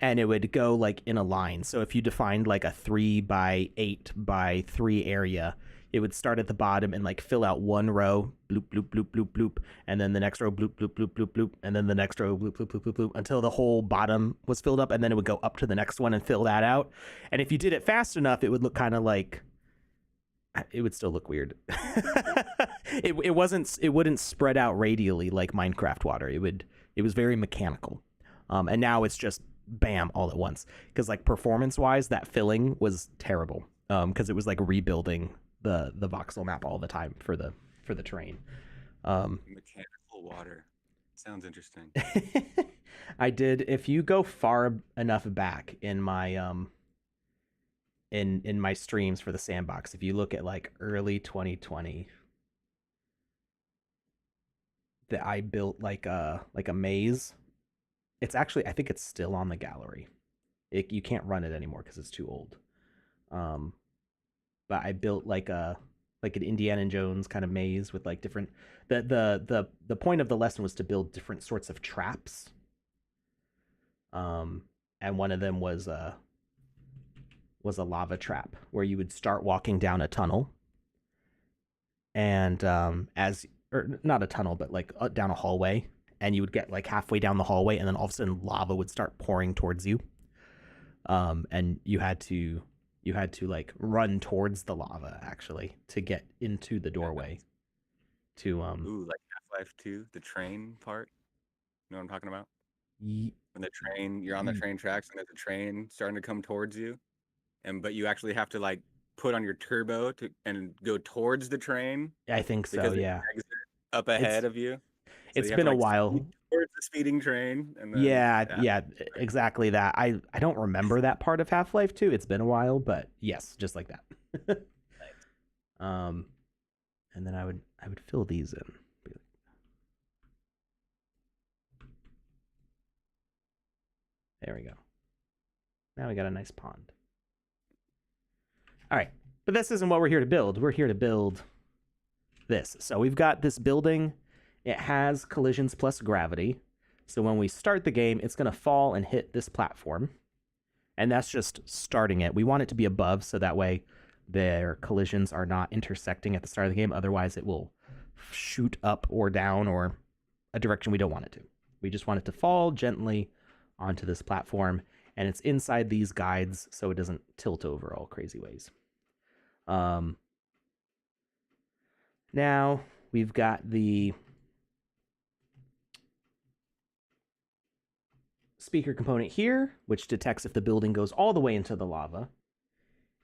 and it would go like in a line. So if you defined like a 3x8 by 3 area, it would start at the bottom and like fill out one row, bloop, bloop, bloop, bloop, bloop, and then the next row, bloop, bloop, bloop, bloop, bloop, and then the next row, bloop, bloop, bloop, bloop, bloop, until the whole bottom was filled up, and then it would go up to the next one and fill that out. And if you did it fast enough, it would look kind of like, it would still look weird. It wouldn't spread out radially like Minecraft water. It was very mechanical. And now it's just bam all at once. Because like performance wise, that filling was terrible. Because it was like rebuilding the voxel map all the time for the terrain. Mechanical water sounds interesting. I did. If you go far enough back in my in my streams for the sandbox, if you look at like early 2020, that I built like a maze. It's actually, I think it's still on the gallery. You can't run it anymore because it's too old. But I built like an Indiana Jones kind of maze with like different. The point of the lesson was to build different sorts of traps. And one of them was a lava trap where you would start walking down a tunnel, and not a tunnel, but like down a hallway, and you would get like halfway down the hallway, and then all of a sudden lava would start pouring towards you. And you had to like run towards the lava actually to get into the doorway. To Ooh, like Half-Life 2, the train part. You know what I'm talking about? When the train, you're on the train tracks, and there's a train starting to come towards you, but you actually have to like put on your turbo and go towards the train. I think so. Yeah. Up ahead of you. So it's been a while. Towards the speeding train. And then, yeah, exactly that. I don't remember that part of Half-Life 2. It's been a while, but yes, just like that. And then I would fill these in. There we go. Now we got a nice pond. All right, but this isn't what we're here to build. We're here to build this. So we've got this building. It has collisions plus gravity. So when we start the game, it's going to fall and hit this platform. And that's just starting it. We want it to be above so that way their collisions are not intersecting at the start of the game. Otherwise, it will shoot up or down or a direction we don't want it to. We just want it to fall gently onto this platform. And it's inside these guides so it doesn't tilt over all crazy ways. Now we've got the speaker component here, which detects if the building goes all the way into the lava.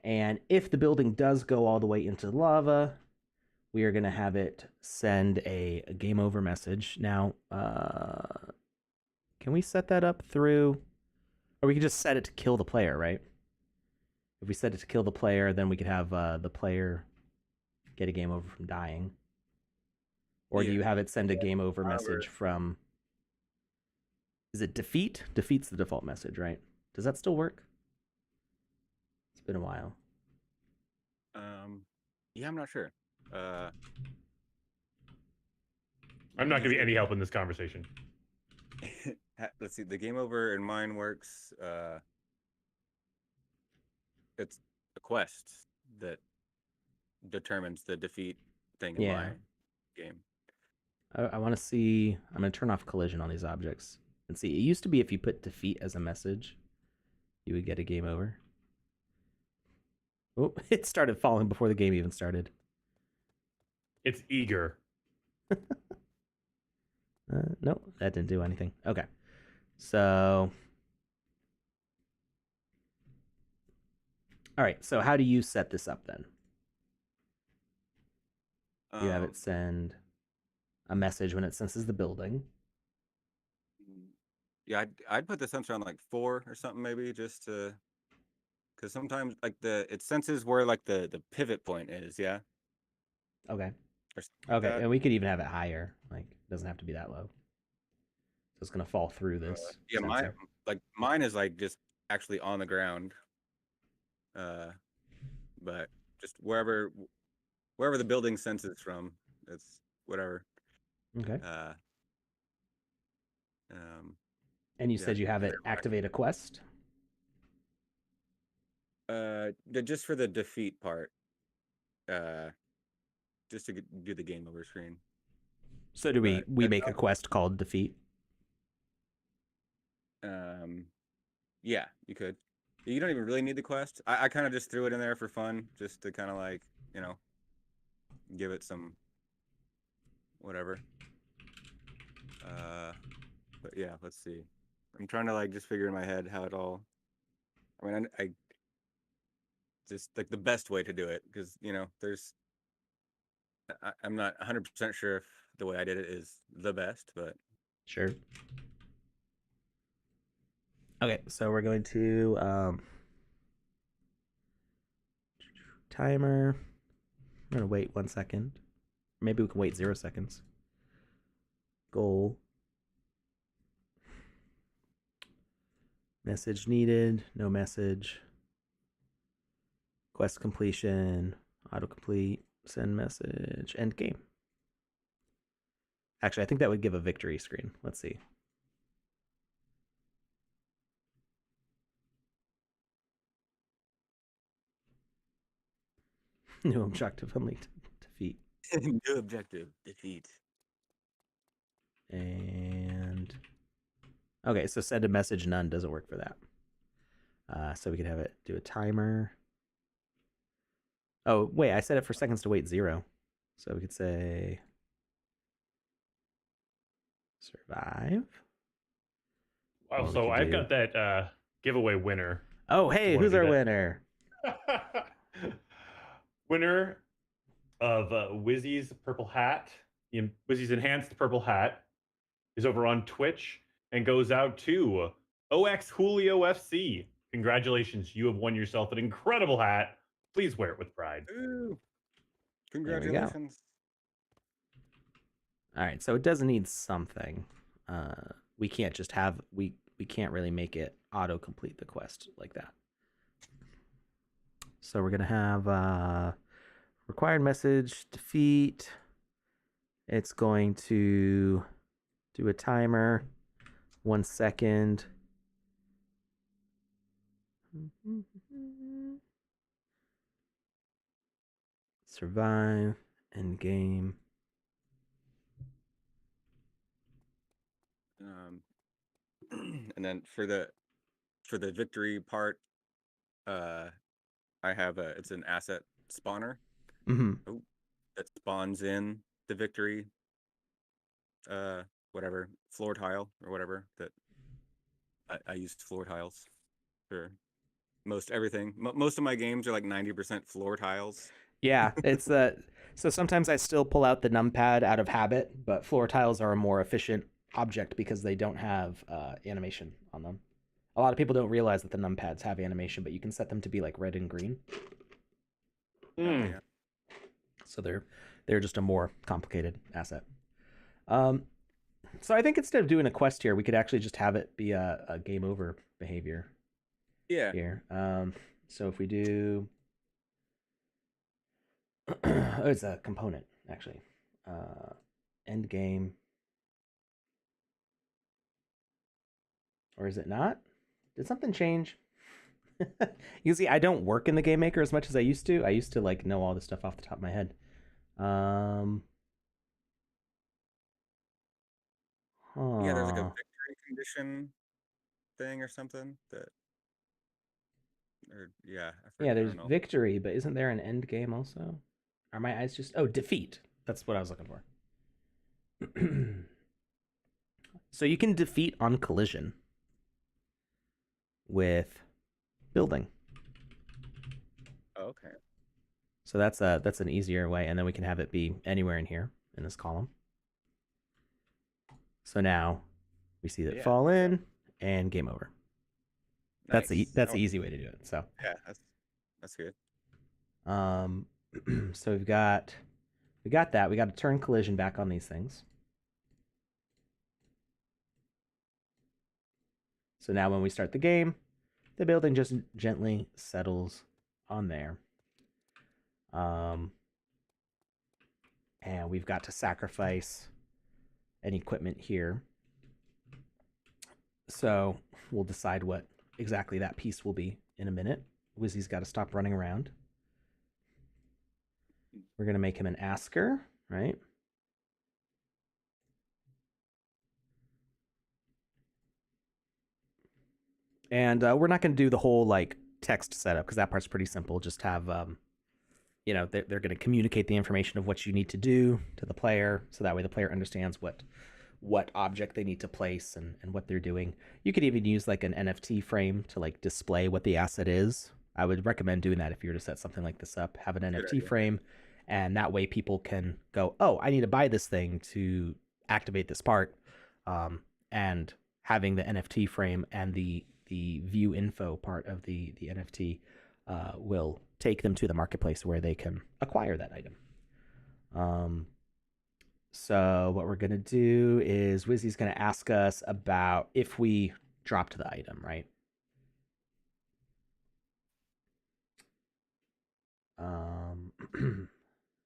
And if the building does go all the way into the lava, we are going to have it send a game over message. Now, can we set that up through, or we can just set it to kill the player, right? If we set it to kill the player, then we could have the player get a game over from dying. Or do you have it send a game over message from... Is it defeat? Defeat's the default message, right? Does that still work? It's been a while. Yeah, I'm not sure. I'm not giving you any help in this conversation. Let's see. The game over in mine works. It's a quest that determines the defeat thing in my game. I want to see... I'm going to turn off collision on these objects. And see, it used to be if you put defeat as a message, you would get a game over. Oh, it started falling before the game even started. It's eager. No, that didn't do anything. Okay. So... All right, so how do you set this up then? You have it send a message when it senses the building. Yeah, I'd put the sensor on like 4 or something maybe, just to, because sometimes like it senses where like the pivot point is. Yeah. Okay. Like okay, that. and we could even have it higher. Like, it doesn't have to be that low. So it's gonna fall through this. Yeah, mine is like just actually on the ground. But just wherever the building senses from, it's whatever. Okay. And you yeah, said you have it activate a quest? Just for the defeat part. Just to do the game over screen. So do we make a quest called defeat? Yeah, you could. You don't even really need the quest. I kind of just threw it in there for fun, just to kind of like, you know, give it some whatever. But yeah, let's see. I'm trying to like just figure in my head how it all. I mean, I just like the best way to do it, because you know, I'm not 100% sure if the way I did it is the best, but sure. Okay, so we're going to timer. I'm gonna wait 1 second. Maybe we can wait 0 seconds. Goal. Message needed. No message. Quest completion. Autocomplete. Send message. End game. Actually, I think that would give a victory screen. Let's see. New objective unleashed. Defeat. New objective defeat. And okay, so send a message none doesn't work for that. So we could have it do a timer. Oh, wait, I set it for seconds to wait 0. So we could say survive. Wow, so I've got that giveaway winner. Oh, hey, who's our winner? Winner of Wizzy's purple hat, Wizzy's enhanced purple hat, is over on Twitch and goes out to OX Julio FC. Congratulations, you have won yourself an incredible hat. Please wear it with pride. Ooh. Congratulations. All right, so it does need something. We can't just have we can't really make it auto-complete the quest like that. So we're gonna have required message defeat. It's going to do a timer. 1 second. Survive, end game. And then for the victory part, I have it's an asset spawner that spawns in the victory, whatever floor tile or whatever that I use floor tiles for most everything. Most of my games are like 90% floor tiles. Yeah, it's so sometimes I still pull out the numpad out of habit, but floor tiles are a more efficient object because they don't have animation on them. A lot of people don't realize that the numpads have animation, but you can set them to be like red and green. Yeah. So they're just a more complicated asset. So I think instead of doing a quest here, we could actually just have it be a game over behavior. Yeah. Here. So if we do, oh, it's a component actually. End game. Or is it not? Did something change? You see, I don't work in the game maker as much as I used to. I used to like know all this stuff off the top of my head. Yeah, there's like a victory condition thing or something that, or yeah, Yeah, I there's don't know. victory, but isn't there an end game also? Are my eyes just defeat? That's what I was looking for. So you can defeat on collision with building. Okay. So that's an easier way, and then we can have it be anywhere in here in this column. So now we see that fall in and game over. Nice. That's the easy way to do it. So yeah, that's good. So we got that. We got to turn collision back on these things. So now when we start the game, the building just gently settles on there. And we've got to sacrifice an equipment here. So we'll decide what exactly that piece will be in a minute. Wizzy's got to stop running around. We're going to make him an asker, right? And we're not going to do the whole like text setup because that part's pretty simple. Just have, they're going to communicate the information of what you need to do to the player, so that way the player understands what object they need to place and what they're doing. You could even use like an NFT frame to like display what the asset is. I would recommend doing that if you were to set something like this up. Have an NFT frame, and that way people can go, oh, I need to buy this thing to activate this part. And having the NFT frame and the view info part of the NFT will take them to the marketplace where they can acquire that item. So what we're going to do is Wizzy's going to ask us about if we dropped the item, right?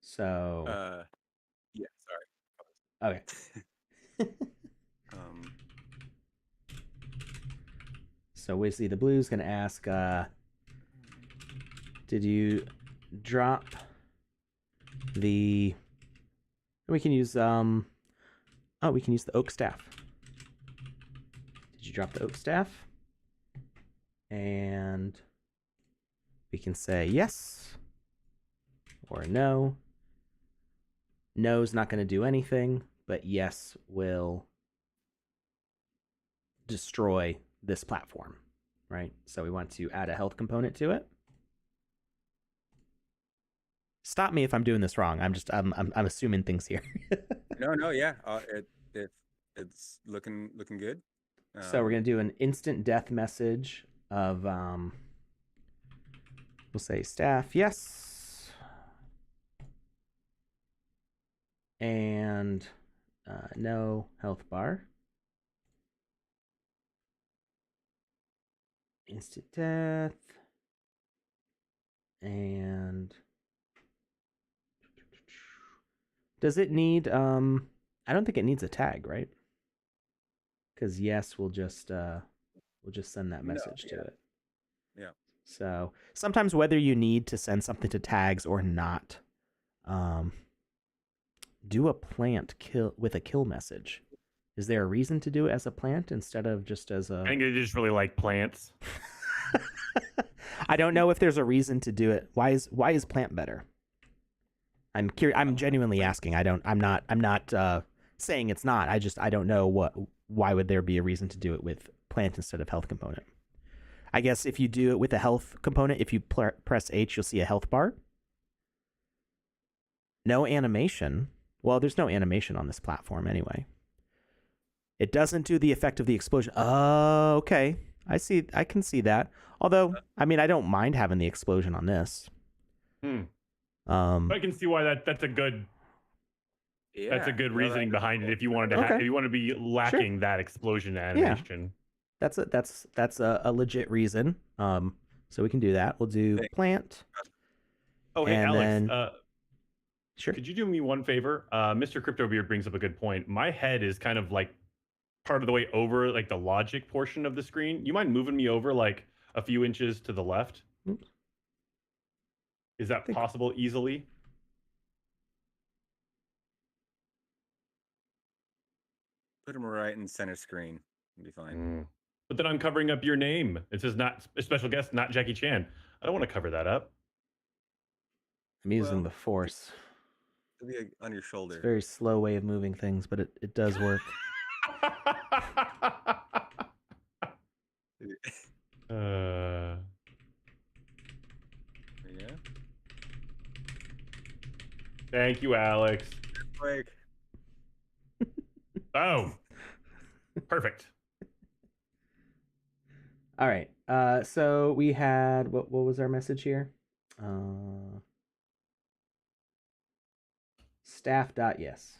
So yeah, sorry. Okay. So Wizzy the Blue's going to ask, did you drop the... We can use we can use the oak staff. Did you drop the oak staff? And we can say yes or no. No's not going to do anything, but yes will destroy this platform, right? So we want to add a health component to it. Stop me if I'm doing this wrong. I'm assuming things here. No, yeah. It's looking good. So we're gonna do an instant death message of we'll say staff yes, and no health bar. Instant death, and does it need I don't think it needs a tag, right? because yes will just send that No, message to it. Yeah. So sometimes whether you need to send something to tags or not, do a plant kill with a kill message. Is there a reason to do it as a plant instead of just as a? I think they just really like plants. I don't know if there's a reason to do it. Why is plant better? I'm curious. I'm genuinely asking. I'm not saying it's not. I don't know why would there be a reason to do it with plant instead of health component. I guess if you do it with a health component, if you press H, you'll see a health bar. No animation. Well, there's no animation on this platform anyway. It doesn't do the effect of the explosion. Oh, okay. I can see that. Although, I mean, I don't mind having the explosion on this. I can see why that's a good reasoning behind it. If you wanted to if you want to be lacking that explosion animation. That's a legit reason. So we can do that. We'll do plant. Oh, hey, Alex. Sure. Could you do me one favor? Mr. Cryptobeard brings up a good point. My head is kind of like part of the way over like the logic portion of the screen. You mind moving me over like a few inches to the left? Oops. Is that possible easily? Put him right in center screen. It'll be fine. But then I'm covering up your name. It says not a special guest, not Jackie Chan. I don't want to cover that up. I'm using the force. It'll be on your shoulder. It's a very slow way of moving things, but it does work. Yeah. Thank you, Alex. Quick. Oh, perfect. All right. So we had what was our message here? Staff.yes.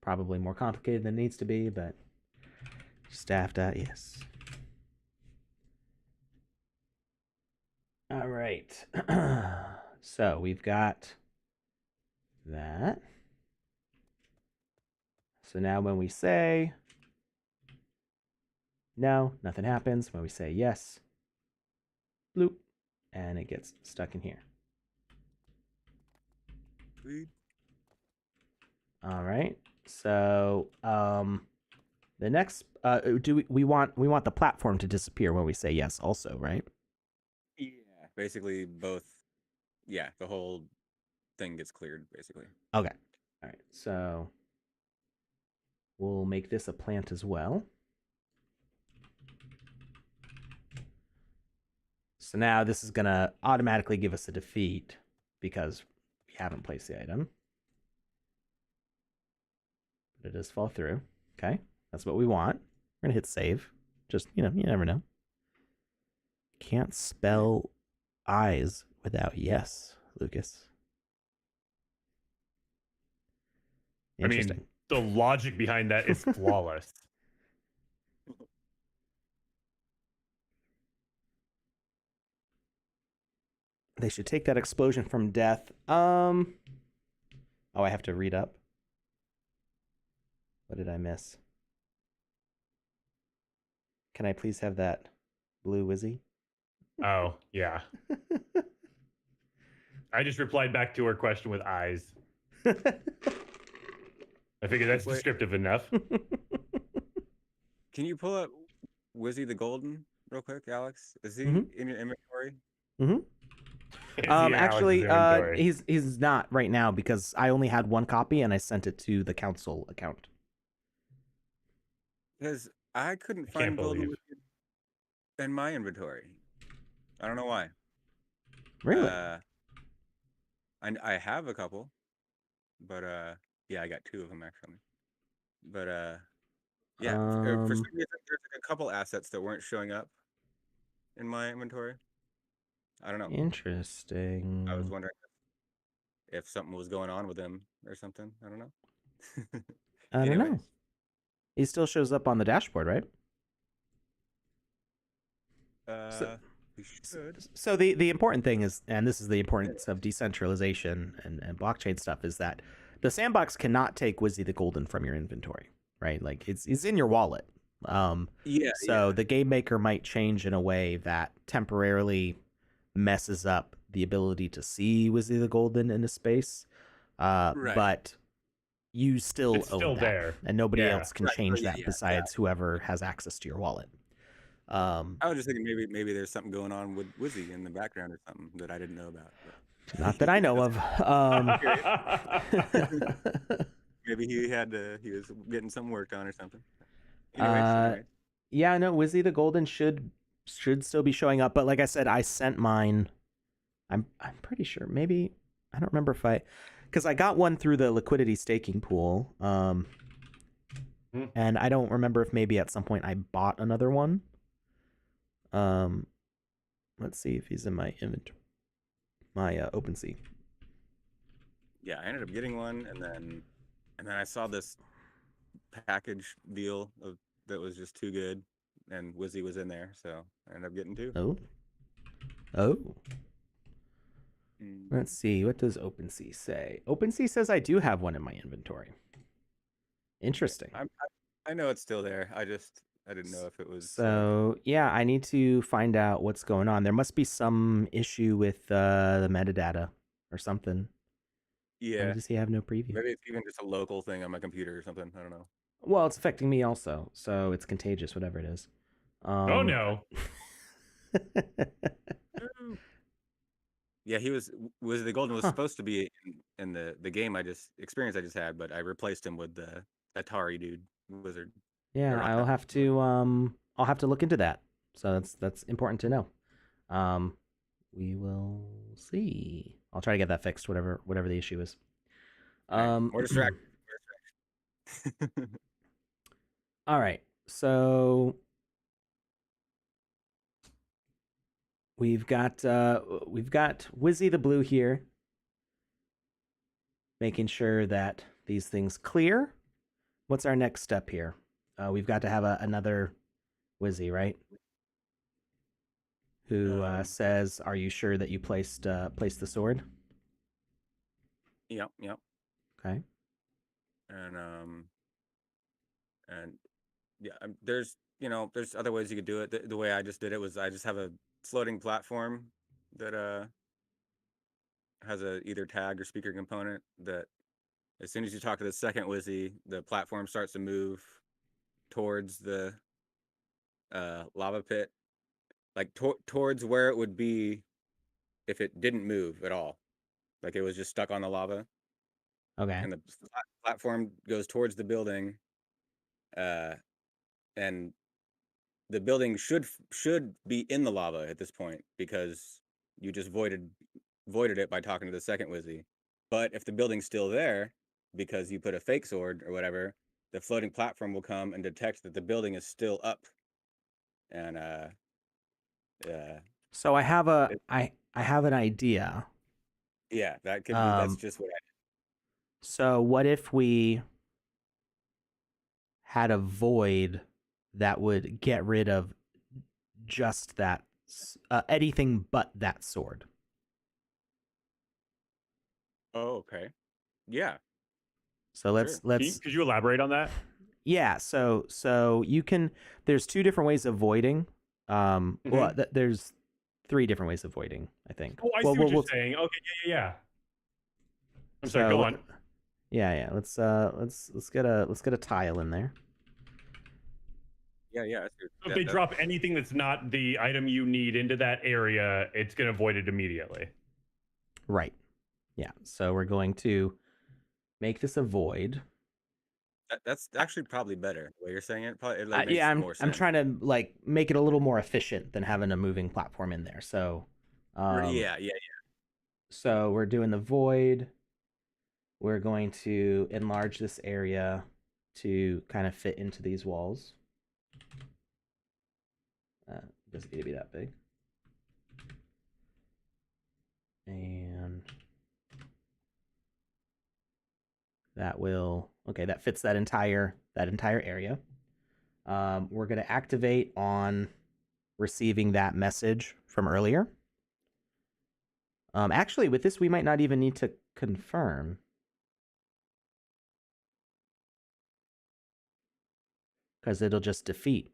Probably more complicated than it needs to be, but staff.yes. All right. So we've got that. So now when we say no, nothing happens. When we say yes, bloop, and it gets stuck in here. Sweet. All right. So the next we want the platform to disappear when we say yes also, right? Yeah. Basically both. Yeah, the whole thing gets cleared basically. Okay. All right. So we'll make this a plant as well. So now this is going to automatically give us a defeat because we haven't placed the item. But it does fall through. Okay, that's what we want. We're going to hit save. Just, you never know. Can't spell eyes without yes, Lucas. Interesting. I mean, the logic behind that is flawless. They should take that explosion from death. Oh, I have to read up. What did I miss? Can I please have that blue Wizzy? Oh, yeah. I just replied back to her question with eyes. I figure that's descriptive enough. Can you pull up Wizzy the Golden real quick, Alex? Is he in your inventory? Mm-hmm. Actually, he's not right now because I only had one copy and I sent it to the council account. Because I couldn't find Golden in my inventory. I don't know why. Really? I have a couple, but yeah, I got two of them actually. But yeah, for some reason there's like a couple assets that weren't showing up in my inventory. I don't know. Interesting. I was wondering if something was going on with them or something. I don't know. I don't know. He still shows up on the dashboard, right? So the important thing is, and this is the importance of decentralization and blockchain stuff, is that the sandbox cannot take Wizzy the Golden from your inventory, right? Like it's in your wallet. So the game maker might change in a way that temporarily messes up the ability to see Wizzy the Golden in a space. But you still It's own still that, there. and nobody Yeah. else can change that besides whoever has access to your wallet. I was just thinking maybe there's something going on with Wizzy in the background or something that I didn't know about. But not that I know of. Maybe he was getting some work done or something. Anyways. Yeah, no, Wizzy the Golden should still be showing up, but like I said, I sent mine. I'm pretty sure. Maybe I don't remember because I got one through the liquidity staking pool. And I don't remember if maybe at some point I bought another one. Let's see if he's in my inventory, my OpenSea. Yeah, I ended up getting one, and then I saw this package deal that was just too good, and Wizzy was in there, so I ended up getting two. Oh. Let's see. What does OpenSea say? OpenSea says I do have one in my inventory. Interesting. I know it's still there. I didn't know if it was. So yeah, I need to find out what's going on. There must be some issue with the metadata or something. Yeah. Does he have no preview? Maybe it's even just a local thing on my computer or something. I don't know. Well, it's affecting me also, so it's contagious, whatever it is. Oh no. Yeah, the Golden was supposed to be in the game I just had, but I replaced him with the Atari dude wizard. Yeah, I'll have to look into that. So that's important to know. We will see. I'll try to get that fixed, whatever the issue is. More distracted. All right. So we've got Wizzy the Blue here, making sure that these things clear. What's our next step here? We've got to have another Wizzy, right? Who says, "Are you sure that you placed the sword?" Yep. Okay. And yeah, there's other ways you could do it. The way I just did it was I just have a floating platform that has a either tag or speaker component that as soon as you talk to the second Wizzy, the platform starts to move towards the lava pit, like towards where it would be if it didn't move at all, like it was just stuck on the lava. Okay. And the platform goes towards the building, and the building should be in the lava at this point because you just voided it by talking to the second Wizzy. But if the building's still there because you put a fake sword or whatever, the floating platform will come and detect that the building is still up. And so I have an idea. Yeah, that could be. That's just what I did. So what if we had a void that would get rid of just that, anything but that sword? Oh, okay. Yeah. So let's. Could you elaborate on that? Yeah. So you can. There's two different ways of voiding. Well, there's three different ways of voiding, I think. Oh, I see what you're saying. Okay. Yeah. I'm sorry. Go on. Yeah. Let's get a tile in there. Yeah. So if they drop anything that's not the item you need into that area, it's going to void it immediately. Right. Yeah. So we're going to make this a void. That's actually probably better the way you're saying it. Probably, I'm trying to like make it a little more efficient than having a moving platform in there. So, yeah. So we're doing the void. We're going to enlarge this area to kind of fit into these walls. Doesn't need to be that big. And that fits that entire area. We're going to activate on receiving that message from earlier. Actually, with this, we might not even need to confirm. because it'll just defeat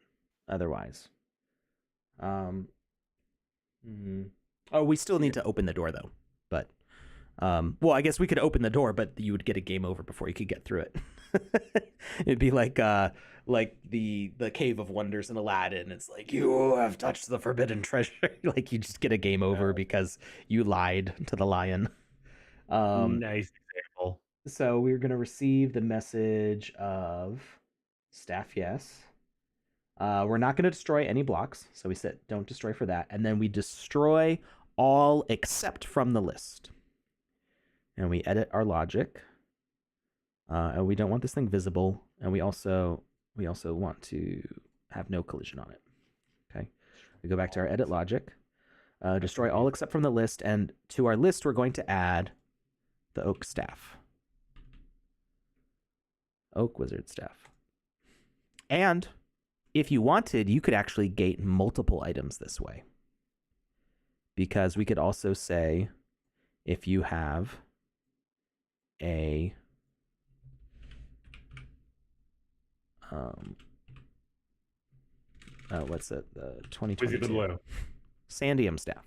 otherwise. Oh, we still need to open the door though. But well, I guess we could open the door, but you would get a game over before you could get through it. It'd be like the Cave of Wonders in Aladdin. It's like, you have touched the forbidden treasure. Like, you just get a game over because you lied to the lion. Nice example. So we're going to receive the message of staff, yes. We're not going to destroy any blocks. So we said don't destroy for that. And then we destroy all except from the list. And we edit our logic. And we don't want this thing visible. And we also want to have no collision on it. Okay. We go back to our edit logic. Destroy all except from the list. And to our list, we're going to add the oak staff. Oak wizard staff. And if you wanted, you could actually gate multiple items this way. Because we could also say, if you have a what's it? The 2022 Sandium staff.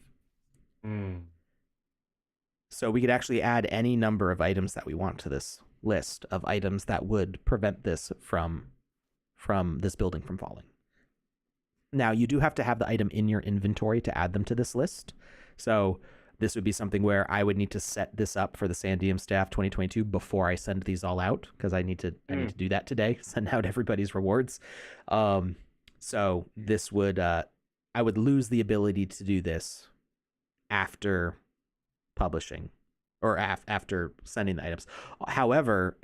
So we could actually add any number of items that we want to this list of items that would prevent this from this building from falling. Now, you do have to have the item in your inventory to add them to this list. So this would be something where I would need to set this up for the Sandium staff 2022 before I send these all out, because I need to do that today, send out everybody's rewards. So this would I would lose the ability to do this after publishing or after sending the items. However,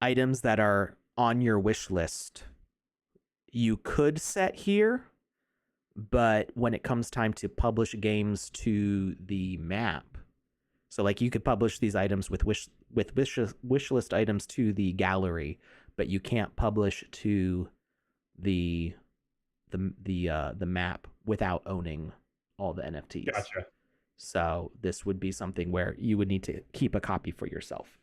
items that are on your wish list, you could set here, but when it comes time to publish games to the map, so like you could publish these items with wish list items to the gallery, but you can't publish to the map without owning all the NFTs. Gotcha. So this would be something where you would need to keep a copy for yourself.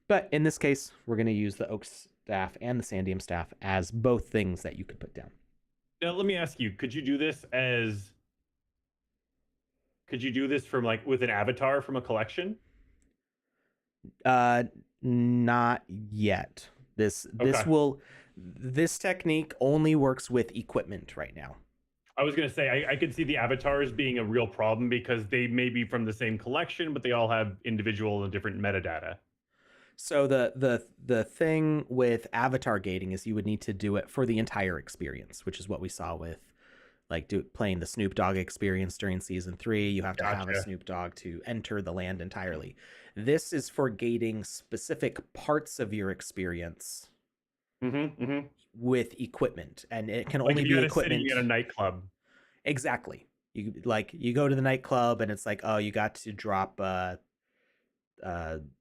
But in this case, we're going to use the oak staff and the Sandium staff as both things that you could put down. Now, let me ask you, could you do this from like with an avatar from a collection? Not yet. This technique only works with equipment right now. I was going to say, I could see the avatars being a real problem because they may be from the same collection, but they all have individual and different metadata. So the thing with avatar gating is you would need to do it for the entire experience, which is what we saw with like playing the Snoop Dogg experience during season 3. You have to have a Snoop Dogg to enter the land entirely. This is for gating specific parts of your experience with equipment, and it can only be equipment. Sitting at a nightclub. Exactly. You go to the nightclub and it's like, oh, you got to drop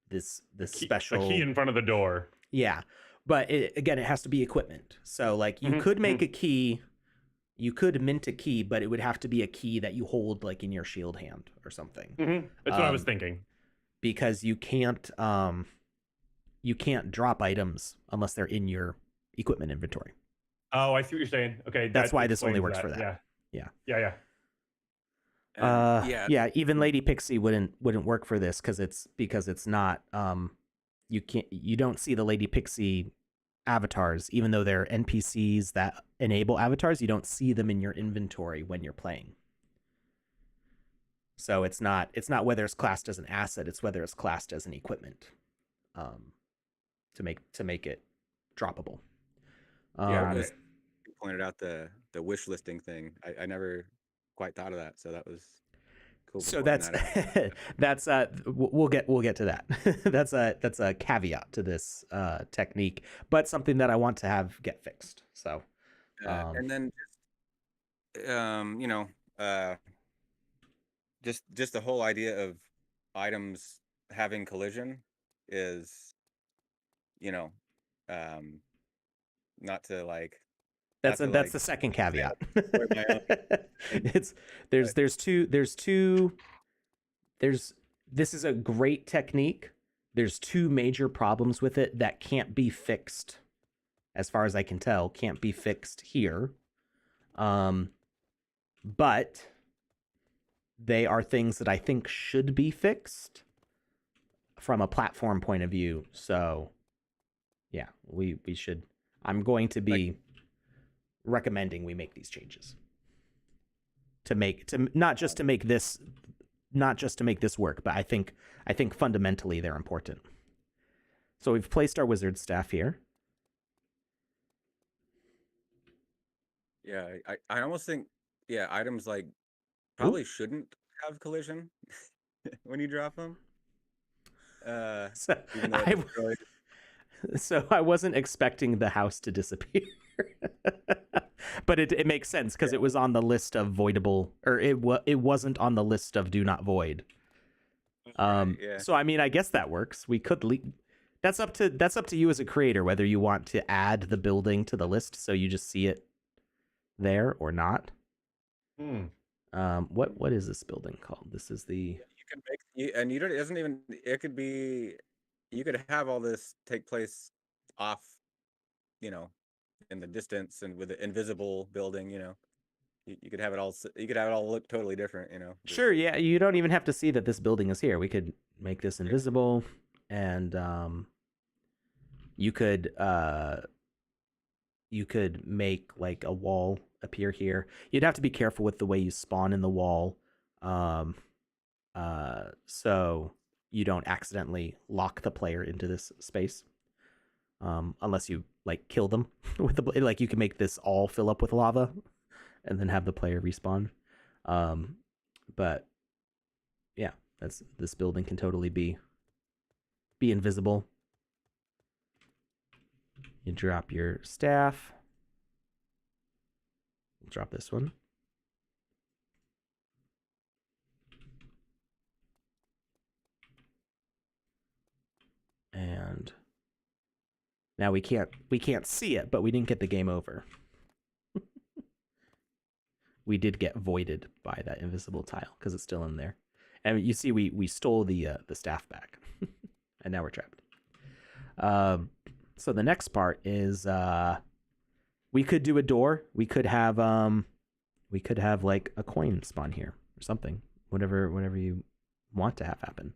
this special key in front of the door. Yeah, but again, it has to be equipment. So like you could make a key, you could mint a key, but it would have to be a key that you hold like in your shield hand or something. That's what I was thinking. Because you can't drop items unless they're in your equipment inventory. Oh, I see what you're saying. Okay, that's why this only works for that. Yeah. Even Lady Pixie wouldn't work for this because it's not you don't see the Lady Pixie avatars, even though they're NPCs that enable avatars. You don't see them in your inventory when you're playing. So it's not whether it's classed as an asset, it's whether it's classed as an equipment to make it droppable. You pointed out the wish listing thing. I never quite thought of that, so that was cool. So that's we'll get to that. that's a caveat to this technique, but something that I want to have get fixed. So and then just the whole idea of items having collision is not to like. That's the second caveat. This is a great technique. There's two major problems with it that can't be fixed as far as I can tell, can't be fixed here. But they are things that I think should be fixed from a platform point of view. So yeah, we should. I'm going to be recommending we make these changes not just to make this work, but I think fundamentally they're important. So we've placed our wizard staff here. Yeah, I almost think items like probably shouldn't have collision when you drop them. So Even though so I wasn't expecting the house to disappear. But it makes sense because it was on the list of voidable, or it wasn't on the list of do not void. So I mean, I guess that works. We could that's up to you as a creator whether you want to add the building to the list so you just see it there or not. What is this building called? This is the you can make and you don't. It doesn't even. It could be. You could have all this take place off, in the distance and with an invisible building. You could have it all. You could have it all look totally different. Sure, yeah. You don't even have to see that this building is here. We could make this invisible, and you could make like a wall appear here. You'd have to be careful with the way you spawn in the wall, so you don't accidentally lock the player into this space, unless you like kill them with the like. You can make this all fill up with lava, and then have the player respawn. But yeah, this building can totally be invisible. You drop your staff. We'll drop this one. And now we can't see it, but we didn't get the game over. We did get voided by that invisible tile because it's still in there. And you see we stole the staff back. And now we're trapped. So the next part is we could do a door. We could have like a coin spawn here or something. Whatever you want to have happen.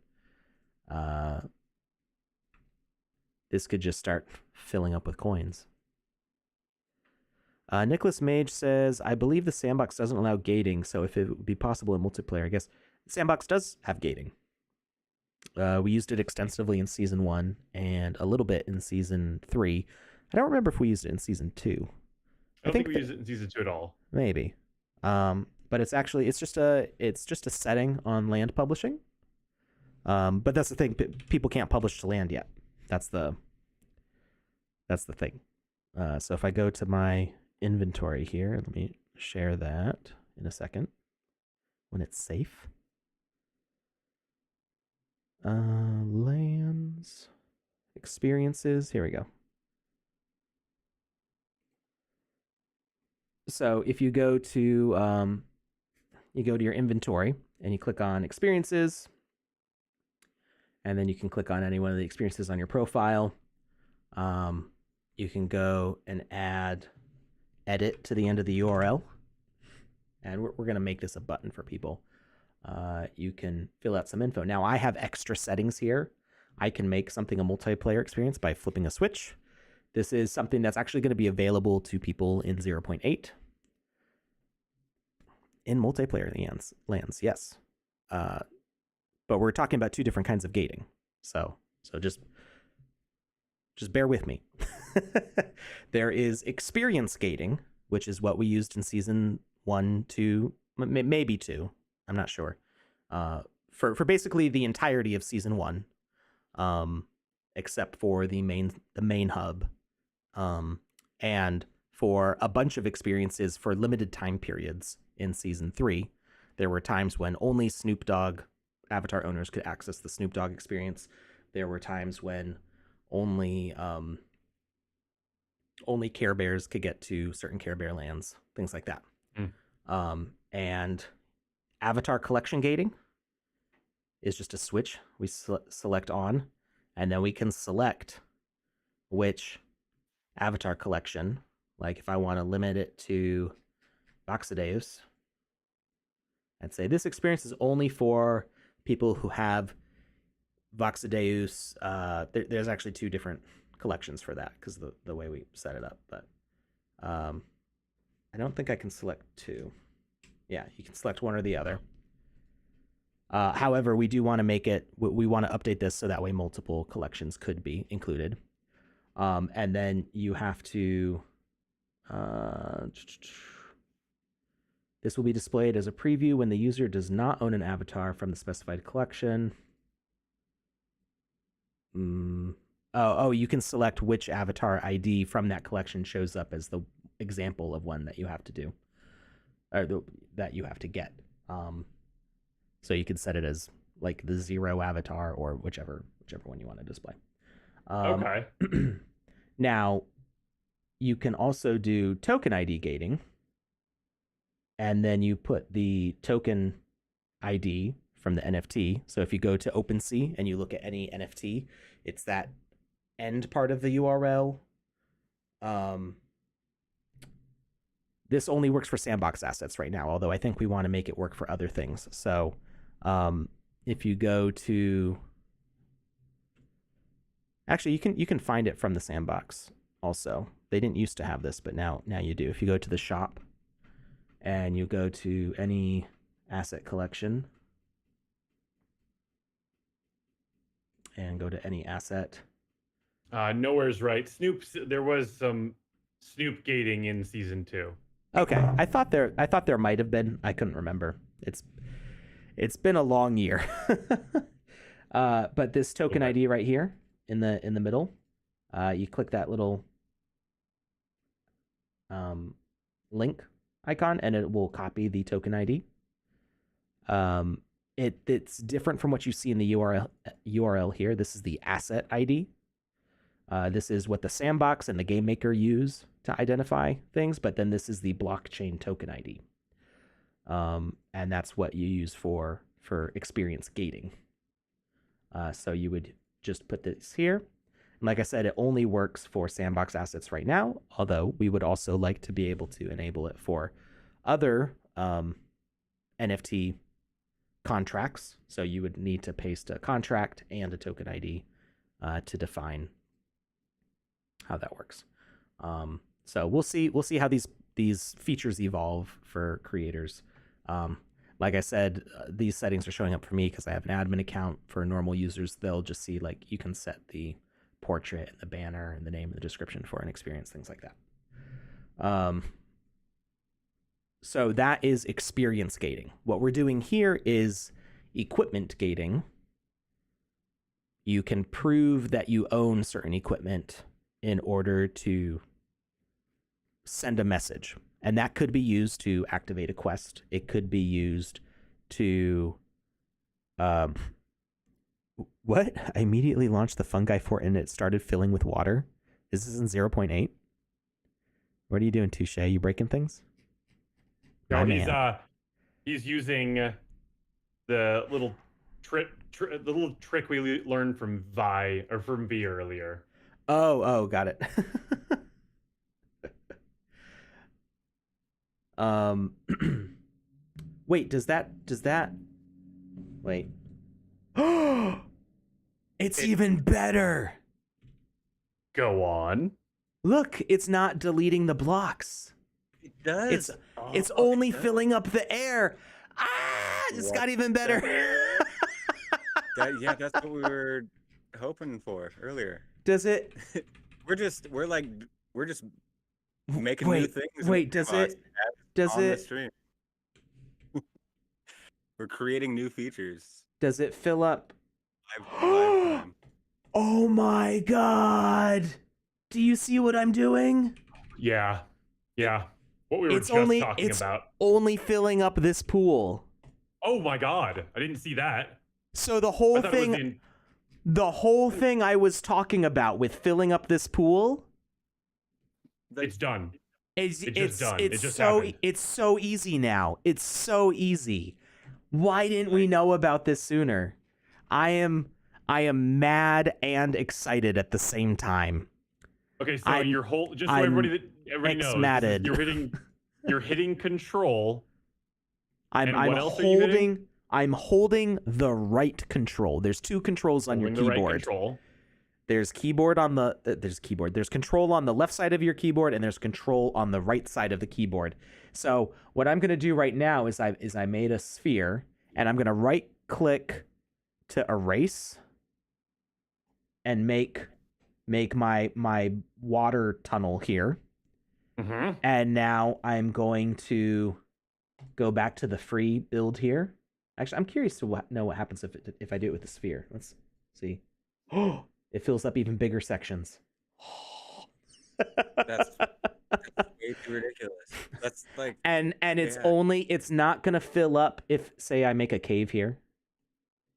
This could just start filling up with coins. Nicholas Mage says, I believe the sandbox doesn't allow gating, so if it would be possible in multiplayer, I guess. Sandbox does have gating. We used it extensively in Season 1 and a little bit in Season 3. I don't remember if we used it in Season 2. I don't think we used it in Season 2 at all. Maybe. But it's just a setting on land publishing. But that's the thing. People can't publish to land yet. That's the thing. So if I go to my inventory here, let me share that in a second when it's safe. Lands, experiences, here we go. So if you go to your inventory and you click on experiences, and then you can click on any one of the experiences on your profile. You can go and add edit to the end of the URL. And we're going to make this a button for people. You can fill out some info. Now, I have extra settings here. I can make something a multiplayer experience by flipping a switch. This is something that's actually going to be available to people in 0.8. In multiplayer lands, yes. But we're talking about two different kinds of gating. So just bear with me. There is experience gating, which is what we used in Season 1, 2, maybe 2. I'm not sure. For basically the entirety of Season 1, except for the main hub, and for a bunch of experiences for limited time periods in Season 3. There were times when only Snoop Dogg avatar owners could access the Snoop Dogg experience. There were times when only Care Bears could get to certain Care Bear lands, things like that. And avatar collection gating is just a switch we select on, and then we can select which avatar collection, like if I want to limit it to VoxEdit, I'd say this experience is only for people who have VoxEdit. There's actually two different collections for that because the way we set it up, but I don't think I can select two. Yeah, you can select one or the other. However, we do want to make it, we want to update this so that way multiple collections could be included. And then you have to, this will be displayed as a preview when the user does not own an avatar from the specified collection. Oh, you can select which avatar ID from that collection shows up as the example of one that you have to do, or that you have to get. So you can set it as like the 0 avatar or whichever one you want to display. Okay. Now, you can also do token ID gating, and then you put the token ID from the NFT. So if you go to OpenSea and you look at any NFT, it's that end part of the URL. This only works for Sandbox assets right now, although I think we want to make it work for other things. So if you go to, actually you can find it from the Sandbox also. They didn't used to have this, but now you do. If you go to the shop and you go to any asset collection and go to any asset. Nowhere's right. There was some Snoop gating in season 2. Okay, I thought there might have been. I couldn't remember. It's been a long year. But this token ID right here in the middle, you click that little link icon and it will copy the token ID. It's different from what you see in the URL here. This is the asset ID. This is what the Sandbox and the Game Maker use to identify things, but then this is the blockchain token ID. And that's what you use for experience gating. So you would just put this here. And like I said, it only works for Sandbox assets right now, although we would also like to be able to enable it for other NFT contracts. So you would need to paste a contract and a token ID to define how that works. So we'll see how these features evolve for creators. Like I said, these settings are showing up for me because I have an admin account. For normal users, they'll just see like you can set the portrait and the banner and the name and the description for an experience, things like that. So that is experience gating. What we're doing here is equipment gating. You can prove that you own certain equipment in order to send a message. And that could be used to activate a quest. It could be used to... What? I immediately launched the fungi fort and it started filling with water. Is this in 0.8? What are you doing, Touche? You breaking things? No, he's using the little trick we learned from V earlier. Oh, got it. Wait, does that wait. It's even better. Go on. Look, it's not deleting the blocks. It does. It's only filling up the air. It's got even better. That's what we were hoping for earlier. Does it? We're just making new things. Wait, does it? The stream. We're creating new features. Does it fill up? Live time. Oh my god! Do you see what I'm doing? Yeah. What we were talking about. It's only filling up this pool. Oh my god! I didn't see that. So the whole thing I was talking about with filling up this pool, it's done. It's done. Happened. It's so easy now. It's so easy. Why didn't we know about this sooner? I am mad and excited at the same time. Okay, so I'm- just so I'm everybody knows, X-matted. you're hitting control. I'm And what else are you hitting? I'm holding the right control. There's two controls on your Holding the right keyboard. control. There's keyboard on the There's control on the left side of your keyboard, and there's control on the right side of the keyboard. So what I'm gonna do right now is I made a sphere, and I'm gonna right click to erase and make my water tunnel here. Mm-hmm. And now I'm going to go back to the free build here. Actually, I'm curious to know what happens if I do it with the sphere. Let's see. Oh, it fills up even bigger sections. That's way too ridiculous. That's like, and it's not gonna fill up if, say, I make a cave here.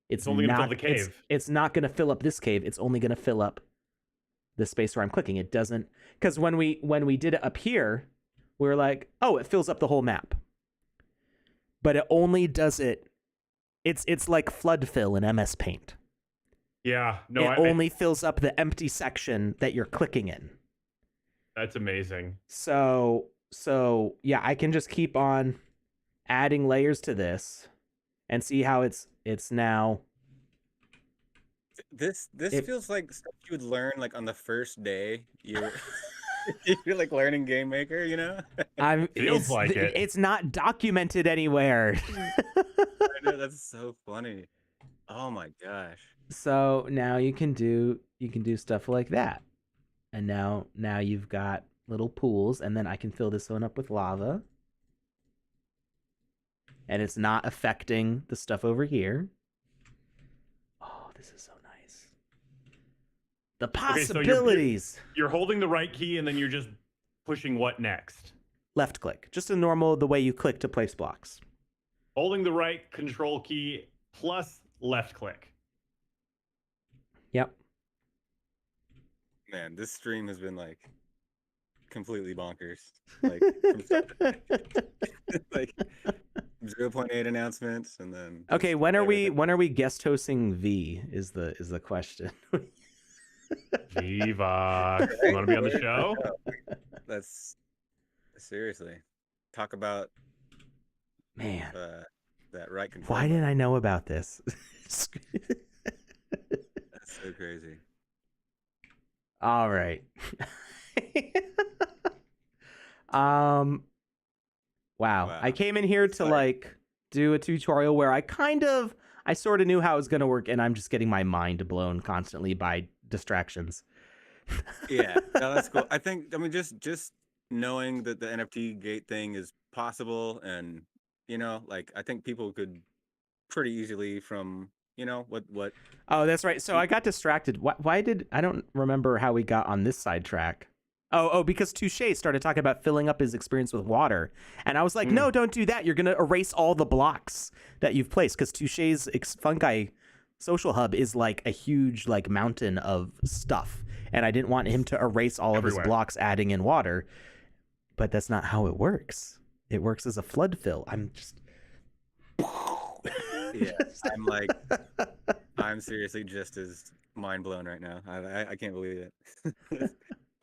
It's only gonna fill the cave. It's not gonna fill up this cave. It's only gonna fill up the space where I'm clicking. It doesn't, because when we did it up here, we were like, oh, it fills up the whole map. But it only does it. It's like flood fill in MS Paint. Yeah, no, it only fills up the empty section that you're clicking in. That's amazing. So yeah, I can just keep on adding layers to this and see how it's now. This feels like stuff you would learn like on the first day you're you're like learning Game Maker, you know? Feels like it. It's not documented anywhere. I know, that's so funny. Oh my gosh. So now you can do stuff like that. And now you've got little pools, and then I can fill this one up with lava. And it's not affecting the stuff over here. Oh, this is so nice. The possibilities. Okay, so you're holding the right key, and then you're just pushing what next? Left click. Just the way you click to place blocks. Holding the right control key plus left click. Yep. Man, this stream has been like completely bonkers. Like, like 0.8 announcements, and then okay. When are we guest hosting V? Is the question. Vox, you want to be on the show? That's seriously talk about, man, that right control. Why didn't I know about this? That's so crazy. All right. Wow. I came in here to like do a tutorial where I sort of knew how it was going to work, and I'm just getting my mind blown constantly by distractions. Yeah, no, that's cool. I mean, just knowing that the NFT gate thing is possible, and like, I think people could pretty easily from what. Oh, that's right. So I got distracted. Why I don't remember how we got on this sidetrack. Oh, because Touche started talking about filling up his experience with water. And I was like, no, don't do that. You're going to erase all the blocks that you've placed, because Touche's Fungi Social Hub is like a huge like mountain of stuff. And I didn't want him to erase all of his blocks adding in water. But that's not how it works. It works as a flood fill. I'm just... Yeah, I'm seriously just as mind blown right now. I can't believe it.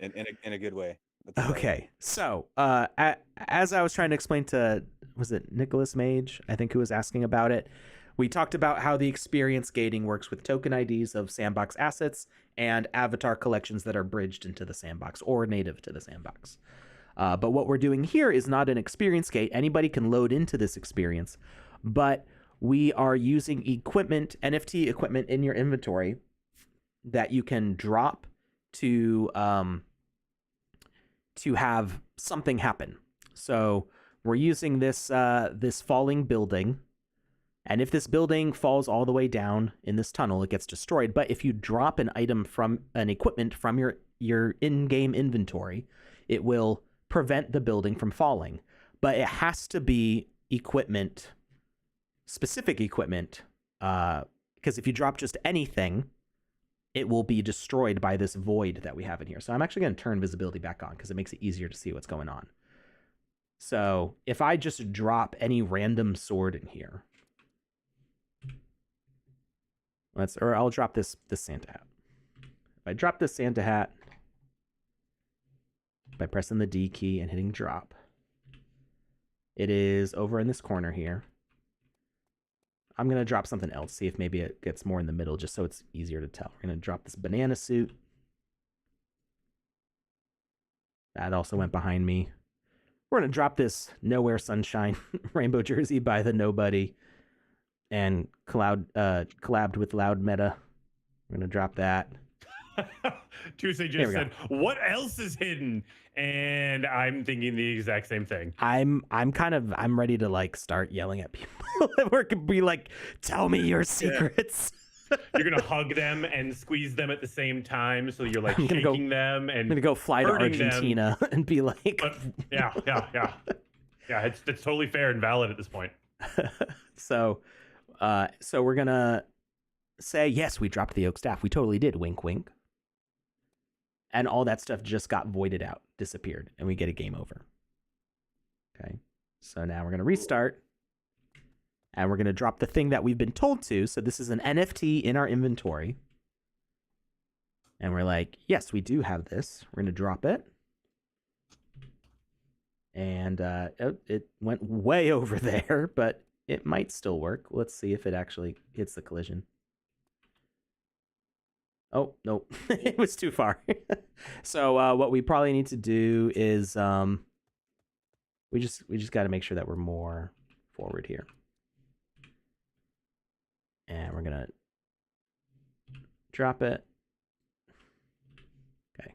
in a good way. Okay, so as I was trying to explain to, was it Nicholas Mage, I think, who was asking about it, we talked about how the experience gating works with token IDs of Sandbox assets and avatar collections that are bridged into the Sandbox or native to the Sandbox. But what we're doing here is not an experience gate. Anybody can load into this experience, but we are using equipment, NFT equipment in your inventory that you can drop to have something happen. So we're using this this falling building, and if this building falls all the way down in this tunnel, it gets destroyed. But if you drop an item from an equipment from your in-game inventory, it will prevent the building from falling. But it has to be equipment, specific equipment, because if you drop just anything, it will be destroyed by this void that we have in here. So I'm actually going to turn visibility back on because it makes it easier to see what's going on. So if I just drop any random sword in here, or I'll drop this Santa hat. If I drop this Santa hat, by pressing the D key and hitting drop. It is over in this corner here. I'm going to drop something else, see if maybe it gets more in the middle, just so it's easier to tell. We're going to drop this banana suit. That also went behind me. We're going to drop this Nowhere Sunshine rainbow jersey by the Nobody and collabed with Loud Meta. We're going to drop that. Tuesday just said, what else is hidden? And I'm thinking the exact same thing. I'm ready to like start yelling at people. We're gonna be like, tell me your secrets. You're gonna hug them and squeeze them at the same time, so you're like shaking them and I'm gonna go fly to Argentina and be like, but yeah. It's totally fair and valid at this point. So we're gonna say yes, we dropped the oak staff. We totally did. Wink, wink. And all that stuff just got voided out, disappeared, and we get a game over. Okay, so now we're gonna restart. And we're going to drop the thing that we've been told to. So this is an NFT in our inventory. And we're like, yes, we do have this. We're going to drop it. And it went way over there, but it might still work. Let's see if it actually hits the collision. Oh, nope. It was too far. So what we probably need to do is we just got to make sure that we're more forward here. And we're going to drop it. Okay.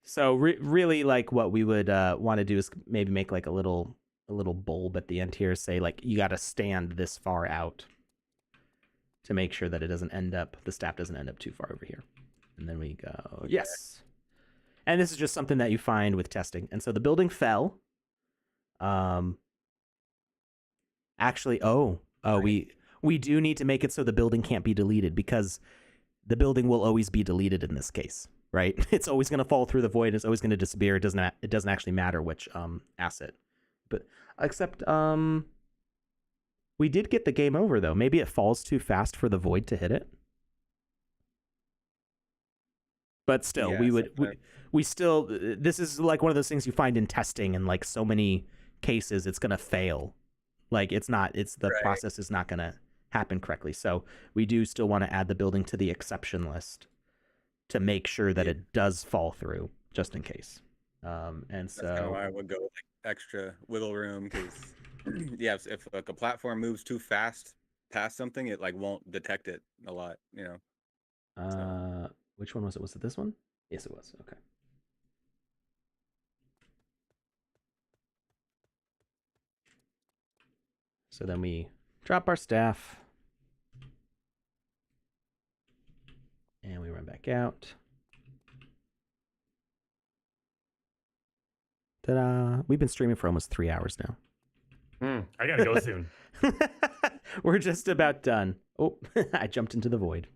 So really like what we would want to do is maybe make like a little bulb at the end here. Say like you got to stand this far out to make sure that it doesn't end up, the staff doesn't end up too far over here. And then we go, yes. And this is just something that you find with testing. And so the building fell. Actually, we do need to make it so the building can't be deleted, because the building will always be deleted in this case, right? It's always going to fall through the void. It's always going to disappear. It doesn't actually matter which asset. But except we did get the game over though. Maybe it falls too fast for the void to hit it. But still, yeah, we still, this is like one of those things you find in testing, and like so many cases it's going to fail. Like the process is not going to happen correctly. So we do still want to add the building to the exception list to make sure that it does fall through, just in case. And that's so kind of why I would go like extra wiggle room, because yeah, if like a platform moves too fast past something, it like won't detect it a lot, you know. So. Which one was it? Was it this one? Yes, it was. Okay. So then we drop our staff. And we run back out. Ta-da! We've been streaming for almost 3 hours now. I gotta go soon. We're just about done. Oh, I jumped into the void.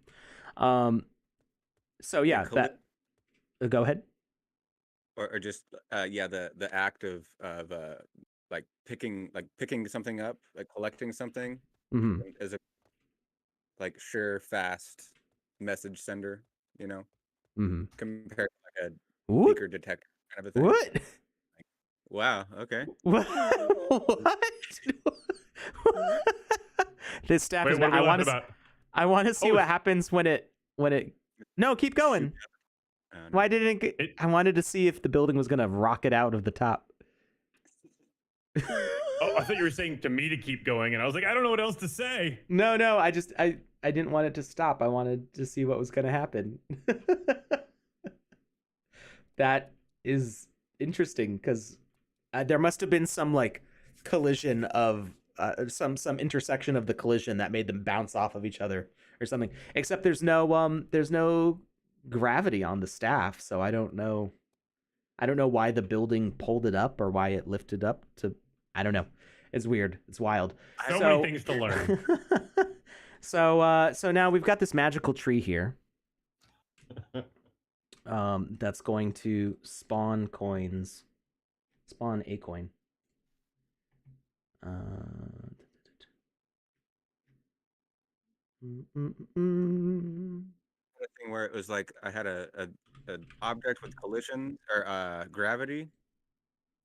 So yeah, that. Go ahead. Or just the act of like picking something up, like collecting something, as a like sure fast message sender, you know, compared to like a leaker detector kind of a thing. What? Like, wow. Okay. What? This staff is. I want to see what happens when it. No, keep going. Why didn't it? I wanted to see if the building was gonna rocket out of the top. Oh, I thought you were saying to me to keep going, and I was like, I don't know what else to say. No, I didn't want it to stop. I wanted to see what was gonna happen. That is interesting, because there must have been some like collision of some intersection of the collision that made them bounce off of each other or something. Except there's no gravity on the staff, so I don't know why the building pulled it up or why it lifted up to. I don't know. It's weird. It's wild. So many things to learn. So now we've got this magical tree here. That's going to spawn coins. Spawn a coin. a thing where it was like I had a object with collision or gravity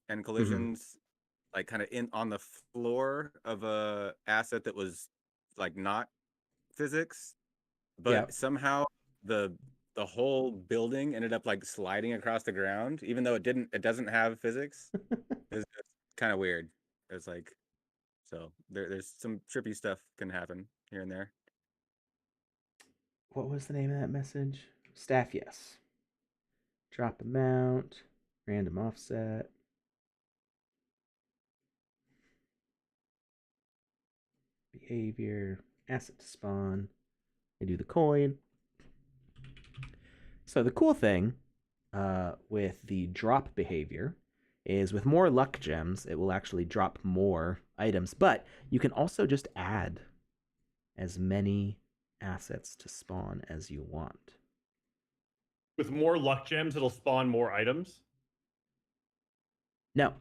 and collisions like kind of in on the floor of a asset that was like not physics, Yeah. but somehow the the whole building ended up like sliding across the ground, even though it doesn't have physics. It's kind of weird. It's like so there's some trippy stuff can happen here and there. What was the name of that message? Staff, yes. Drop amount, random offset. Behavior, asset to spawn. I do the coin. So the cool thing with the drop behavior is with more luck gems, it will actually drop more items, but you can also just add as many assets to spawn as you want. With more luck gems, it'll spawn more items. No.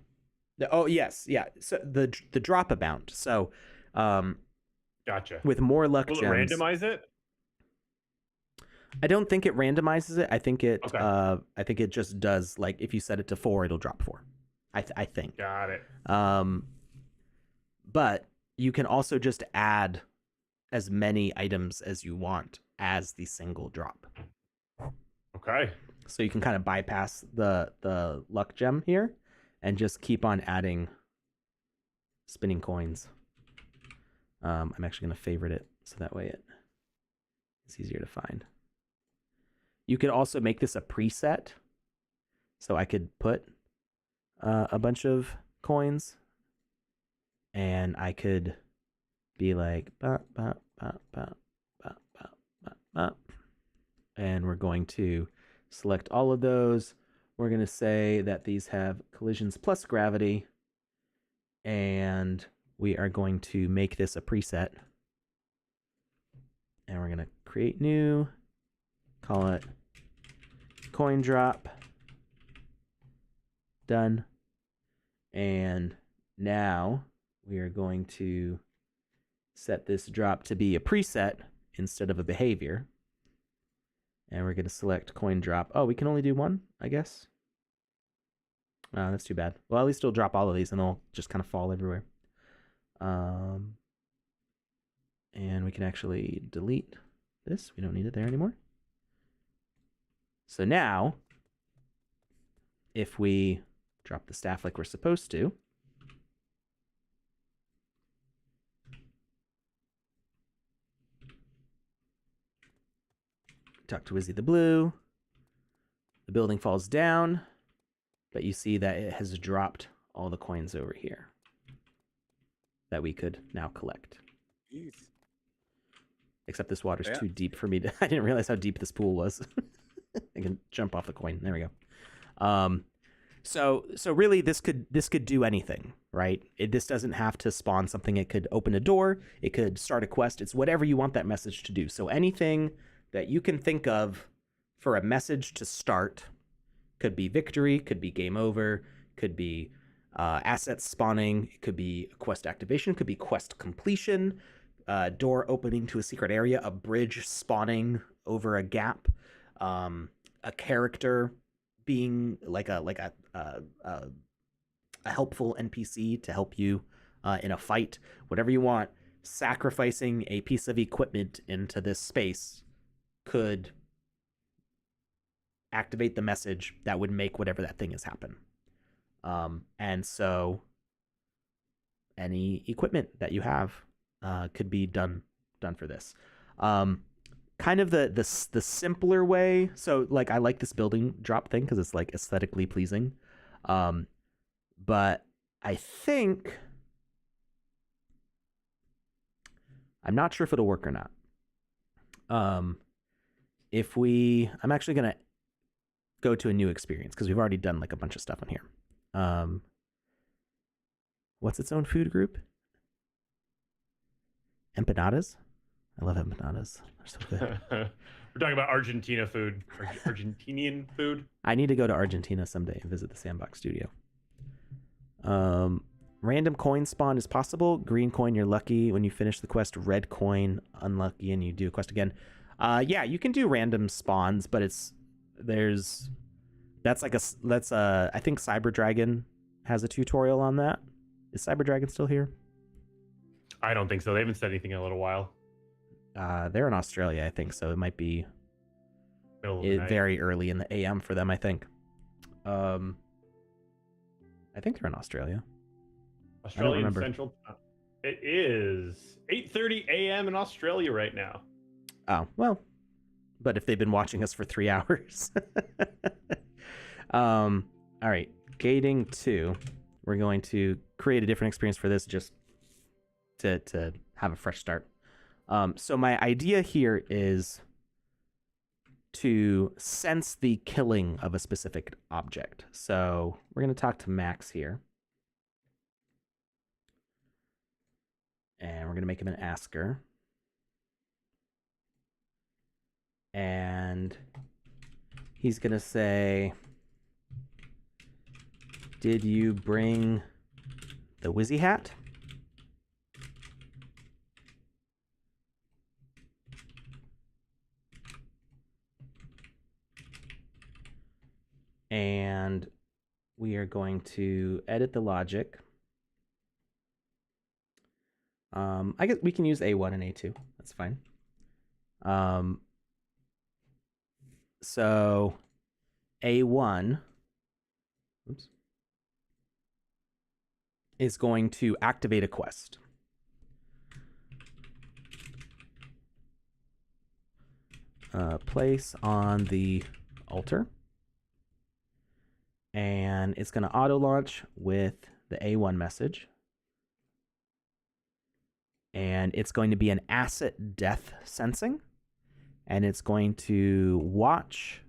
Oh yes, yeah. So the drop amount. So Gotcha. with more luck Will gems, it randomize it? I don't think it randomizes it. I think it Okay. I think it just does, like, if you set it to 4, it'll drop 4. I think. Got it. But you can also just add as many items as you want as the single drop. Okay. So you can kind of bypass the luck gem here and just keep on adding spinning coins. I'm actually going to favorite it so that way it's easier to find. You could also make this a preset. So I could put a bunch of coins and I could be like, and we're going to select all of those. We're going to say that these have collisions plus gravity, and we are going to make this a preset. And we're going to create new, call it coin drop. Done. And now we are going to set this drop to be a preset instead of a behavior. And we're going to select coin drop. Oh, we can only do one, I guess. Oh, that's too bad. Well, at least it'll drop all of these and they'll just kind of fall everywhere. And we can actually delete this. We don't need it there anymore. So now, if we drop the staff like we're supposed to, talk to Wizzy the Blue, the building falls down, but you see that it has dropped all the coins over here that we could now collect. Jeez. Except this water's too deep for me to... I didn't realize how deep this pool was. I can jump off the coin. There we go. So really, this could do anything, right? This doesn't have to spawn something. It could open a door. It could start a quest. It's whatever you want that message to do. So anything that you can think of for a message to start, could be victory, could be game over, could be assets spawning, it could be quest activation, could be quest completion, door opening to a secret area, a bridge spawning over a gap, a character being like a helpful NPC to help you in a fight, whatever you want. Sacrificing a piece of equipment into this space could activate the message that would make whatever that thing is happen. And so any equipment that you have could be done for this. Kind of the simpler way. So like I like this building drop thing because it's like aesthetically pleasing. But I think I'm not sure if it'll work or not. I'm actually gonna go to a new experience because we've already done like a bunch of stuff on here. What's its own food group? Empanadas. I love empanadas. They're so good. We're talking about Argentina food, Argentinian food. I need to go to Argentina someday and visit the Sandbox studio. Random coin spawn is possible. Green coin, you're lucky. When you finish the quest, red coin, unlucky, and you do a quest again. Yeah, you can do random spawns, but that's I think Cyber Dragon has a tutorial on that. Is Cyber Dragon still here? I don't think so. They haven't said anything in a little while. They're in Australia, I think, so it might be Middle of the night. very early in the AM for them, I think. I think they're in Australia. Australian remember. Central. It is 8:30 a.m. in Australia right now. Oh, well, but if they've been watching us for 3 hours. All right, gating 2. We're going to create a different experience for this just to have a fresh start. So my idea here is to sense the killing of a specific object. So we're going to talk to Max here. And we're going to make him an asker. And he's going to say, did you bring the Wizzy hat? And we are going to edit the logic. I guess we can use A1 and A2. That's fine. So A1 is going to activate a quest. Place on the altar. And it's going to auto launch with the A1 message. And it's going to be an asset death sensing. And it's going to watch.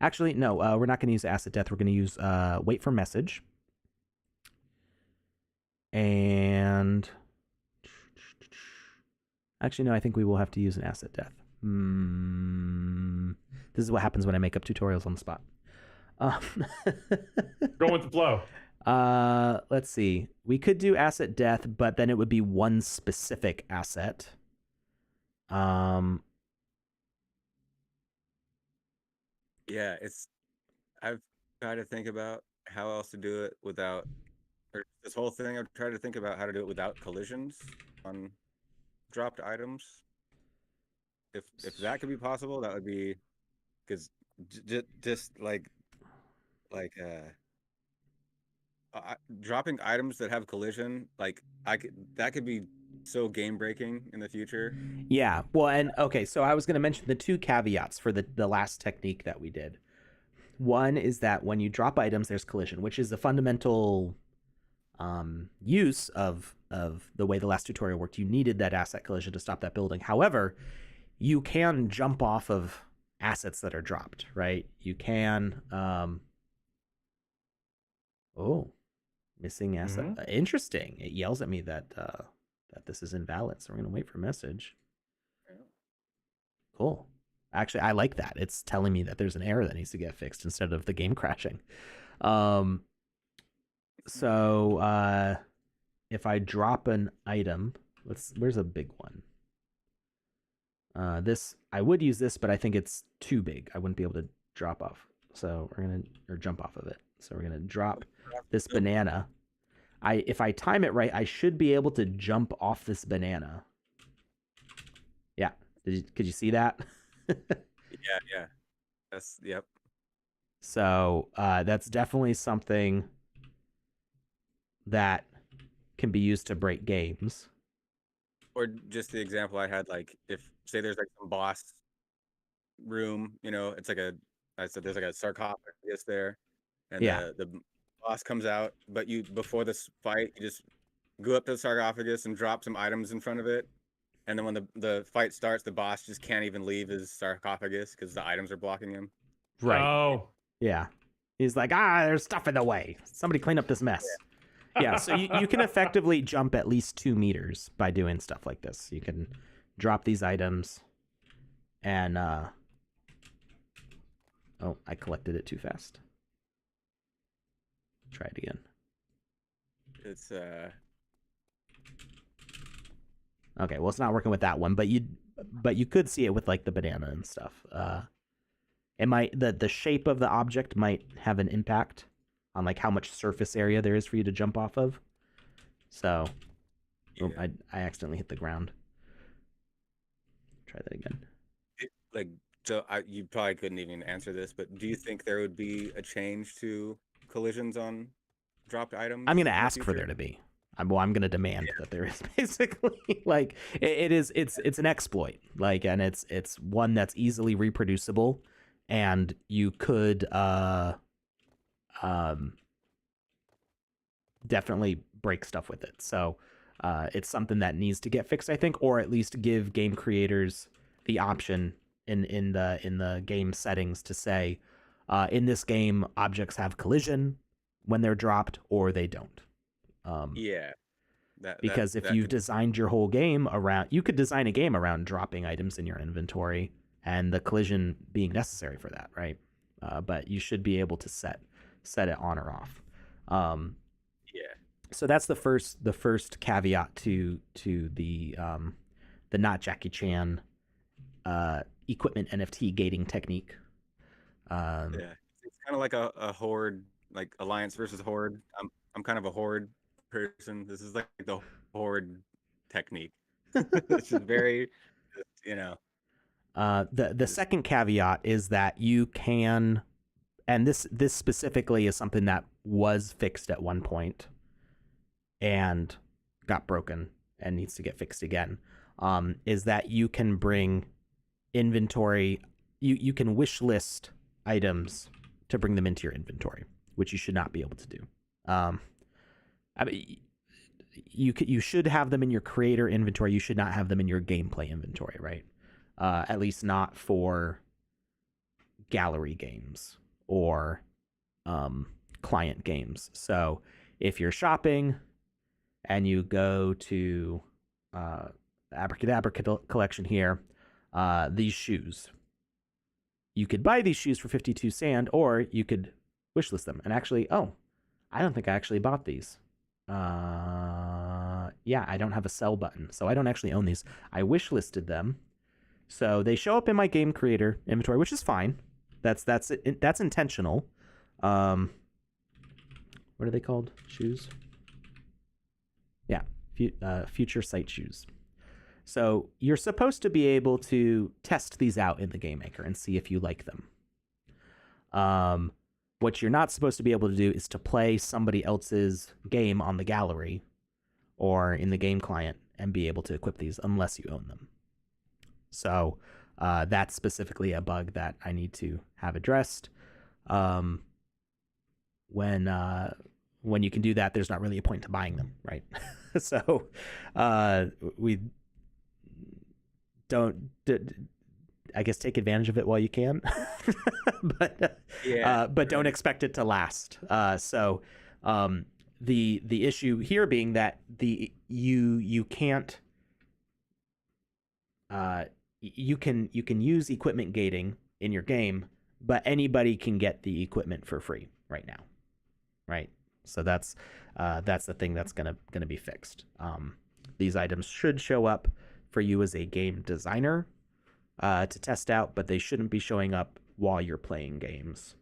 Actually, no, we're not going to use asset death. We're going to use wait for message. And actually, no, I think we will have to use an asset death. This is what happens when I make up tutorials on the spot. Go with the flow. Let's see. We could do asset death, but then it would be one specific asset. Yeah, I've tried to think about how else to do it without, or this whole thing. I've tried to think about how to do it without collisions on dropped items. If that could be possible, that would be, because just dropping items that have collision, like that could be so game breaking in the future. Yeah. Well, and okay, so I was going to mention the 2 caveats for the last technique that we did. One is that when you drop items, there's collision, which is the fundamental use of the way the last tutorial worked. You needed that asset collision to stop that building. However, you can jump off of assets that are dropped, right? You can missing asset. Interesting. It yells at me that this is invalid, so we're going to wait for message. Cool. Actually, I like that. It's telling me that there's an error that needs to get fixed instead of the game crashing. So if I drop an item, where's a big one? This, I would use this, but I think it's too big. I wouldn't be able to drop off. So or jump off of it. So we're gonna drop this banana. If I time it right, I should be able to jump off this banana. Yeah. Could you see that? Yeah. Yep. So that's definitely something that can be used to break games. Or just the example I had, like if say there's like some boss room, it's like there's like a sarcophagus there, and the boss comes out, but before this fight, you just go up to the sarcophagus and drop some items in front of it. And then when the fight starts, the boss just can't even leave his sarcophagus because the items are blocking him. Right. Oh. Yeah. He's like, there's stuff in the way. Somebody clean up this mess. Yeah, so you can effectively jump at least 2 meters by doing stuff like this. You can drop these items and... I collected it too fast. Try it again. It's Okay, well, it's not working with that one, but you could see it with like the banana and stuff. It might the shape of the object might have an impact on like how much surface area there is for you to jump off of. So, Yeah. I accidentally hit the ground. Try that again. Like, so you probably couldn't even answer this, but do you think there would be a change to collisions on dropped items? I'm gonna in the ask for future? there to be. I'm gonna demand that there is basically like it's an exploit, like, and it's one that's easily reproducible, and you could definitely break stuff with it. So it's something that needs to get fixed, I think, or at least give game creators the option in the game settings to say, in this game, objects have collision when they're dropped, or they don't. Yeah. Because if you've designed your whole game around, you could design a game around dropping items in your inventory and the collision being necessary for that, right? But you should be able to set it on or off. Yeah. So that's the first caveat to the not Jackie Chan equipment NFT gating technique. Yeah, it's kind of like a horde, like alliance versus horde. I'm kind of a horde person. This is like the horde technique. It's just very, you know. The second caveat is that you can, and this specifically is something that was fixed at one point and got broken and needs to get fixed again. Is that you can bring inventory, you can wish list items to bring them into your inventory, which you should not be able to do. I mean, you should have them in your creator inventory. You should not have them in your gameplay inventory, right? At least not for gallery games or client games. So if you're shopping and you go to Abracadabra collection here, these shoes, you could buy these shoes for 52 sand, or you could wishlist them. And actually, I don't think I actually bought these. Yeah, I don't have a sell button, so I don't actually own these. I wishlisted them, so they show up in my game creator inventory, which is fine. That's intentional. What are they called? Shoes? Yeah, future sight shoes. So you're supposed to be able to test these out in the Game Maker and see if you like them. What you're not supposed to be able to do is to play somebody else's game on the gallery or in the game client and be able to equip these unless you own them. So that's specifically a bug that I need to have addressed. When you can do that, there's not really a point to buying them, right? So we don't, I guess, take advantage of it while you can, but don't expect it to last. So the issue here being that you can't, you can use equipment gating in your game, but anybody can get the equipment for free right now, right? So that's the thing that's gonna be fixed. These items should show up for you as a game designer to test out, but they shouldn't be showing up while you're playing games.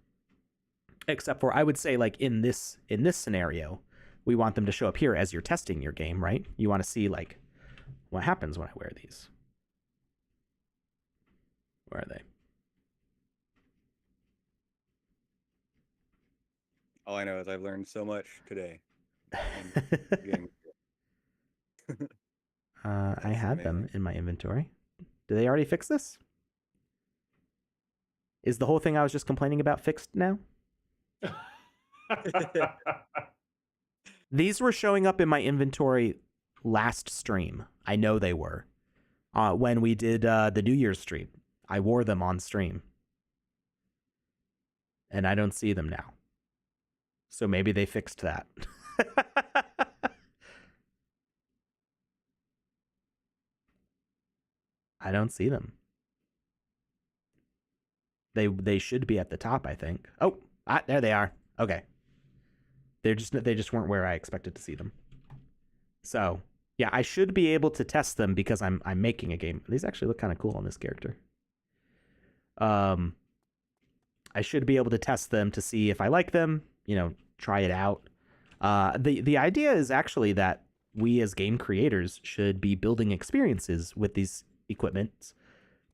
Except for, I would say, like in this scenario, we want them to show up here as you're testing your game, right? You want to see like what happens when I wear these. Where are they? All I know is I've learned so much today. I had them in my inventory. Did they already fix this? Is the whole thing I was just complaining about fixed now? These were showing up in my inventory last stream. I know they were. When we did the New Year's stream. I wore them on stream. And I don't see them now. So maybe they fixed that. I don't see them. They should be at the top, I think. Oh, there they are. Okay. They just weren't where I expected to see them. So, Yeah, I should be able to test them because I'm making a game. These actually look kind of cool on this character. I should be able to test them to see if I like them, try it out. The idea is actually that we as game creators should be building experiences with these equipments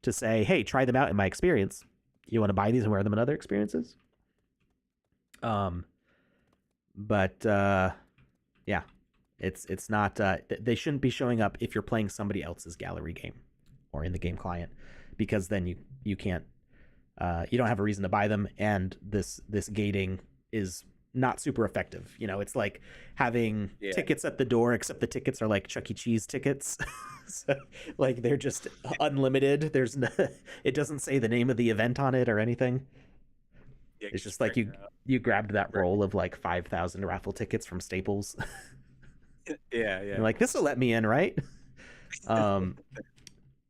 to say, hey, try them out in my experience. You want to buy these and wear them in other experiences? But yeah, it's not. They shouldn't be showing up if you're playing somebody else's gallery game or in the game client, because then you can't. You don't have a reason to buy them, and this gating is not super effective. It's like having tickets at the door, except the tickets are like Chuck E. Cheese tickets. So, like, they're just unlimited. It doesn't say the name of the event on it or anything. Yeah, It's just like you grabbed that roll of like 5,000 raffle tickets from Staples. Yeah. You're like, this will let me in, right?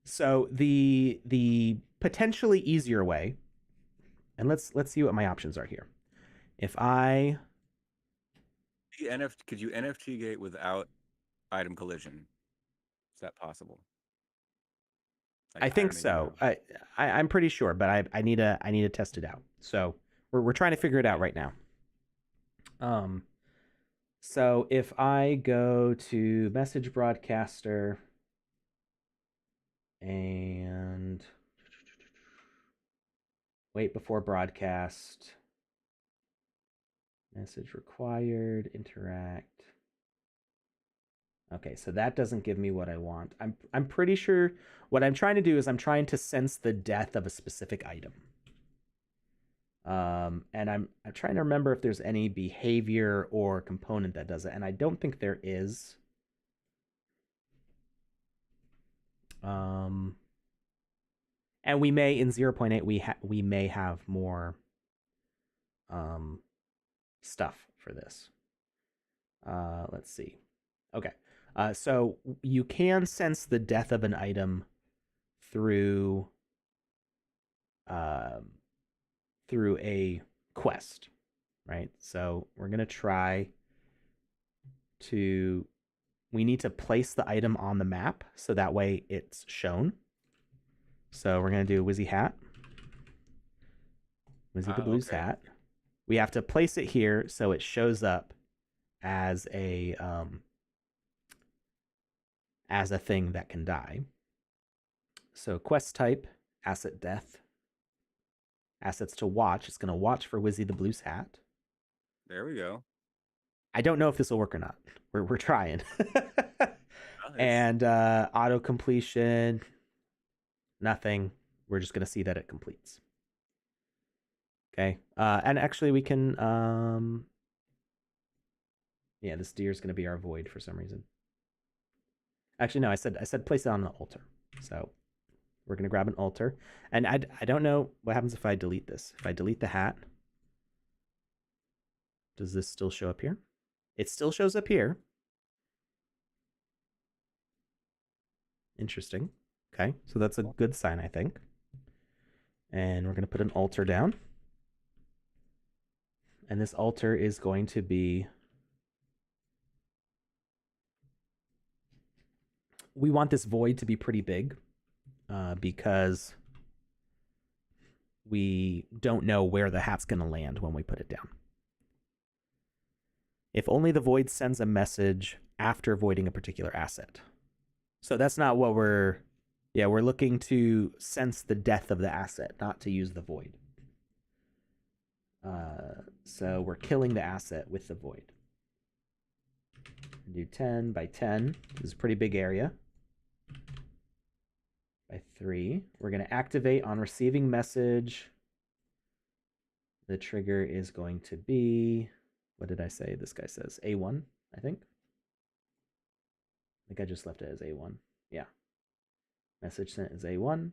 So the potentially easier way, and let's see what my options are here. If I could you NFT gate without item collision? Is that possible? I think so. I'm pretty sure, but I need to test it out. So we're trying to figure it out right now. So if I go to message broadcaster and wait before broadcast, message required, interact. Okay, so that doesn't give me what I want. I'm pretty sure what I'm trying to do is I'm trying to sense the death of a specific item. And I'm trying to remember if there's any behavior or component that does it, and I don't think there is. And we may in 0.8 we may have more stuff for this. Let's see. Okay. So you can sense the death of an item through a quest, right? So we're gonna try to. We need to place the item on the map so that way it's shown. So we're gonna do Wizzy Hat, Wizzy the Blues hat. We have to place it here so it shows up as a thing that can die. So quest type, asset death. Assets to watch. It's going to watch for Wizzy the Blues hat. There we go. I don't know if this will work or not. We're trying. And auto completion, nothing. We're just going to see that it completes. Okay. And actually we can yeah, this deer is going to be our void for some reason. Actually, no, I said place it on the altar. So we're going to grab an altar. And I don't know what happens if I delete this. If I delete the hat, does this still show up here? It still shows up here. Interesting. Okay, so that's a good sign, I think. And we're going to put an altar down. And this altar is going to be... We want this void to be pretty big because we don't know where the hat's going to land when we put it down. If only the void sends a message after voiding a particular asset. So that's not what we're... Yeah, we're looking to sense the death of the asset, not to use the void. So we're killing the asset with the void. Do 10 by 10. This is a pretty big area. By 3. We're going to activate on receiving message. The trigger is going to be... What did I say? This guy says A1, I think. I think I just left it as A1. Yeah. Message sent is A1.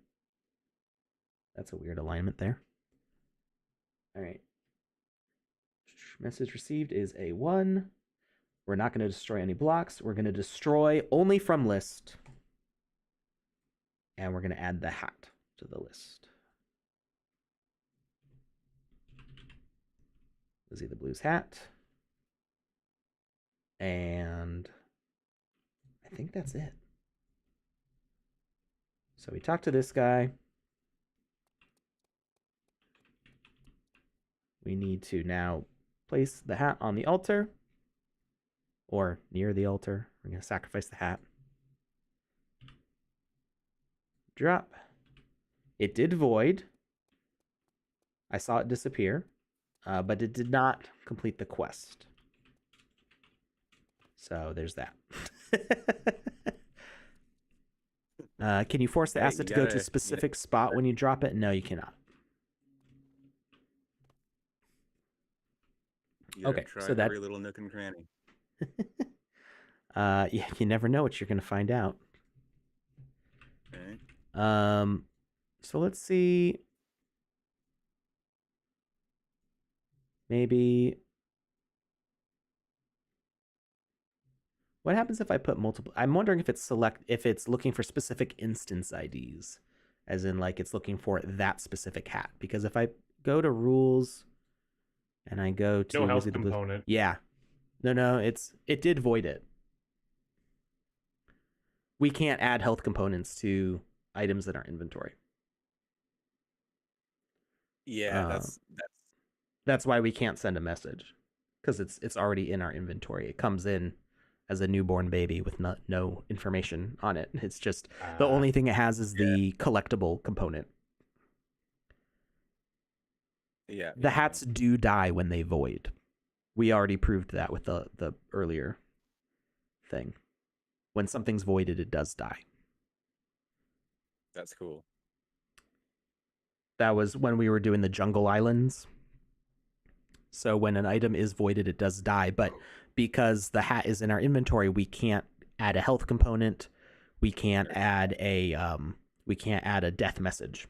That's a weird alignment there. All right. Message received is A1. We're not going to destroy any blocks. We're going to destroy only from list. And we're going to add the hat to the list. Lizzie the Blues hat. And I think that's it. So we talked to this guy. We need to now place the hat on the altar or near the altar. We're going to sacrifice the hat. Drop. It did void. I saw it disappear, but it did not complete the quest. So there's that. Can you force the Hey, asset to go to a specific spot when you drop it? No, you cannot. Okay, so that every little nook and cranny. Yeah, you never know what you're going to find out. Okay. So let's see. Maybe. What happens if I put multiple? I'm wondering if it's looking for specific instance IDs, as in like it's looking for that specific hat. Because if I go to rules, and I go to no health component. Yeah, no, it did void it. We can't add health components to items in our inventory. Yeah, that's why we can't send a message, because it's already in our inventory. It comes in as a newborn baby with no information on it. It's just the only thing it has is the collectible component. Yeah. The hats do die when they void. We already proved that with the earlier thing. When something's voided, it does die. That's cool. That was when we were doing the jungle islands. So when an item is voided, it does die. But because the hat is in our inventory, we can't add a health component. We can't add a death message.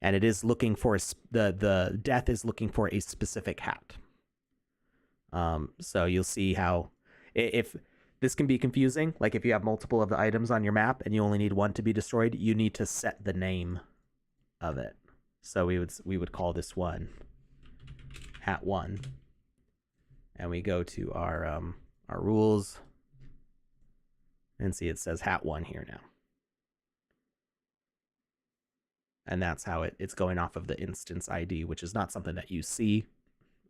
And it is looking for the death is looking for a specific hat. So you'll see how if this can be confusing. Like if you have multiple of the items on your map and you only need one to be destroyed, you need to set the name of it. So we would call this one hat 1, and we go to our rules and see it says hat 1 here now. And that's how it's going off of the instance ID, which is not something that you see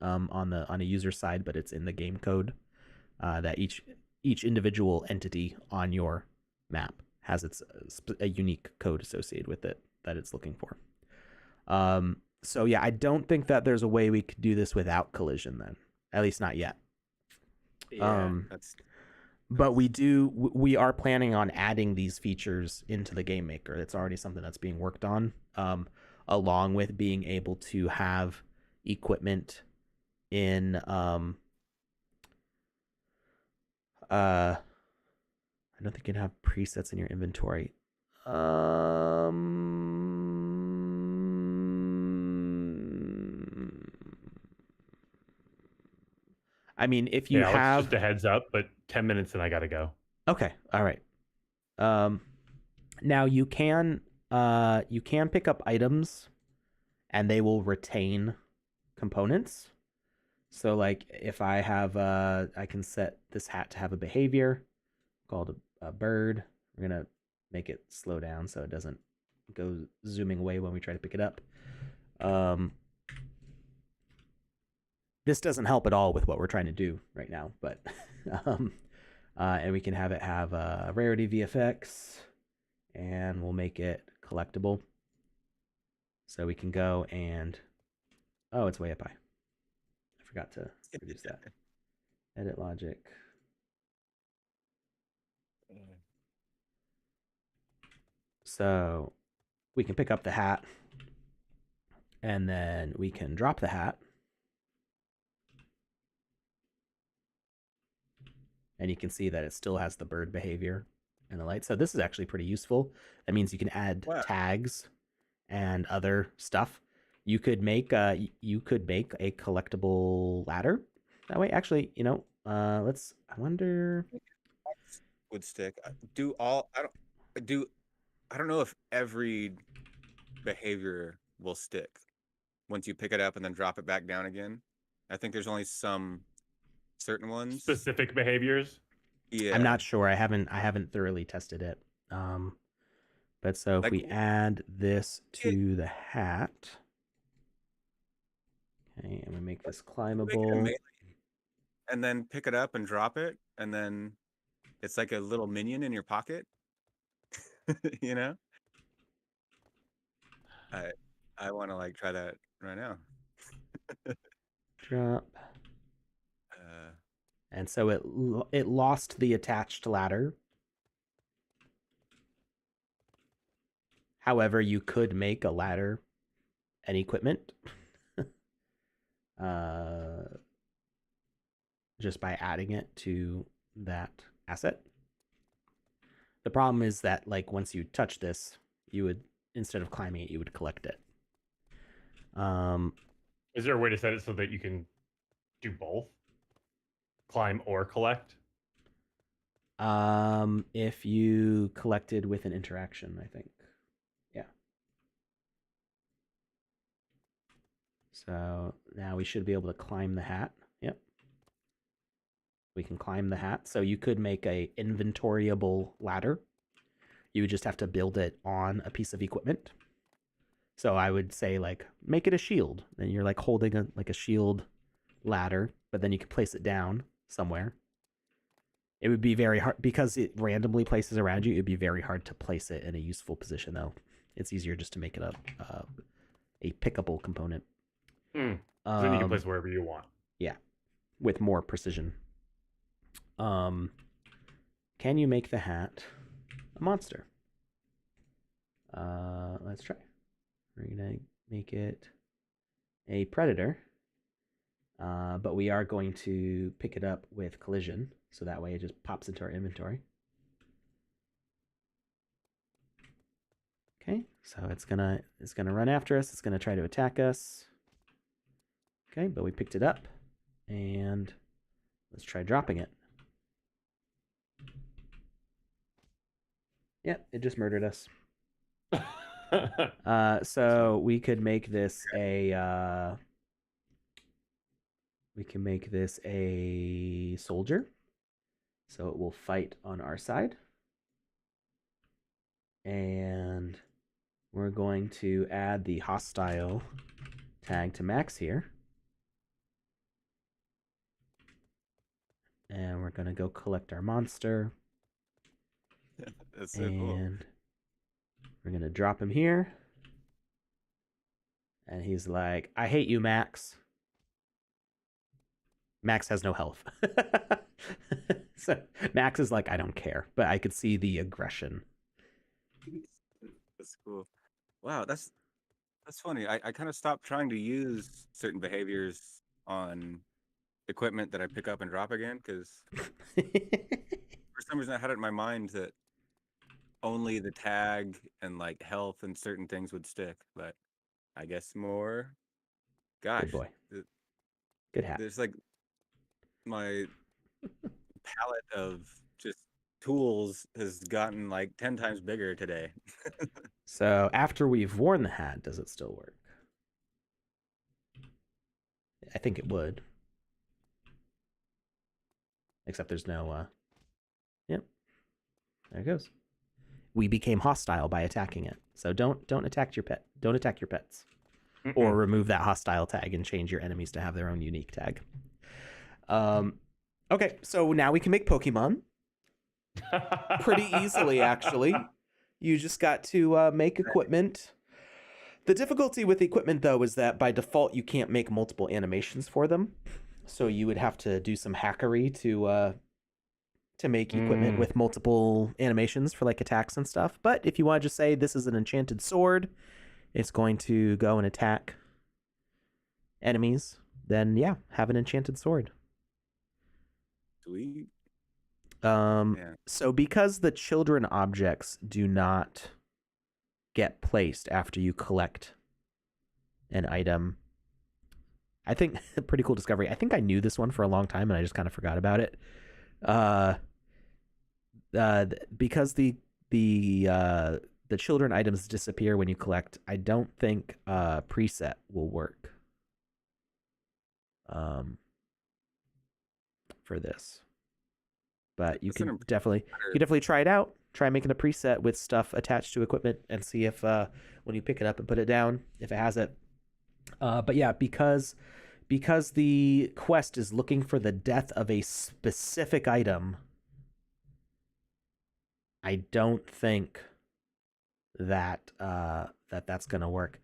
on a user side, but it's in the game code that each individual entity on your map has a unique code associated with it that it's looking for. So yeah, I don't think that there's a way we could do this without collision then, at least not yet. Yeah, but we are planning on adding these features into the game maker. It's already something that's being worked on, along with being able to have equipment in I don't think you can have presets in your inventory. I mean, if you have just a heads up, but 10 minutes and I gotta go. Okay, all right. Now you can pick up items, and they will retain components. So like if I have I can set this hat to have a behavior called a bird. We're gonna make it slow down so it doesn't go zooming away when we try to pick it up. This doesn't help at all with what we're trying to do right now, but and we can have it have a rarity VFX, and we'll make it collectible. So we can go and it's way up high. I forgot to reduce that. Edit logic. So we can pick up the hat, and then we can drop the hat. And you can see that it still has the bird behavior and the light. So this is actually pretty useful. That means you can add tags and other stuff. You could make a collectible ladder that way. Actually, I wonder. Would stick. I don't know if every behavior will stick once you pick it up and then drop it back down again. I think there's only some certain ones. Specific behaviors. Yeah. I'm not sure. I haven't thoroughly tested it. But so if Like, we add this to the hat, okay, and we make this make it a climbable. melee and then pick it up and drop it, and then it's like a little minion in your pocket. You know? I want to like try that right now. Drop. Uh, And so it lost the attached ladder. However, you could make a ladder and equipment just by adding it to that asset. The problem is that like once you touch this, you would, instead of climbing it, you would collect it. Is there a way to set it so that you can do both, climb or collect? If you collected with an interaction, I think. Yeah. So now we should be able to climb the hat. Yep. We can climb the hat. So you could make a inventoriable ladder. You would just have to build it on a piece of equipment. So I would say like make it a shield. Then you're like holding a shield ladder, but then you can place it down somewhere. It would be very hard because it randomly places around you. It'd be very hard to place it in a useful position, though. It's easier just to make it a pickable component. So then you can place wherever you want. Yeah, with more precision. Can you make the hat a monster? Let's try. We're gonna make it a predator. But we are going to pick it up with collision, so that way it just pops into our inventory. Okay, so it's gonna run after us. It's gonna try to attack us. Okay, but we picked it up, and let's try dropping it. Yep, it just murdered us. So we could make this a soldier. So it will fight on our side. And we're going to add the hostile tag to max here. And we're going to go collect our monster. That's so cool. And we're going to drop him here. And he's like, I hate you, Max. Max has no health. So Max is like, I don't care. But I could see the aggression. That's cool. Wow, that's funny. I kind of stopped trying to use certain behaviors on equipment that I pick up and drop again because for some reason I had it in my mind that only the tag and like health and certain things would stick, but I guess more. Gosh, Good boy. Good hat. There's like my palette of just tools has gotten like 10 times bigger today. So after we've worn the hat, does it still work? I think it would. Except there's no yep. There it goes. We became hostile by attacking it. So don't attack your pet. Don't attack your pets. Or remove that hostile tag and change your enemies to have their own unique tag. Okay, so now we can make Pokemon. Pretty easily, actually. You just got to make equipment. The difficulty with equipment, though, is that by default you can't make multiple animations for them. So you would have to do some hackery to make equipment with multiple animations for like attacks and stuff. But if you want to just say this is an enchanted sword, it's going to go and attack enemies, then yeah, have an enchanted sword. Sweet. So because the children objects do not get placed after you collect an item, I think pretty cool discovery. I think I knew this one for a long time and I just kind of forgot about it. Because the children items disappear when you collect, I don't think preset will work for this. but you That's an can imp- definitely try it out. Try making a preset with stuff attached to equipment and see if when you pick it up and put it down, if it has it. But yeah, because the quest is looking for the death of a specific item, I don't think that that's gonna work.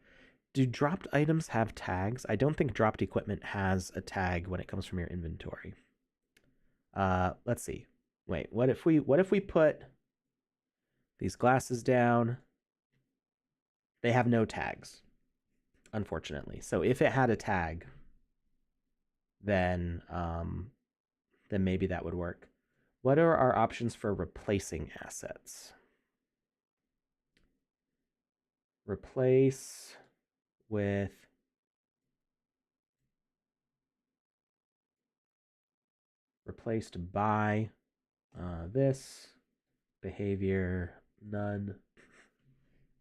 Do dropped items have tags? I don't think dropped equipment has a tag when it comes from your inventory. Let's see. Wait, what if we put these glasses down? They have no tags, unfortunately. So if it had a tag, then maybe that would work. What are our options for replacing assets? Replace with replaced by this behavior, none.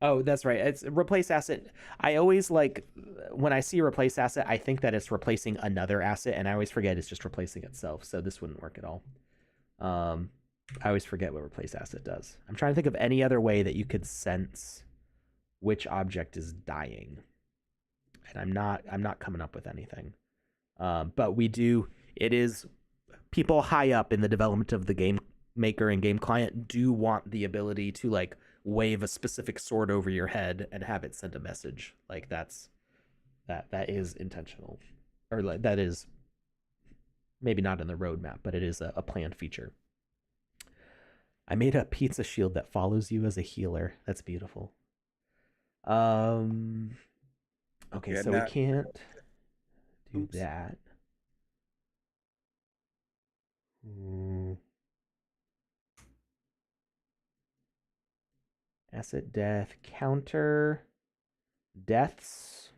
Oh, that's right. It's replace asset. I always like when I see replace asset, I think that it's replacing another asset, and I always forget it's just replacing itself. So this wouldn't work at all. I always forget what replace asset does. I'm trying to think of any other way that you could sense which object is dying, and I'm not coming up with anything. But we do. It is people high up in the development of the game maker and game client do want the ability to like wave a specific sword over your head and have it send a message. Like that is intentional, or like that is maybe not in the roadmap, but it is a planned feature. I made a pizza shield that follows you as a healer. That's beautiful. Okay, Yeah, so we can't do Oops. that. Asset death counter deaths.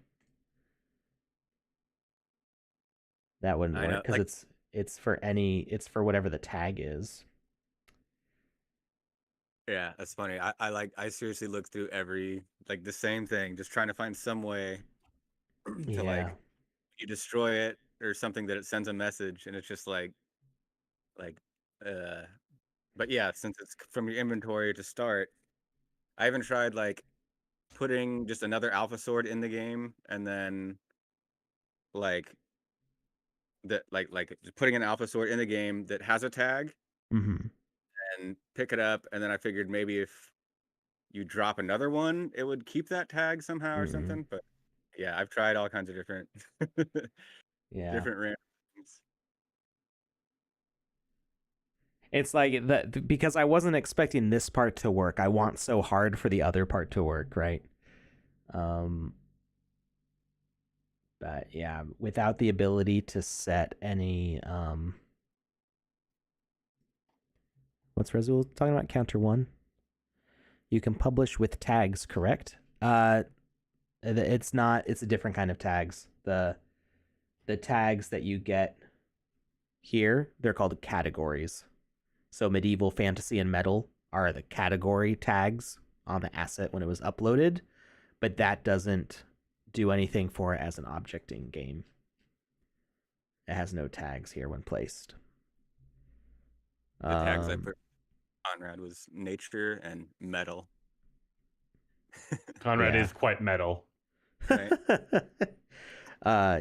That wouldn't I know, work because it's for whatever the tag is. yeah, that's funny. I seriously looked through every like the same thing, just trying to find some way to Yeah. like you destroy it or something that it sends a message, and it's just like uh. But yeah, since it's from your inventory to start, I haven't tried like putting just another alpha sword in the game and then like just putting an alpha sword in the game that has a tag Mm-hmm. and pick it up, and then I figured maybe if you drop another one, it would keep that tag somehow or Mm-hmm. something. But yeah, I've tried all kinds of different Yeah. different random things. It's like that because I wasn't expecting this part to work. I want so hard for the other part to work, right? Um, but yeah, without the ability to set any what's Rezul talking about? Counter one. You can publish with tags, correct? It's not. It's a different kind of tags. The tags that you get here, they're called categories. So medieval, fantasy, and metal are the category tags on the asset when it was uploaded, but that doesn't do anything for it as an object in game. It has no tags here when placed. The tags I put Conrad was nature and metal. Conrad is quite metal. Right.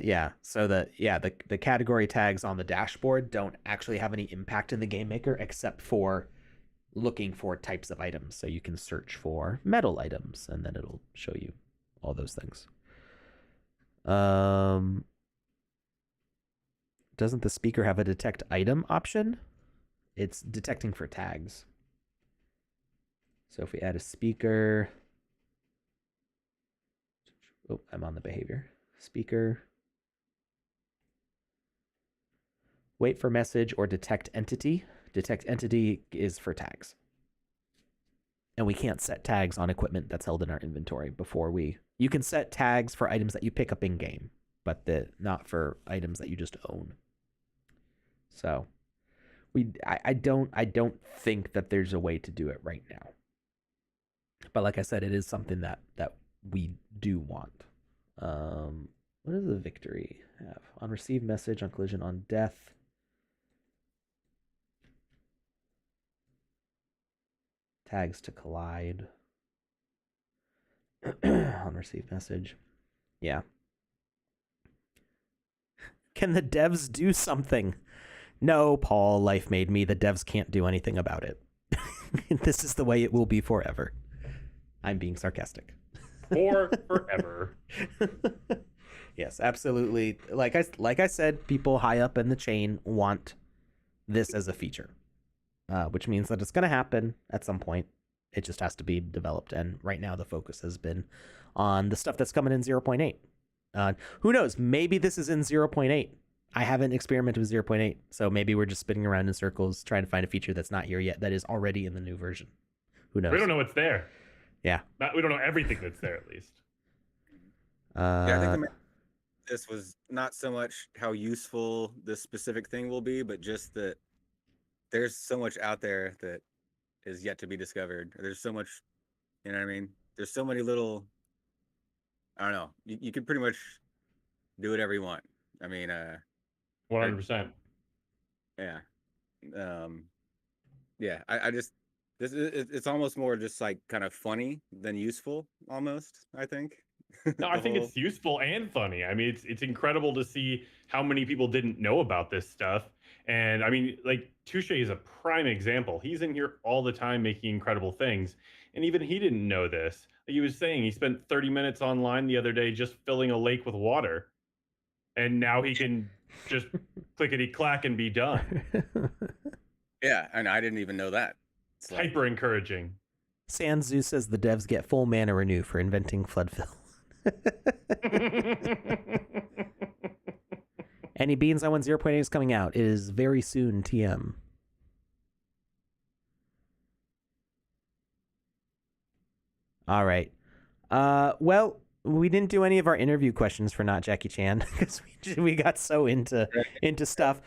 Yeah. So the category tags on the dashboard don't actually have any impact in the game maker except for looking for types of items. So you can search for metal items and then it'll show you all those things. Doesn't the speaker have a detect item option? It's detecting for tags. So if we add a speaker, oh, I'm on the behavior. Speaker, wait for message or detect entity. Detect entity is for tags. And we can't set tags on equipment that's held in our inventory before you can set tags for items that you pick up in game, but not for items that you just own. So I don't think that there's a way to do it right now. But like I said, it is something that we do want. What does the victory have? On receive message, on collision, on death. Tags to collide. On receive message. Yeah. Can the devs do something? No, Paul, life made me. The devs can't do anything about it. This is the way it will be forever. I'm being sarcastic. For forever. Yes, absolutely. Like I said, people high up in the chain want this as a feature, which means that it's going to happen at some point. It just has to be developed. And right now the focus has been on the stuff that's coming in 0.8. Who knows? Maybe this is in 0.8. I haven't experimented with 0.8, so maybe we're just spinning around in circles trying to find a feature that's not here yet that is already in the new version. Who knows? We don't know what's there. Yeah. We don't know everything that's there, at least. Yeah, I think this was not so much how useful this specific thing will be, but just that there's so much out there that is yet to be discovered. There's so much, you know what I mean? There's so many little, I don't know. You can pretty much do whatever you want. I mean, 100%. yeah. Yeah, I just, it's almost more just like kind of funny than useful almost, I think. No, I think it's useful and funny. I mean, it's incredible to see how many people didn't know about this stuff. And I mean, like Touche is a prime example. He's in here all the time making incredible things. And even he didn't know this. Like he was saying he spent 30 minutes online the other day just filling a lake with water. And now he can just clickety clack and be done. Yeah, and I didn't even know that. It's hyper encouraging. Sanzu says the devs get full mana renew for inventing floodfill. Any beans on when 0.8 is coming out? It is very soon, TM. All right. Well, we didn't do any of our interview questions for Not Jackie Chan because we got so into stuff.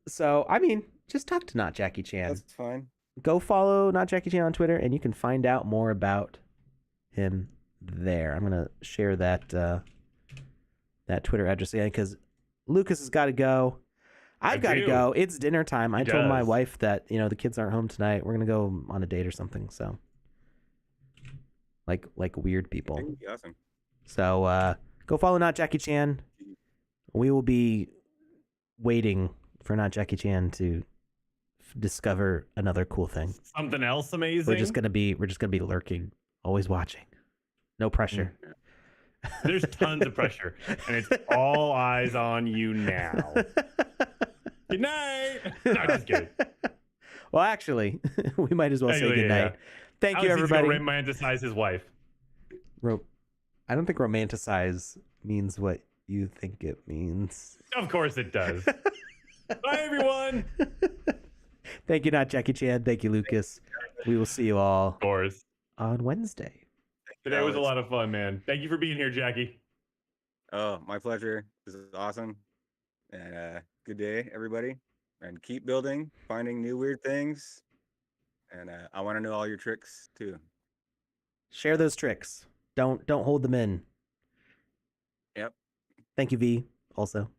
So, I mean, just talk to Not Jackie Chan. That's fine. Go follow Not Jackie Chan on Twitter, and you can find out more about him there. I'm gonna share that that Twitter address again because Lucas has got to go. I've got to go. It's dinner time. I told my wife that the kids aren't home tonight. We're gonna go on a date or something. So, like weird people. That'd be awesome. So go follow Not Jackie Chan. We will be waiting for Not Jackie Chan to discover another cool thing. Something else amazing. We're just gonna be lurking, always watching. No pressure. There's tons of pressure, and it's all eyes on you now. Good night. No, just kidding. Well, actually, we might as well say good night. Yeah. Thank you, everybody. Romanticize his wife. I don't think romanticize means what you think it means. Of course it does. Bye, everyone. Thank you, Not Jackie Chan. Thank you, Lucas. We will see you all Of course. on Wednesday. Today was a lot of fun, man. Thank you for being here, Jackie. Oh, my pleasure. This is awesome. And good day, everybody. And keep building, finding new weird things. And I want to know all your tricks too. Share those tricks. Don't hold them in. Yep. Thank you, V. Also.